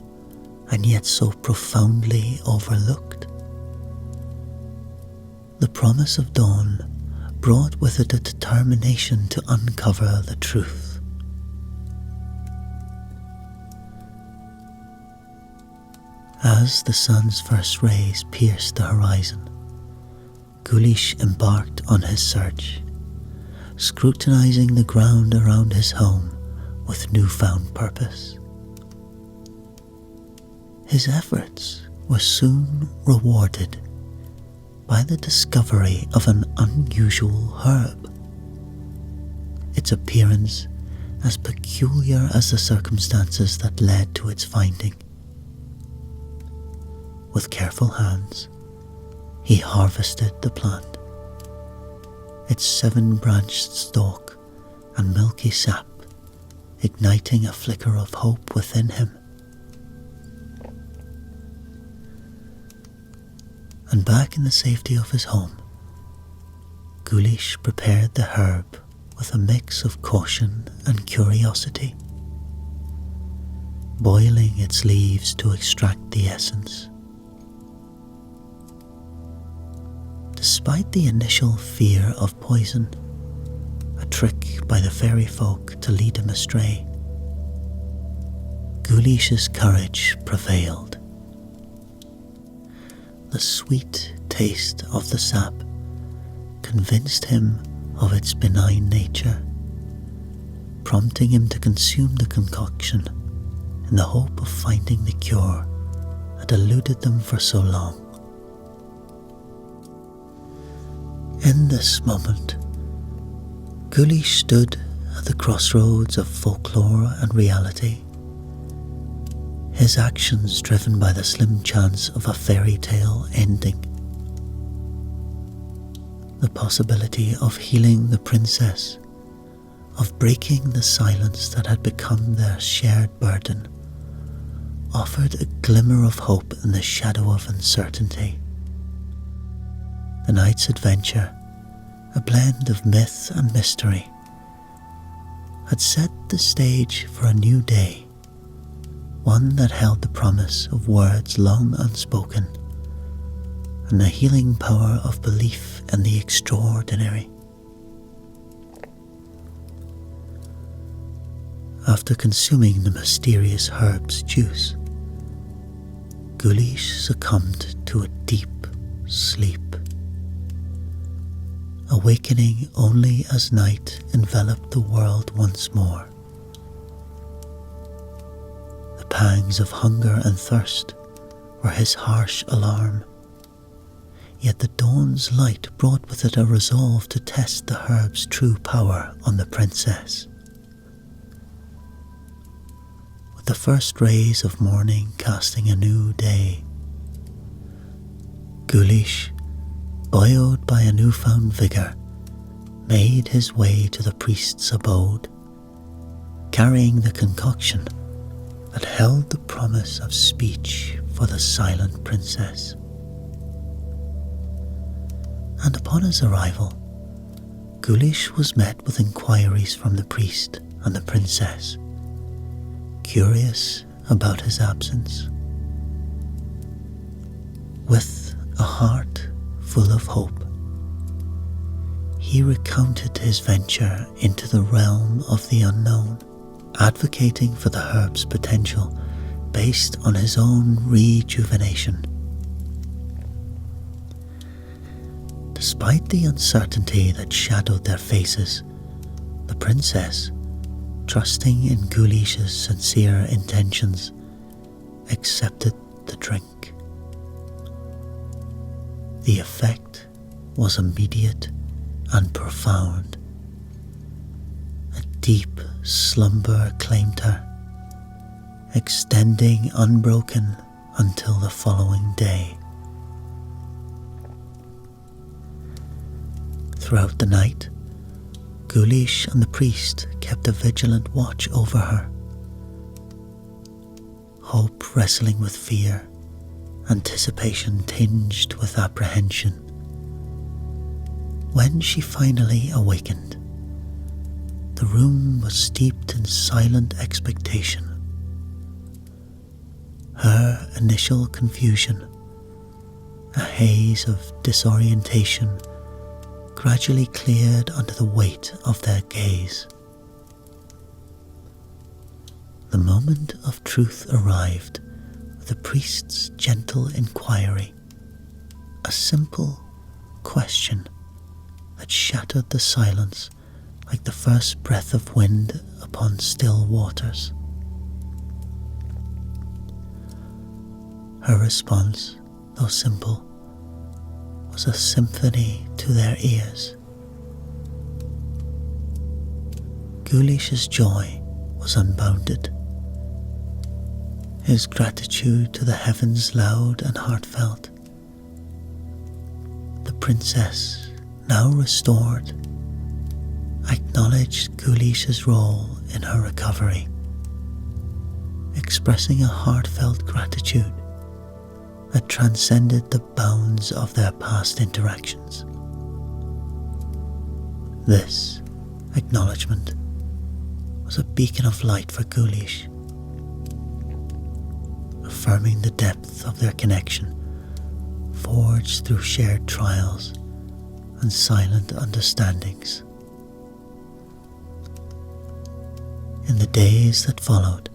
and yet so profoundly overlooked? The promise of dawn brought with it a determination to uncover the truth. As the sun's first rays pierced the horizon, Guleesh embarked on his search, scrutinizing the ground around his home with newfound purpose. His efforts were soon rewarded by the discovery of an unusual herb, its appearance as peculiar as the circumstances that led to its finding. With careful hands, he harvested the plant. Its 7-branched stalk and milky sap igniting a flicker of hope within him. And back in the safety of his home, Guleesh prepared the herb with a mix of caution and curiosity, boiling its leaves to extract the essence. Despite the initial fear of poison, a trick by the fairy folk to lead him astray, Guleesh's courage prevailed. The sweet taste of the sap convinced him of its benign nature, prompting him to consume the concoction in the hope of finding the cure that eluded them for so long. In this moment, Guleesh stood at the crossroads of folklore and reality, his actions driven by the slim chance of a fairy tale ending. The possibility of healing the princess, of breaking the silence that had become their shared burden, offered a glimmer of hope in the shadow of uncertainty. The night's adventure, a blend of myth and mystery, had set the stage for a new day, one that held the promise of words long unspoken and the healing power of belief in the extraordinary. After consuming the mysterious herb's juice, Guleesh succumbed to a deep sleep, awakening only as night enveloped the world once more. The pangs of hunger and thirst were his harsh alarm, yet the dawn's light brought with it a resolve to test the herb's true power on the princess. With the first rays of morning casting a new day, Guleesh, buoyed by a newfound vigour, made his way to the priest's abode, carrying the concoction that held the promise of speech for the silent princess. And upon his arrival, Guleesh was met with inquiries from the priest and the princess, curious about his absence. With a heart full of hope, he recounted his venture into the realm of the unknown, advocating for the herb's potential based on his own rejuvenation. Despite the uncertainty that shadowed their faces, the princess, trusting in Guleesh's sincere intentions, accepted the drink. The effect was immediate and profound. A deep slumber claimed her, extending unbroken until the following day. Throughout the night, Guleesh and the priest kept a vigilant watch over her, hope wrestling with fear, anticipation tinged with apprehension. When she finally awakened, the room was steeped in silent expectation. Her initial confusion, a haze of disorientation, gradually cleared under the weight of their gaze. The moment of truth arrived with the priest's gentle inquiry, a simple question that shattered the silence like the first breath of wind upon still waters. Her response, though simple, was a symphony to their ears. Guleesh's joy was unbounded. His gratitude to the heavens loud and heartfelt. The princess, now restored, acknowledged Guleesh's role in her recovery, expressing a heartfelt gratitude that transcended the bounds of their past interactions. This acknowledgement was a beacon of light for Guleesh, affirming the depth of their connection, forged through shared trials and silent understandings. In the days that followed,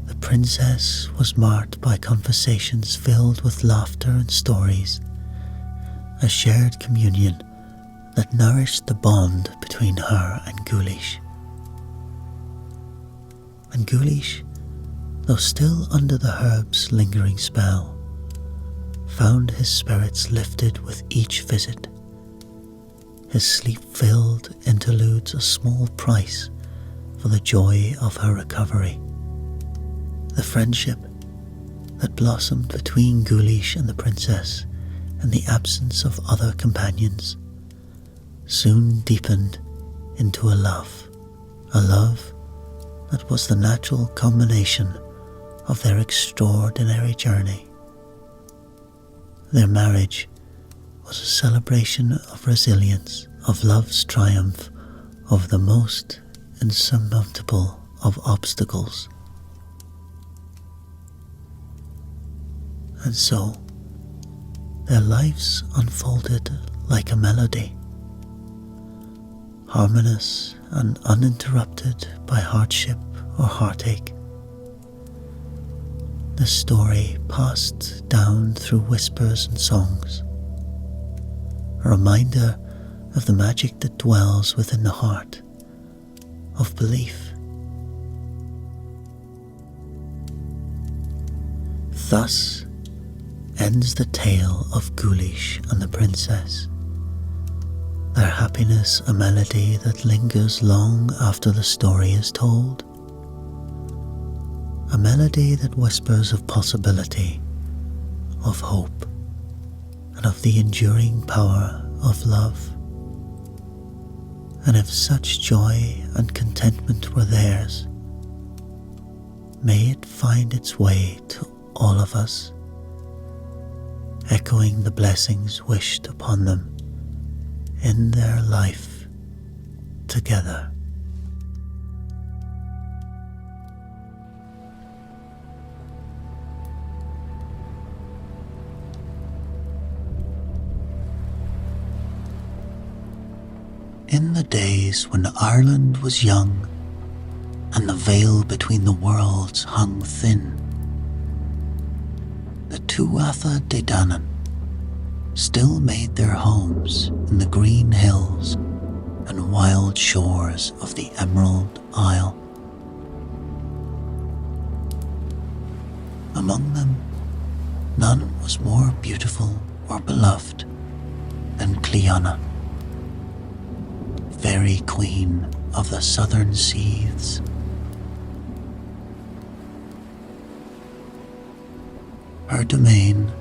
the princess was marked by conversations filled with laughter and stories, a shared communion that nourished the bond between her and Guleesh. And Guleesh, though still under the herb's lingering spell, found his spirits lifted with each visit. His sleep-filled interludes a small price for the joy of her recovery. The friendship that blossomed between Guleesh and the princess in the absence of other companions soon deepened into a love that was the natural culmination of their extraordinary journey. Their marriage was a celebration of resilience, of love's triumph over the most insurmountable of obstacles. And so, their lives unfolded like a melody, harmonious and uninterrupted by hardship or heartache. The story passed down through whispers and songs, a reminder of the magic that dwells within the heart, of belief. Thus ends the tale of Guleesh and the princess, their happiness a melody that lingers long after the story is told. A melody that whispers of possibility, of hope, and of the enduring power of love. And if such joy and contentment were theirs, may it find its way to all of us, echoing the blessings wished upon them in their life together. In the days when Ireland was young and the veil between the worlds hung thin, the Tuatha De Danann, still made their homes in the green hills and wild shores of the Emerald Isle. Among them, none was more beautiful or beloved than Cliona, fairy queen of the southern seas. Her domain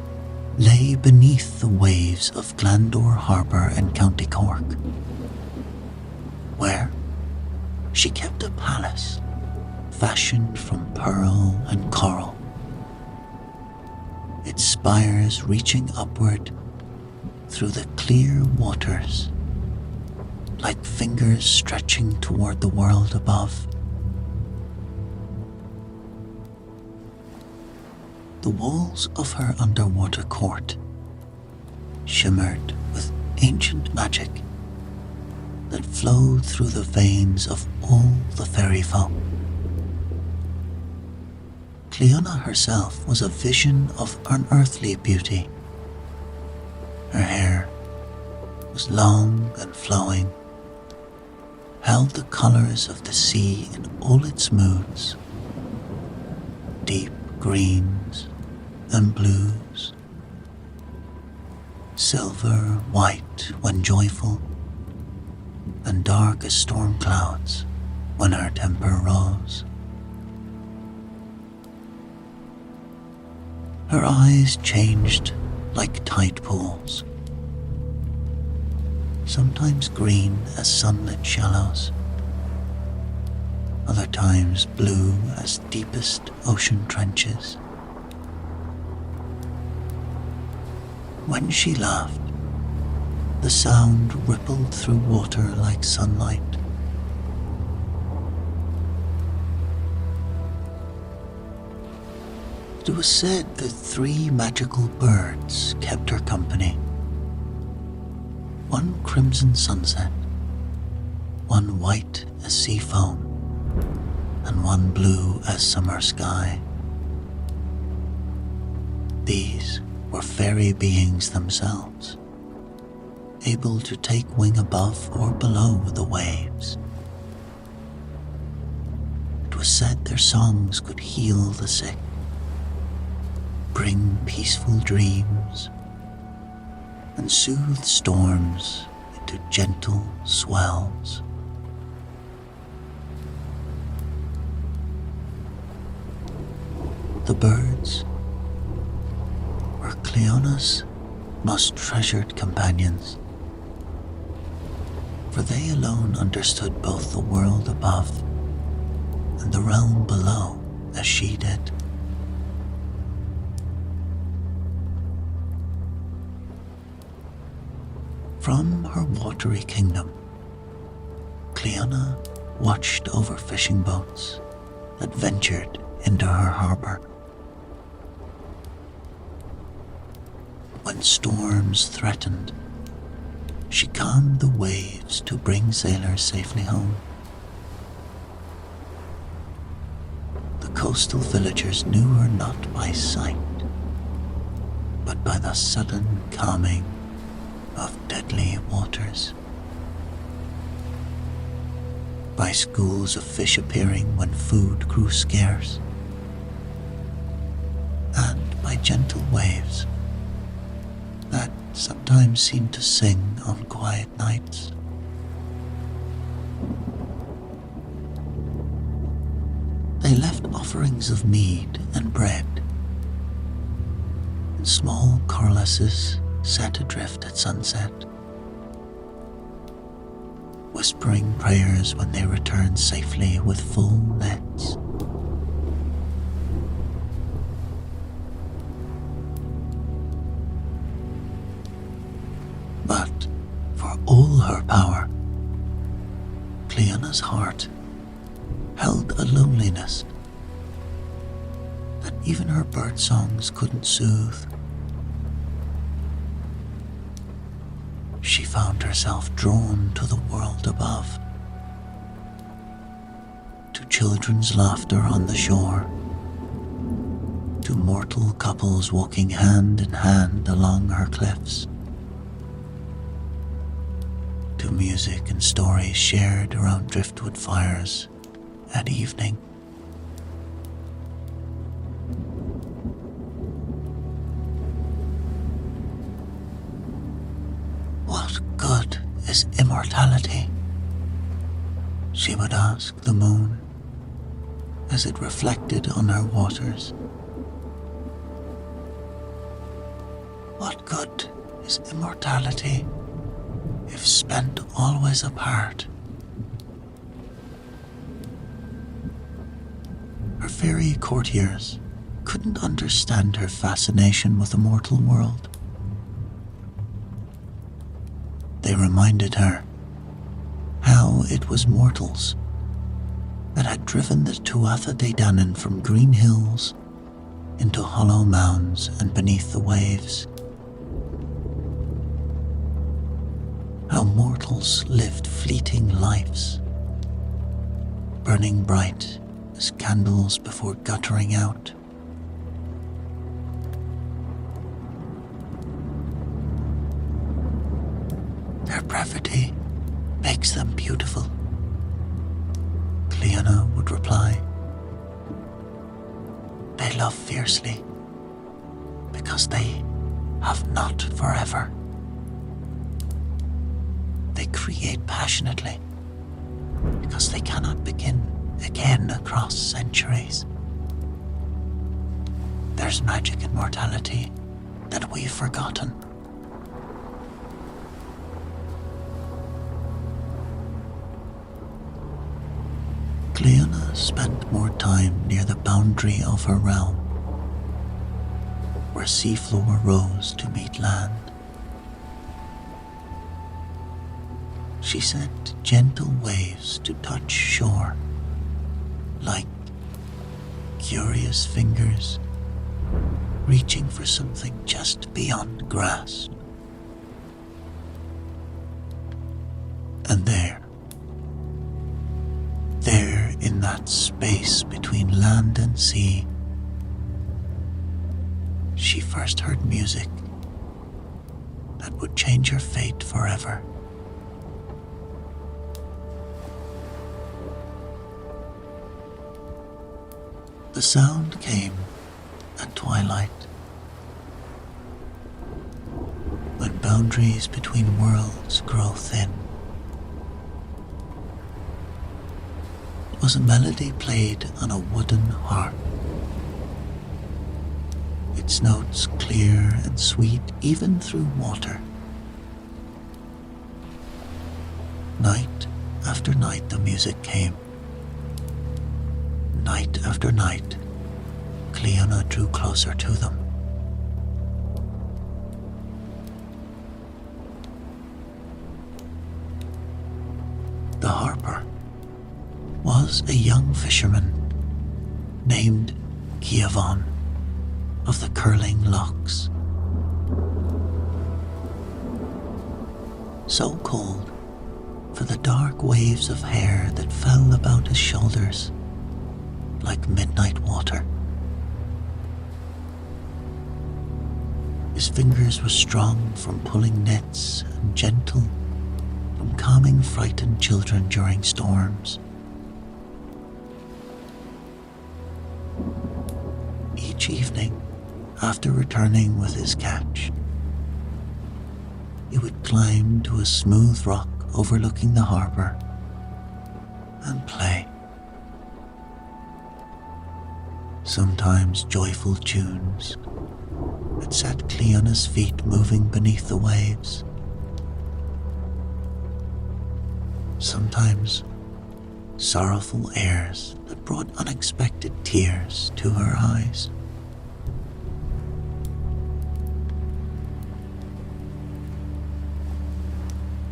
lay beneath the waves of Glandore Harbour in County Cork, where she kept a palace fashioned from pearl and coral, its spires reaching upward through the clear waters like fingers stretching toward the world above. The walls of her underwater court shimmered with ancient magic that flowed through the veins of all the fairy folk. Cliona herself was a vision of unearthly beauty. Her hair was long and flowing, held the colours of the sea in all its moods, deep greens and blues, silver white when joyful, and dark as storm clouds when her temper rose. Her eyes changed like tide pools, sometimes green as sunlit shallows, other times blue as deepest ocean trenches. When she laughed, the sound rippled through water like sunlight. It was said that 3 magical birds kept her company. One crimson sunset, one white as sea foam, and one blue as summer sky. These were fairy beings themselves, able to take wing above or below the waves. It was said their songs could heal the sick, bring peaceful dreams, and soothe storms into gentle swells. The birds were Cliona's most treasured companions, for they alone understood both the world above and the realm below as she did. From her watery kingdom, Cliona watched over fishing boats that ventured into her harbour. When storms threatened, she calmed the waves to bring sailors safely home. The coastal villagers knew her not by sight, but by the sudden calming of deadly waters, by schools of fish appearing when food grew scarce, and by gentle waves that sometimes seemed to sing on quiet nights. They left offerings of mead and bread, and small corlices set adrift at sunset, whispering prayers when they returned safely with full nets. But for all her power, Cliona's heart held a loneliness that even her bird songs couldn't soothe. She found herself drawn to the world above, to children's laughter on the shore, to mortal couples walking hand in hand along her cliffs, to music and stories shared around driftwood fires at evening. What good is immortality? She would ask the moon as it reflected on her waters. What good is immortality if spent always apart? Her fairy courtiers couldn't understand her fascination with the mortal world. They reminded her how it was mortals that had driven the Tuatha De Danann from green hills into hollow mounds and beneath the waves. How mortals lived fleeting lives, burning bright as candles before guttering out. Their brevity makes them beautiful, Cliona would reply. They love fiercely because they have not forever. They create passionately because they cannot begin again across centuries. There's magic in mortality that we've forgotten. Cliona spent more time near the boundary of her realm, where seafloor rose to meet land. She sent gentle waves to touch shore, like curious fingers reaching for something just beyond grasp. And there in that space between land and sea, she first heard music that would change her fate forever. The sound came at twilight, when boundaries between worlds grow thin. It was a melody played on a wooden harp, its notes clear and sweet even through water. Night after night the music came. Night after night, Cliona drew closer to them. The harper was a young fisherman named Kiavon of the curling locks. So cold for the dark waves of hair that fell about his shoulders like midnight water. His fingers were strong from pulling nets and gentle from calming frightened children during storms. Each evening, after returning with his catch, he would climb to a smooth rock overlooking the harbor and play. Sometimes joyful tunes that set Cliona's feet moving beneath the waves. Sometimes sorrowful airs that brought unexpected tears to her eyes.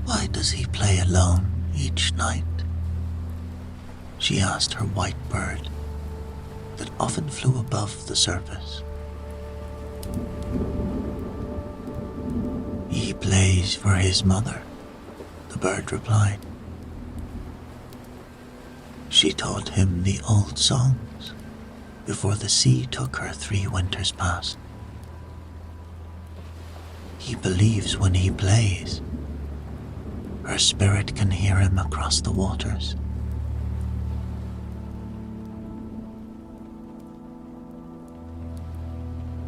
Why does he play alone each night? She asked her white bird that often flew above the surface. He plays for his mother, the bird replied. She taught him the old songs before the sea took her 3 winters past. He believes when he plays Her spirit can hear him across the waters.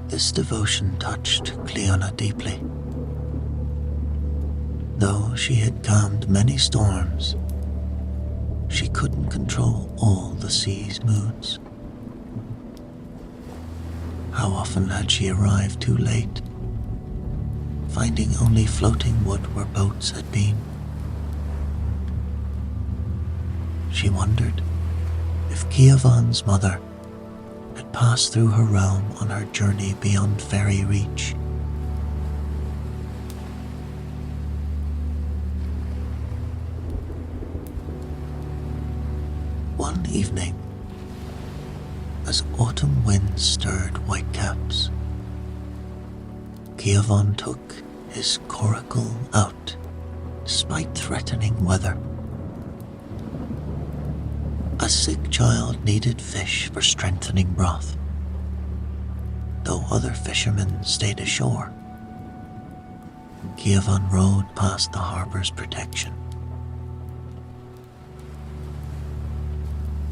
This devotion touched Cliona deeply. Though she had calmed many storms, she couldn't control all the sea's moods. How often had she arrived too late, finding only floating wood where boats had been? She wondered if Kiavan's mother had passed through her realm on her journey beyond fairy reach. One evening, as autumn winds stirred whitecaps, Kiavan took his coracle out despite threatening weather. A sick child needed fish for strengthening broth, though other fishermen stayed ashore. Kiavan rowed past the harper's protection.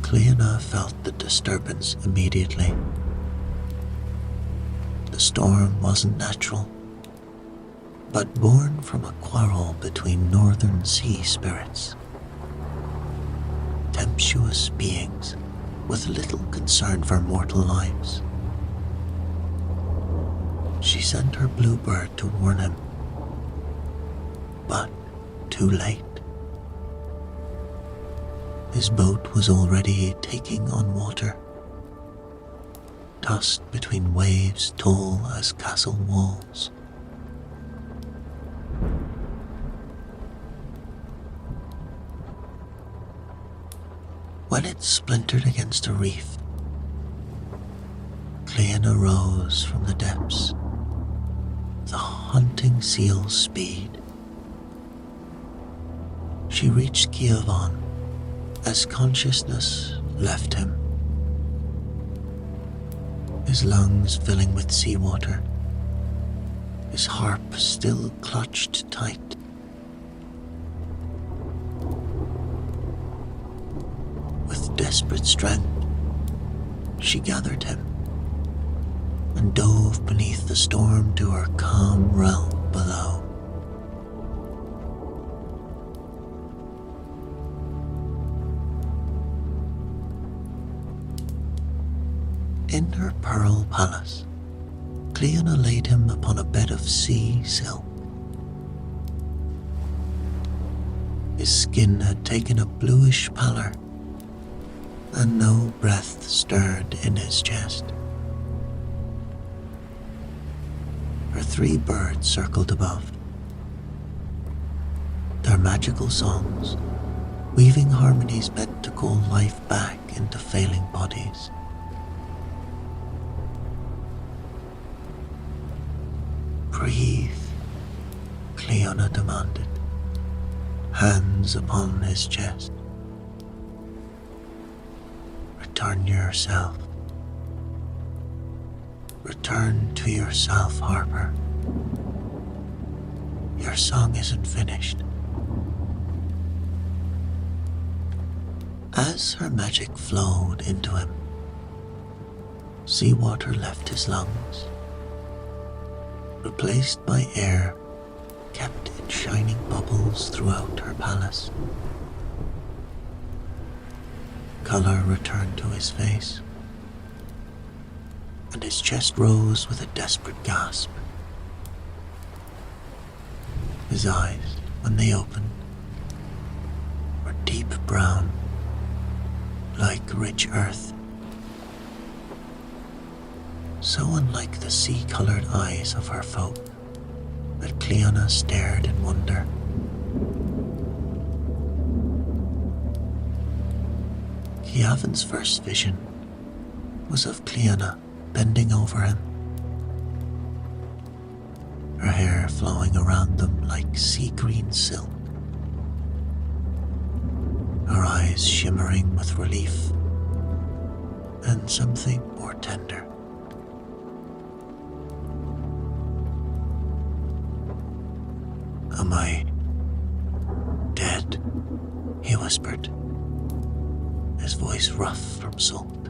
Cliona felt the disturbance immediately. The storm wasn't natural, but born from a quarrel between northern sea spirits. Tempestuous beings with little concern for mortal lives. She sent her bluebird to warn him, but too late. His boat was already taking on water, tossed between waves tall as castle walls. When it splintered against a reef, Cliona rose from the depths, the hunting seal's speed. She reached Kiavan as consciousness left him, his lungs filling with seawater, his harp still clutched tight. With desperate strength, she gathered him and dove beneath the storm to her calm realm below. In her pearl palace, Cliona laid him upon a bed of sea silk. His skin had taken a bluish pallor, and no breath stirred in his chest. Her 3 birds circled above, their magical songs weaving harmonies meant to call life back into failing bodies. Breathe, Cliona demanded, hands upon his chest. Return yourself. Return to yourself, Harper. Your song isn't finished. As her magic flowed into him, seawater left his lungs, replaced by air kept in shining bubbles throughout her palace. Color returned to his face, and his chest rose with a desperate gasp. His eyes, when they opened, were deep brown, like rich earth, so unlike the sea-colored eyes of her folk that Cliona stared in wonder. Kiavan's first vision was of Cliona bending over him, her hair flowing around them like sea-green silk, her eyes shimmering with relief and something more tender. Spirit, he whispered, his voice rough from salt.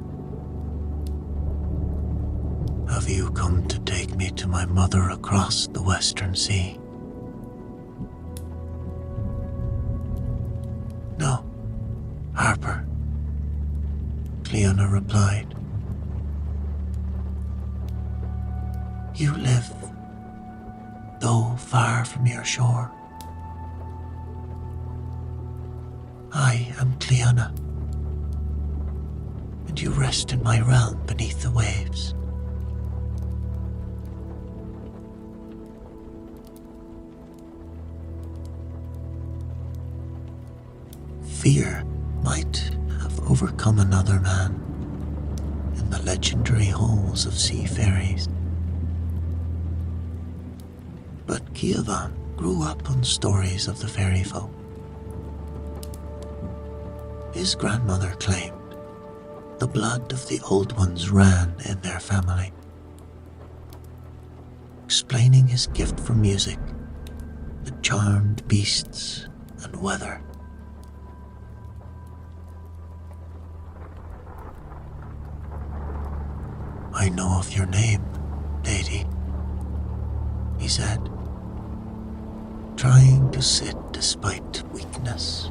Have you come to take me to my mother across the western sea? No, Harper, Cliona replied. You live, though far from your shore. I am Cliona, and you rest in my realm beneath the waves. Fear might have overcome another man in the legendary halls of sea fairies. But Kievan grew up on stories of the fairy folk. His grandmother claimed the blood of the old ones ran in their family, explaining his gift for music that charmed beasts and weather. I know of your name, lady, he said, trying to sit despite weakness.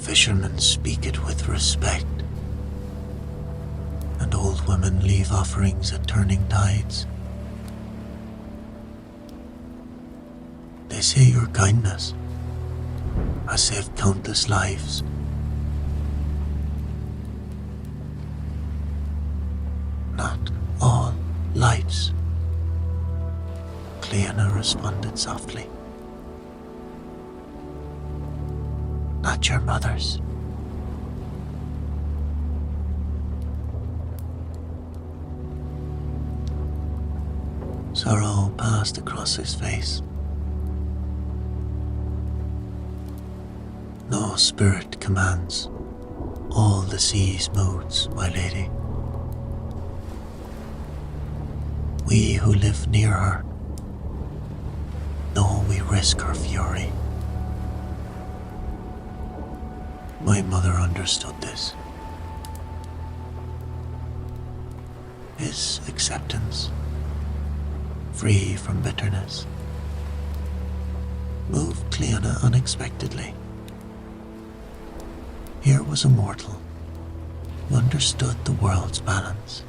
Fishermen speak it with respect, and old women leave offerings at turning tides. They say your kindness has saved countless lives. Not all lives, Cliona responded softly. Not your mother's. Sorrow passed across his face. No spirit commands all the sea's moods, my lady. We who live near her know we risk her fury. My mother understood this. His acceptance, free from bitterness, moved Cliona unexpectedly. Here was a mortal who understood the world's balance,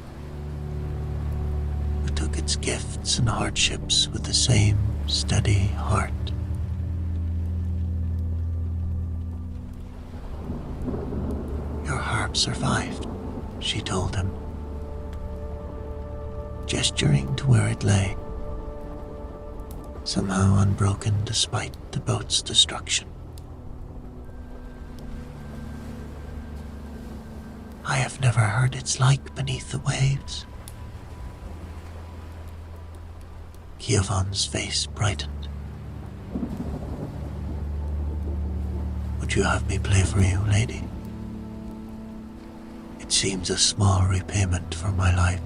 who took its gifts and hardships with the same steady heart. Your harp survived, she told him, gesturing to where it lay, somehow unbroken despite the boat's destruction. I have never heard its like beneath the waves. Kievan's face brightened. Would you have me play for you, lady? It seems a small repayment for my life.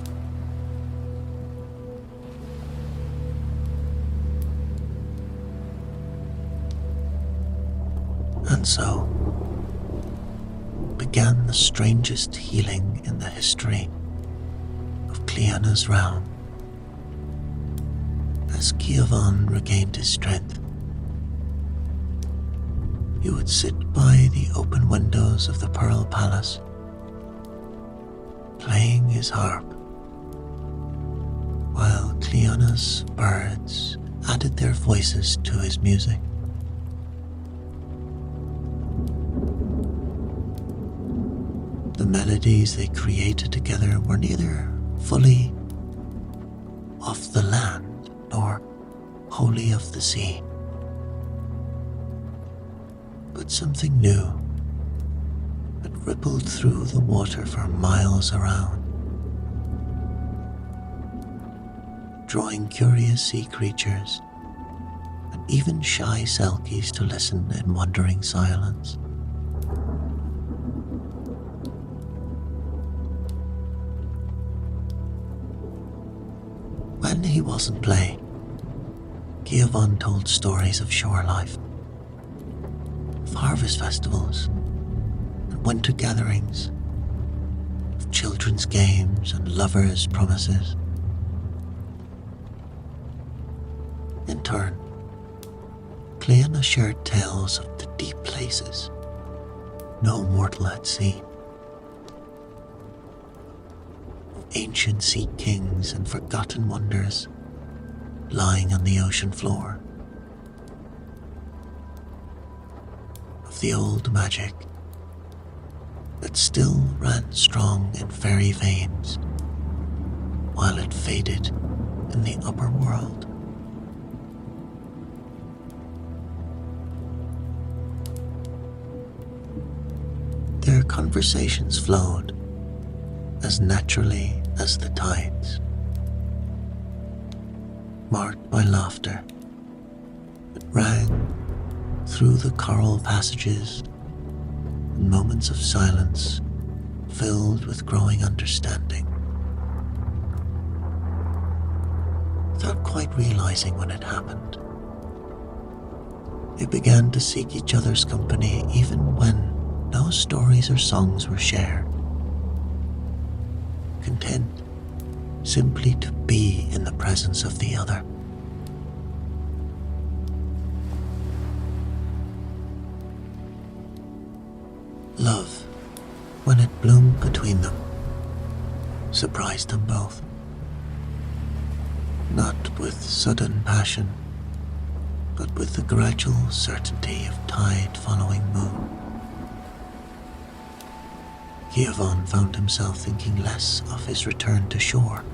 And so began the strangest healing in the history of Cliona's realm. As Kievan regained his strength, he would sit by the open windows of the Pearl Palace, playing his harp, while Cliona's birds added their voices to his music. The melodies they created together were neither fully of the land nor wholly of the sea, but something new that rippled through the water for miles around, drawing curious sea creatures and even shy selkies to listen in wondering silence. When he wasn't playing, Giovanni told stories of shore life, of harvest festivals and winter gatherings, of children's games and lovers' promises. In turn, Cliona shared tales of the deep places no mortal had seen, of ancient sea kings and forgotten wonders lying on the ocean floor, of the old magic that still ran strong in fairy veins while it faded in the upper world. Their conversations flowed as naturally as the tides, marked by laughter that rang through the coral passages and moments of silence filled with growing understanding. Without quite realizing when it happened, they began to seek each other's company even when no stories or songs were shared, content simply to be in the presence of the other. Love, when it bloomed between them, surprised them both, not with sudden passion, but with the gradual certainty of tide following moon. Giovanni found himself thinking less of his return to shore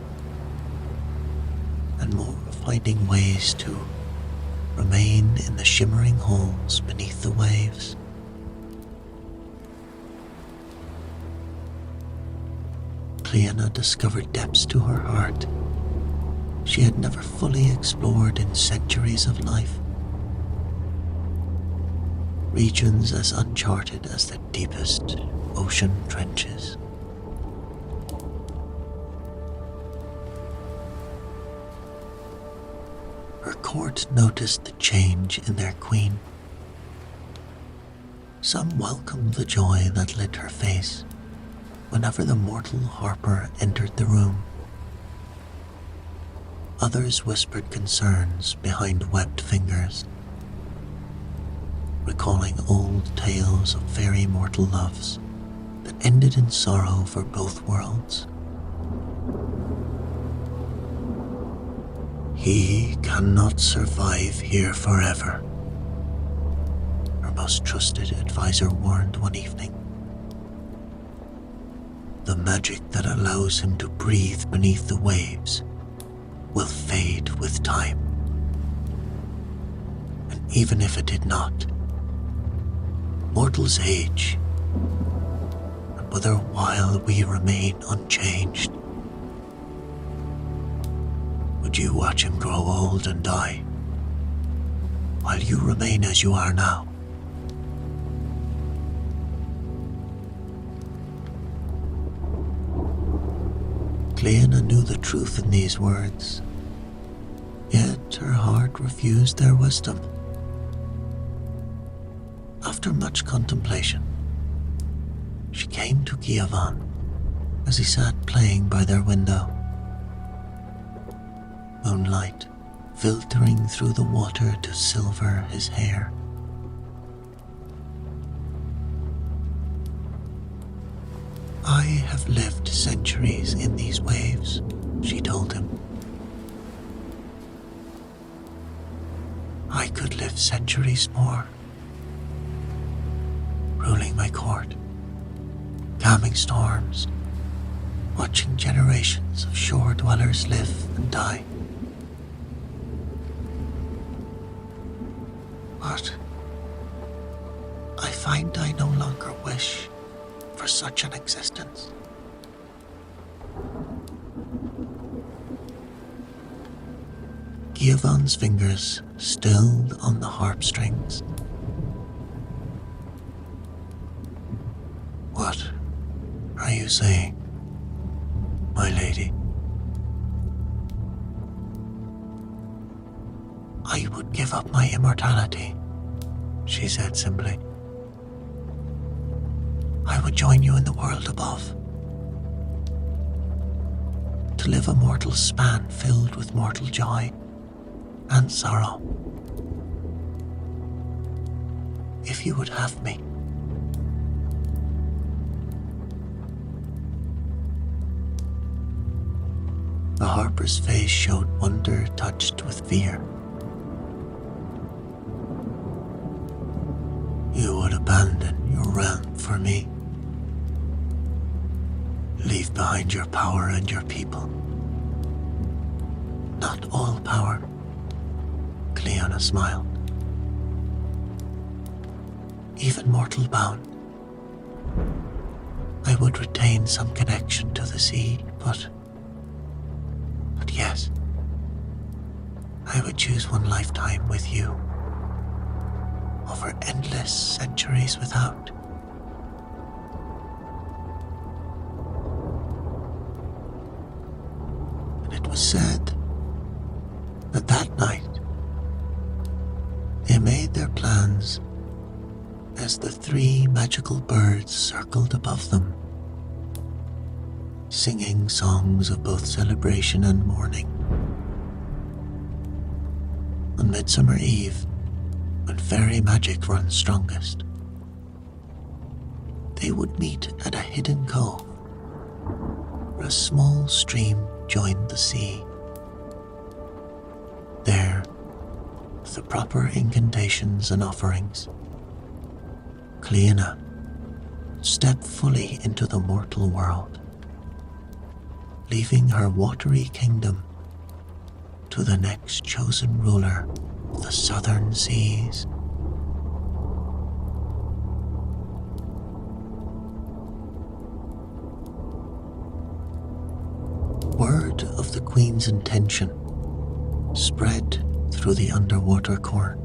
and more of finding ways to remain in the shimmering holes beneath the waves. Cliona discovered depths to her heart she had never fully explored in centuries of life, regions as uncharted as the deepest ocean trenches. Her court noticed the change in their queen. Some welcomed the joy that lit her face whenever the mortal harper entered the room. Others whispered concerns behind webbed fingers, recalling old tales of fairy mortal loves that ended in sorrow for both worlds. He cannot survive here forever, her most trusted advisor warned one evening. The magic that allows him to breathe beneath the waves will fade with time. And even if it did not, mortals age, and whether while we remain unchanged, would you watch him grow old and die, while you remain as you are now? Cliona knew the truth in these words, yet her heart refused their wisdom. After much contemplation, she came to Giovanni as he sat playing by their window. Moonlight filtering through the water to silver his hair. I have lived centuries in these waves, she told him. I could live centuries more, ruling my court, calming storms, watching generations of shore dwellers live and die. But I find I no longer wish for such an existence. Giovanni's fingers stilled on the harp strings. What are you saying, my lady? I would give up my immortality, she said simply. I would join you in the world above, to live a mortal span filled with mortal joy and sorrow. If you would have me. The harper's face showed wonder touched with fear. You would abandon your realm for me. Leave behind your power and your people. Not all power, Cliona smiled. Even mortal bound. I would retain some connection to the sea, but yes, I would choose one lifetime with you over endless centuries without. And it was said that that night they made their plans as the three magical birds circled above them, singing songs of both celebration and mourning. On Midsummer Eve, when fairy magic runs strongest, they would meet at a hidden cove where a small stream joined the sea. There, with the proper incantations and offerings, Cliona stepped fully into the mortal world, leaving her watery kingdom to the next chosen ruler of the southern seas. Word of the Queen's intention spread through the underwater court.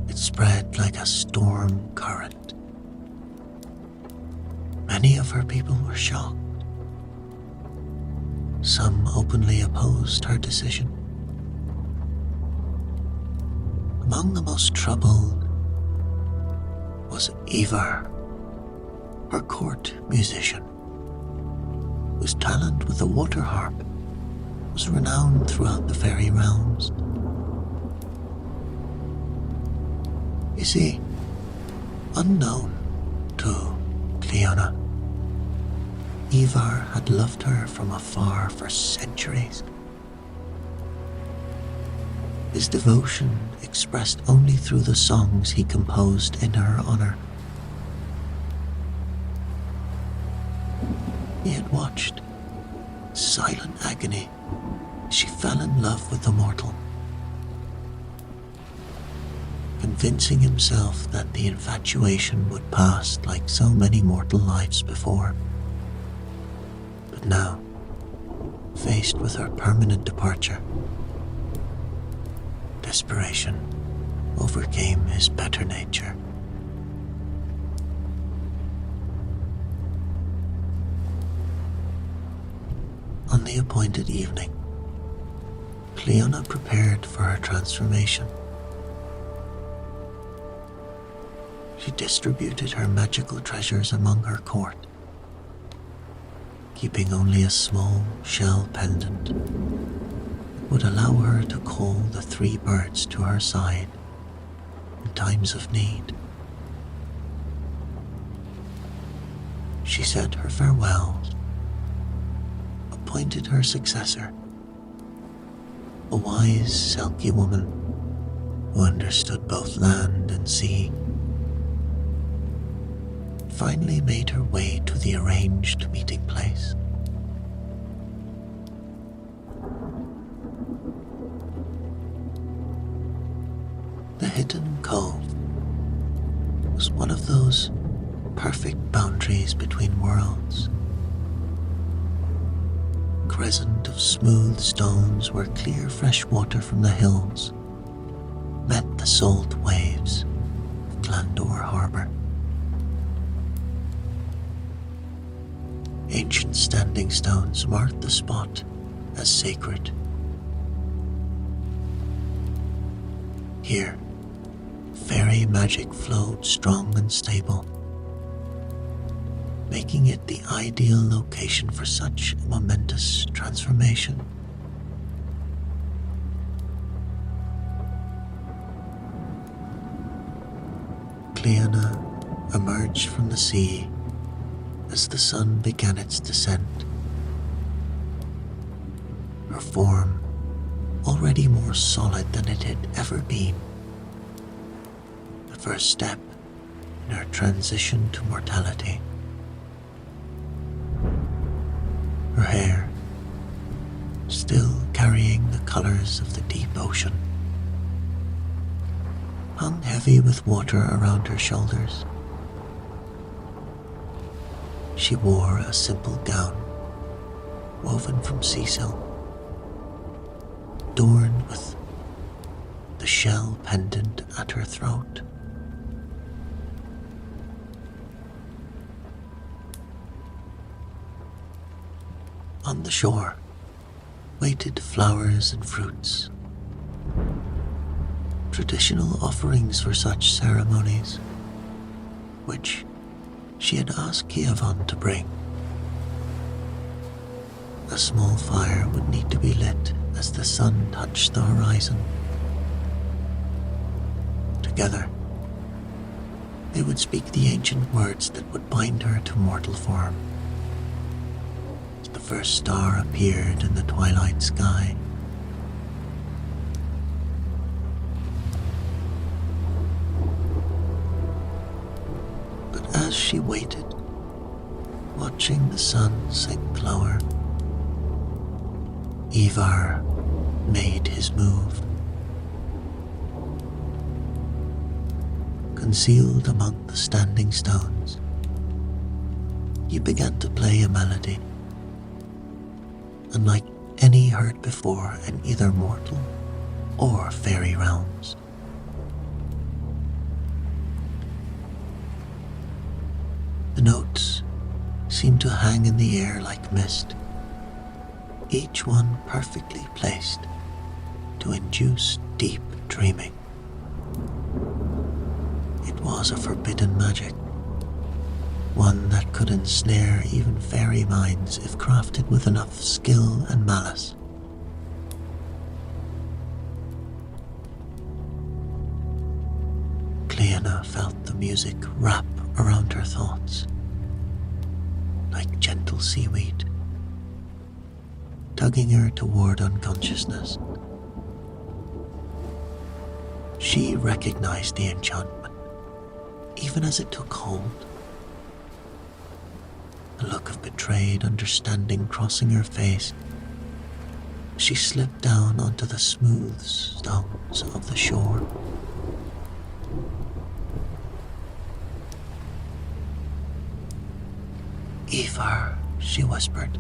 It spread like a storm current. Many of her people were shocked. Some openly opposed her decision. Among the most troubled was Ivar, her court musician, whose talent with the water harp was renowned throughout the fairy realms. You see, unknown to Cliona, Ivar had loved her from afar for centuries. His devotion expressed only through the songs he composed in her honor. He had watched in silent agony as she fell in love with the mortal, convincing himself that the infatuation would pass like so many mortal lives before. But now, faced with her permanent departure, desperation overcame his better nature. On the appointed evening, Cliona prepared for her transformation. She distributed her magical treasures among her court, keeping only a small shell pendant that would allow her to call the three birds to her side in times of need. She said her farewells, appointed her successor, a wise selkie woman who understood both land and sea, finally made her way to the arranged meeting place. The hidden cove was one of those perfect boundaries between worlds. Crescent of smooth stones where clear fresh water from the hills met the salt waves of Glandor Harbour. Ancient standing stones marked the spot as sacred, Here, fairy magic flowed strong and stable, making it the ideal location for such a momentous transformation. Cliona emerged from the sea as the sun began its descent. Her form already more solid than it had ever been. The first step in her transition to mortality. Her hair, still carrying the colors of the deep ocean, hung heavy with water around her shoulders. She wore a simple gown, woven from sea silk, adorned with the shell pendant at her throat. On the shore waited flowers and fruits, traditional offerings for such ceremonies, which she had asked Kievan to bring. A small fire would need to be lit as the sun touched the horizon. Together, they would speak the ancient words that would bind her to mortal form. As the first star appeared in the twilight sky, but as she waited, watching the sun sink lower, Ivar made his move. Concealed among the standing stones, he began to play a melody, unlike any heard before in either mortal or fairy realms. The notes seemed to hang in the air like mist, each one perfectly placed to induce deep dreaming. It was a forbidden magic, one that could ensnare even fairy minds if crafted with enough skill and malice. Cliona felt the music wrap around her thoughts, like gentle seaweed, tugging her toward unconsciousness. She recognized the enchantment, even as it took hold. A look of betrayed understanding crossing her face, she slipped down onto the smooth stones of the shore. Ivar, she whispered,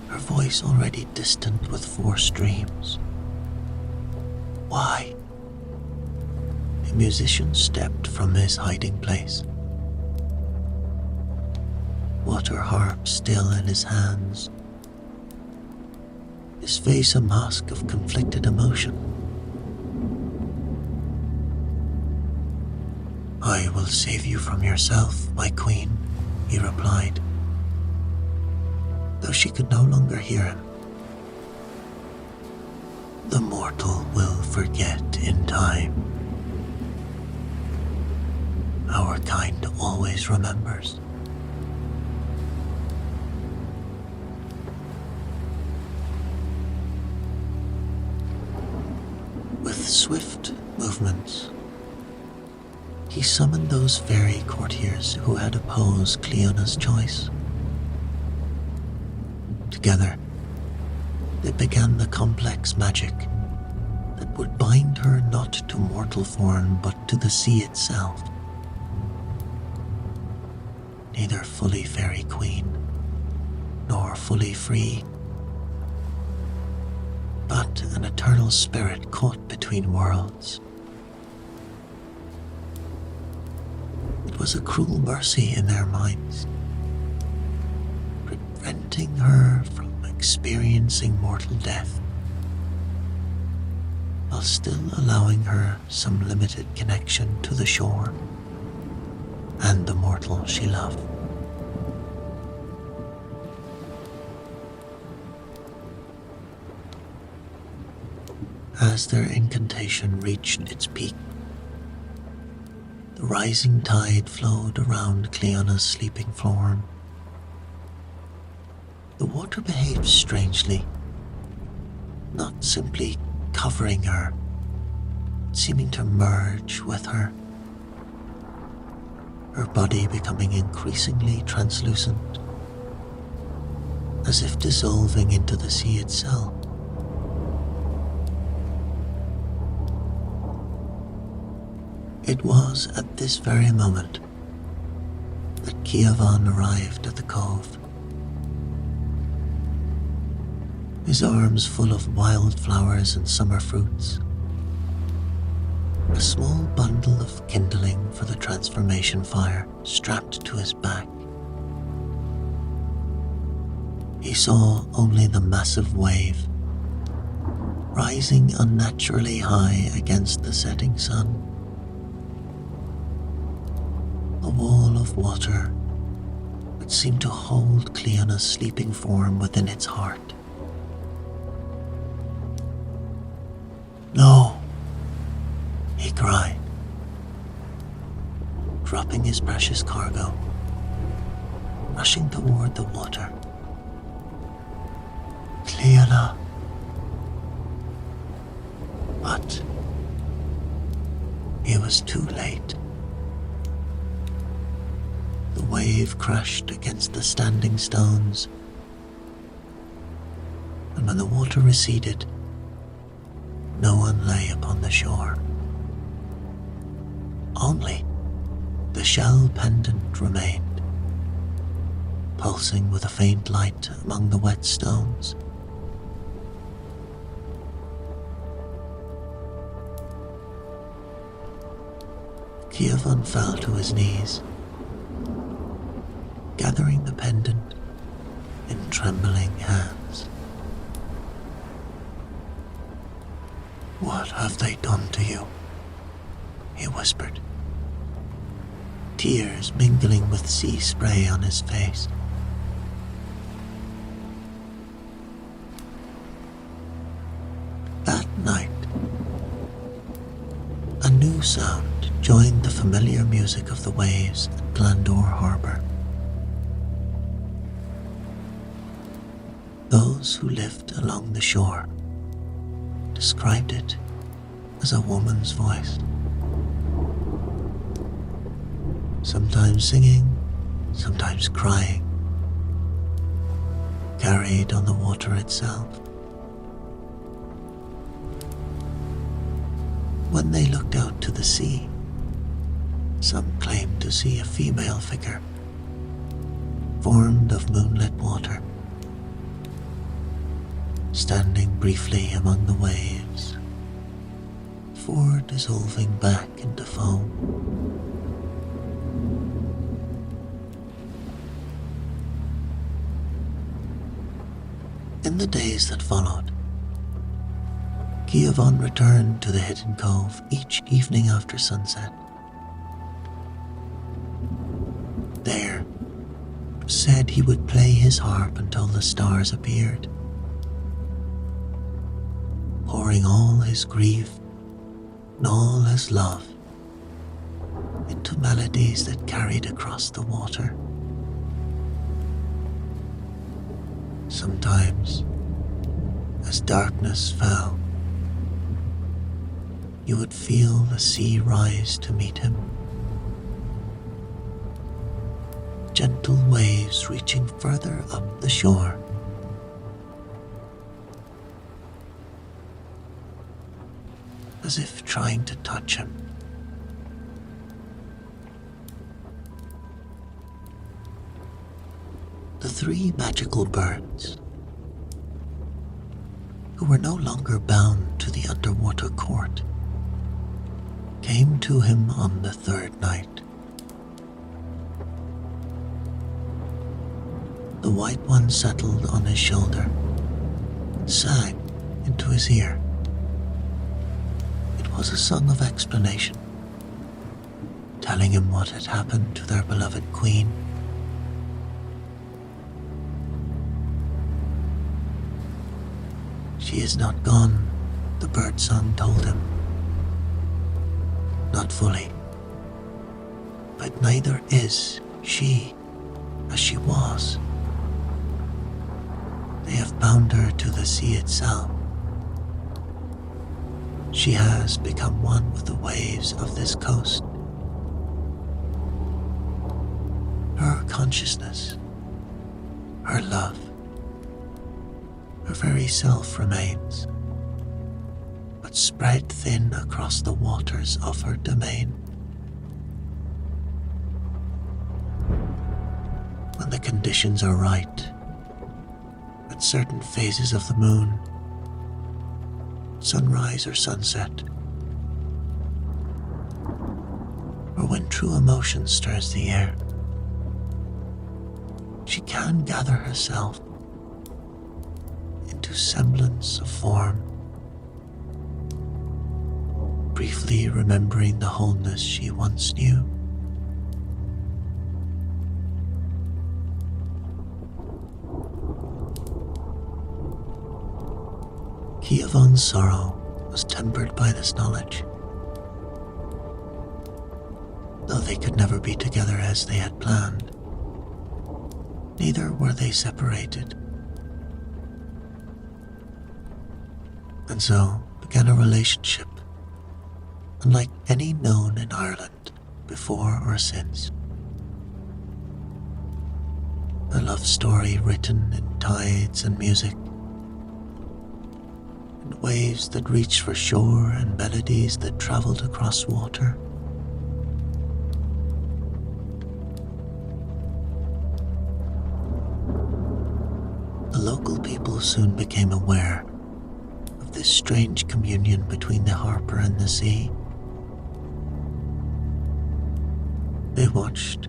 her voice already distant with 4 streams. Why? A musician stepped from his hiding place, water harp still in his hands, his face a mask of conflicted emotion. I will save you from yourself, my queen, he replied, though she could no longer hear him. The mortal will forget in time. Our kind always remembers. With swift movements, he summoned those fairy courtiers who had opposed Cleona's choice. Together, they began the complex magic that would bind her not to mortal form but to the sea itself. Neither fully fairy queen, nor fully free, but an eternal spirit caught between worlds. It was a cruel mercy in their minds, preventing her from experiencing mortal death. while still allowing her some limited connection to the shore and the mortal she loved. As their incantation reached its peak, the rising tide flowed around Cliona's sleeping form. The water behaved strangely, not simply covering her, seeming to merge with her, her body becoming increasingly translucent, as if dissolving into the sea itself. It was at this very moment that Kievan arrived at the cove, his arms full of wildflowers and summer fruits, a small bundle of kindling for the transformation fire strapped to his back. He saw only the massive wave, rising unnaturally high against the setting sun. A wall of water that seemed to hold Cliona's sleeping form within its heart. "No!" he cried, dropping his precious cargo, rushing toward the water. "Cliona!" But he was too late. The wave crashed against the standing stones, and when the water receded, no one lay upon the shore. Only the shell pendant remained, pulsing with a faint light among the wet stones. Kievan fell to his knees, gathering the pendant in trembling hands. "What have they done to you?" he whispered, tears mingling with sea spray on his face. That night, a new sound joined the familiar music of the waves at Glandor Harbour. Those who lived along the shore described it as a woman's voice, sometimes singing, sometimes crying, carried on the water itself. When they looked out to the sea, some claimed to see a female figure, formed of moonlit water, standing briefly among the waves, before dissolving back into foam. In the days that followed, Kievan returned to the hidden cove each evening after sunset. There, said he would play his harp until the stars appeared, pouring all his grief and all his love into melodies that carried across the water. Sometimes, as darkness fell, you would feel the sea rise to meet him, gentle waves reaching further up the shore. As if trying to touch him. The three magical birds, who were no longer bound to the underwater court, came to him on the third night. The white one settled on his shoulder and sang into his ear. was a song of explanation, telling him what had happened to their beloved queen. She is not gone, the birdsong told him. Not fully. But neither is she as she was. They have bound her to the sea itself. She has become one with the waves of this coast. Her consciousness, her love, her very self remains, but spread thin across the waters of her domain. When the conditions are right, at certain phases of the moon, sunrise or sunset, or when true emotion stirs the air, she can gather herself into semblance of form, briefly remembering the wholeness she once knew. Kiavon's sorrow was tempered by this knowledge. Though they could never be together as they had planned, neither were they separated. And so began a relationship unlike any known in Ireland before or since. A love story written in tides and music, and waves that reached for shore and melodies that travelled across water. The local people soon became aware of this strange communion between the harper and the sea. They watched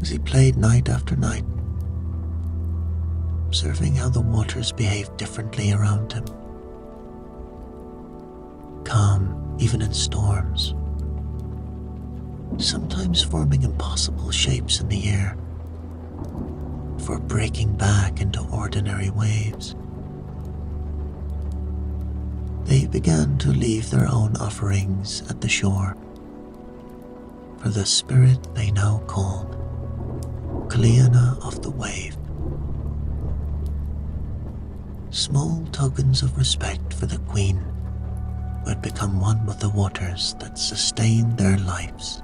as he played night after night, observing how the waters behaved differently around him. Calm even in storms, sometimes forming impossible shapes in the air before breaking back into ordinary waves. They began to leave their own offerings at the shore for the spirit they now called Cliona of the Waves. Small tokens of respect for the queen who had become one with the waters that sustained their lives.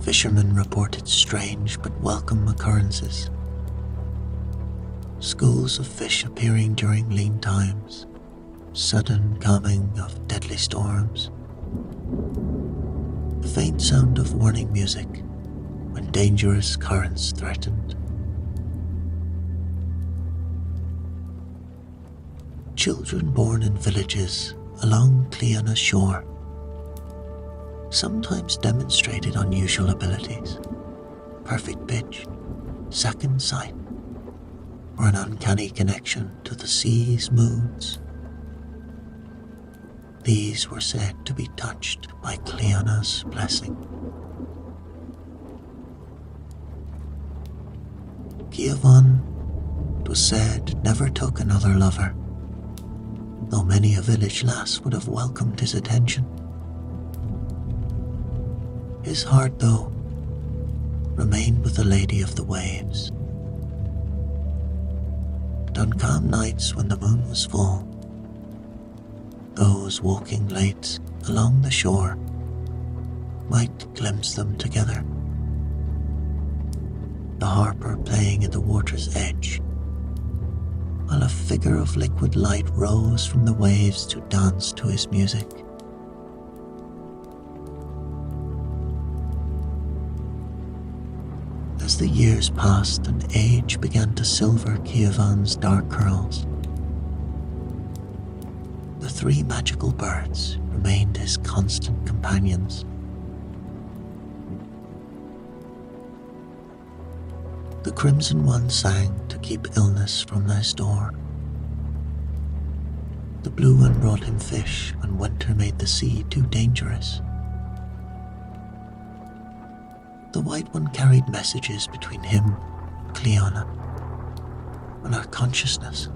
Fishermen reported strange but welcome occurrences. Schools of fish appearing during lean times, sudden coming of deadly storms, the faint sound of warning music when dangerous currents threatened. Children born in villages along Cliona shore sometimes demonstrated unusual abilities, perfect pitch, second sight, or an uncanny connection to the sea's moods. These were said to be touched by Cliona's blessing. Kiavon, it was said, never took another lover, though many a village lass would have welcomed his attention. His heart, though, remained with the Lady of the Waves. And on calm nights when the moon was full, those walking late along the shore might glimpse them together. The harper playing at the water's edge, while a figure of liquid light rose from the waves to dance to his music. As the years passed and age began to silver Kiavon's dark curls, the three magical birds remained his constant companions. The crimson one sang to keep illness from his door. The blue one brought him fish when winter made the sea too dangerous. The white one carried messages between him and Cliona, when our consciousness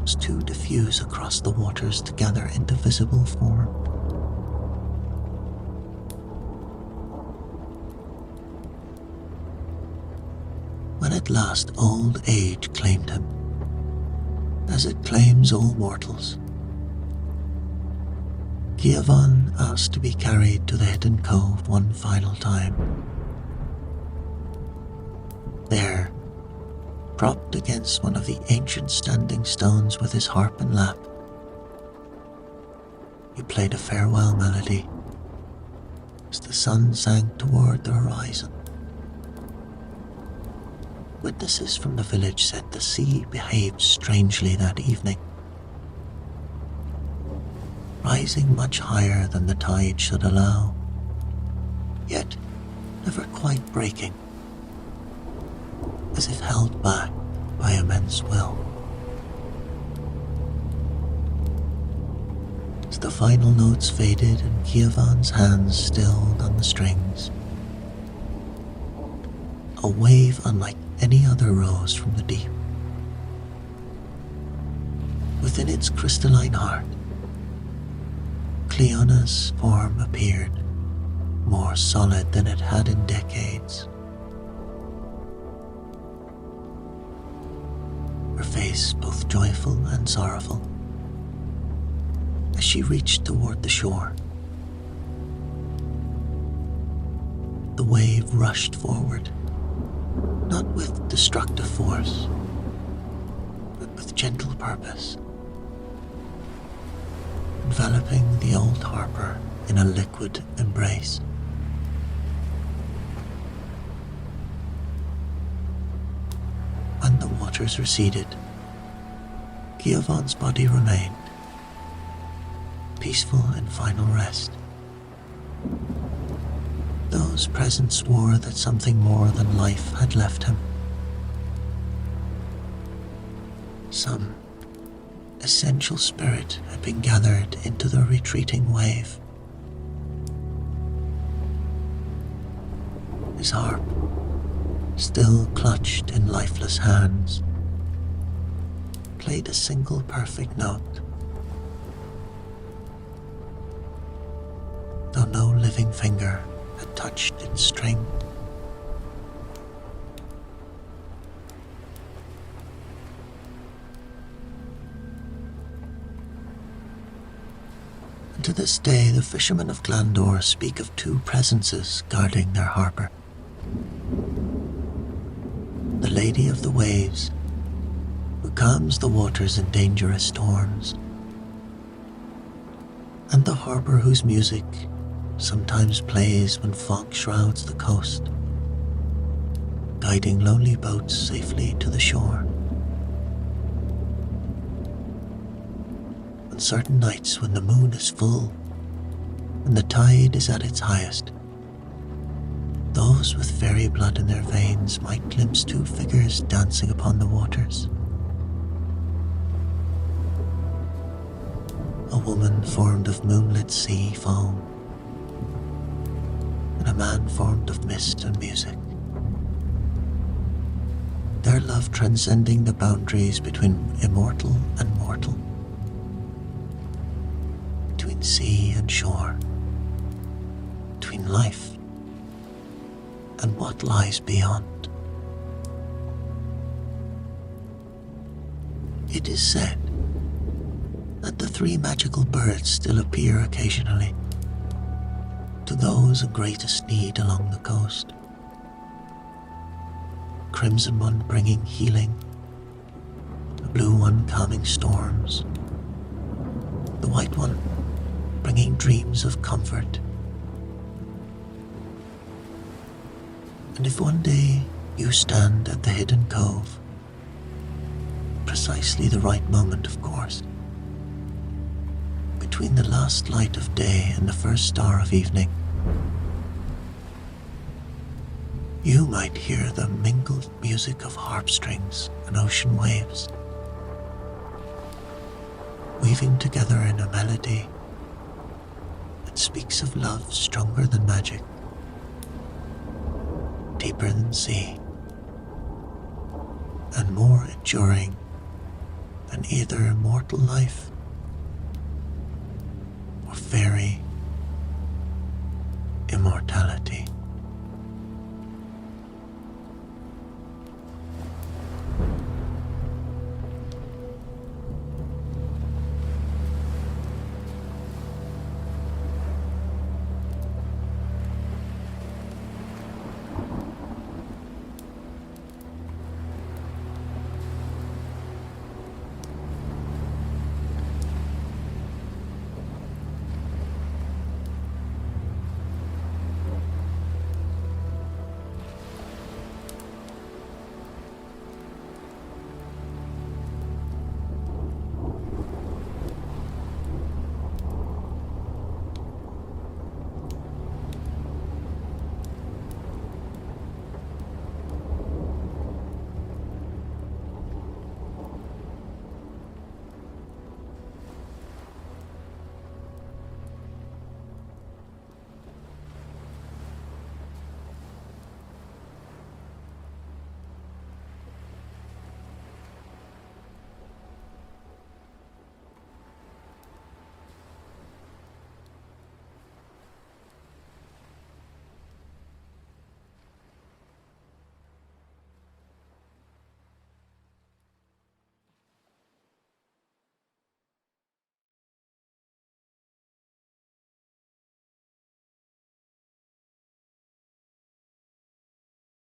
was too diffuse across the waters to gather into visible form. When at last old age claimed him, as it claims all mortals, Giovann asked to be carried to the hidden cove one final time. There, propped against one of the ancient standing stones with his harp and lap, he played a farewell melody as the sun sank toward the horizon. Witnesses from the village said the sea behaved strangely that evening, rising much higher than the tide should allow, yet never quite breaking, as if held back by immense will. As the final notes faded and Giovann's hands stilled on the strings, a wave unlike any other rose from the deep. Within its crystalline heart, Cliona's form appeared, more solid than it had in decades. Her face both joyful and sorrowful, as she reached toward the shore. The wave rushed forward, not with destructive force, but with gentle purpose, enveloping the old harper in a liquid embrace. When the waters receded, Giovann's body remained, peaceful in final rest. Those present swore that something more than life had left him. Some essential spirit had been gathered into the retreating wave. His harp, still clutched in lifeless hands, played a single perfect note, though no living finger had touched its string. And to this day the fishermen of Glandor speak of two presences guarding their harbour. The Lady of the Waves, who calms the waters in dangerous storms, and the harper whose music sometimes plays when fog shrouds the coast, guiding lonely boats safely to the shore. On certain nights when the moon is full and the tide is at its highest, those with fairy blood in their veins might glimpse two figures dancing upon the waters. A woman formed of moonlit sea foam, and a man formed of mist and music. Their love transcending the boundaries between immortal and mortal, between sea and shore, between life and what lies beyond. It is said that the three magical birds still appear occasionally to those in greatest need along the coast. Crimson one bringing healing, the blue one calming storms, the white one bringing dreams of comfort. And if one day you stand at the hidden cove, precisely the right moment, of course, between the last light of day and the first star of evening, you might hear the mingled music of harp strings and ocean waves, weaving together in a melody that speaks of love stronger than magic, deeper than sea, and more enduring than either immortal life or fairy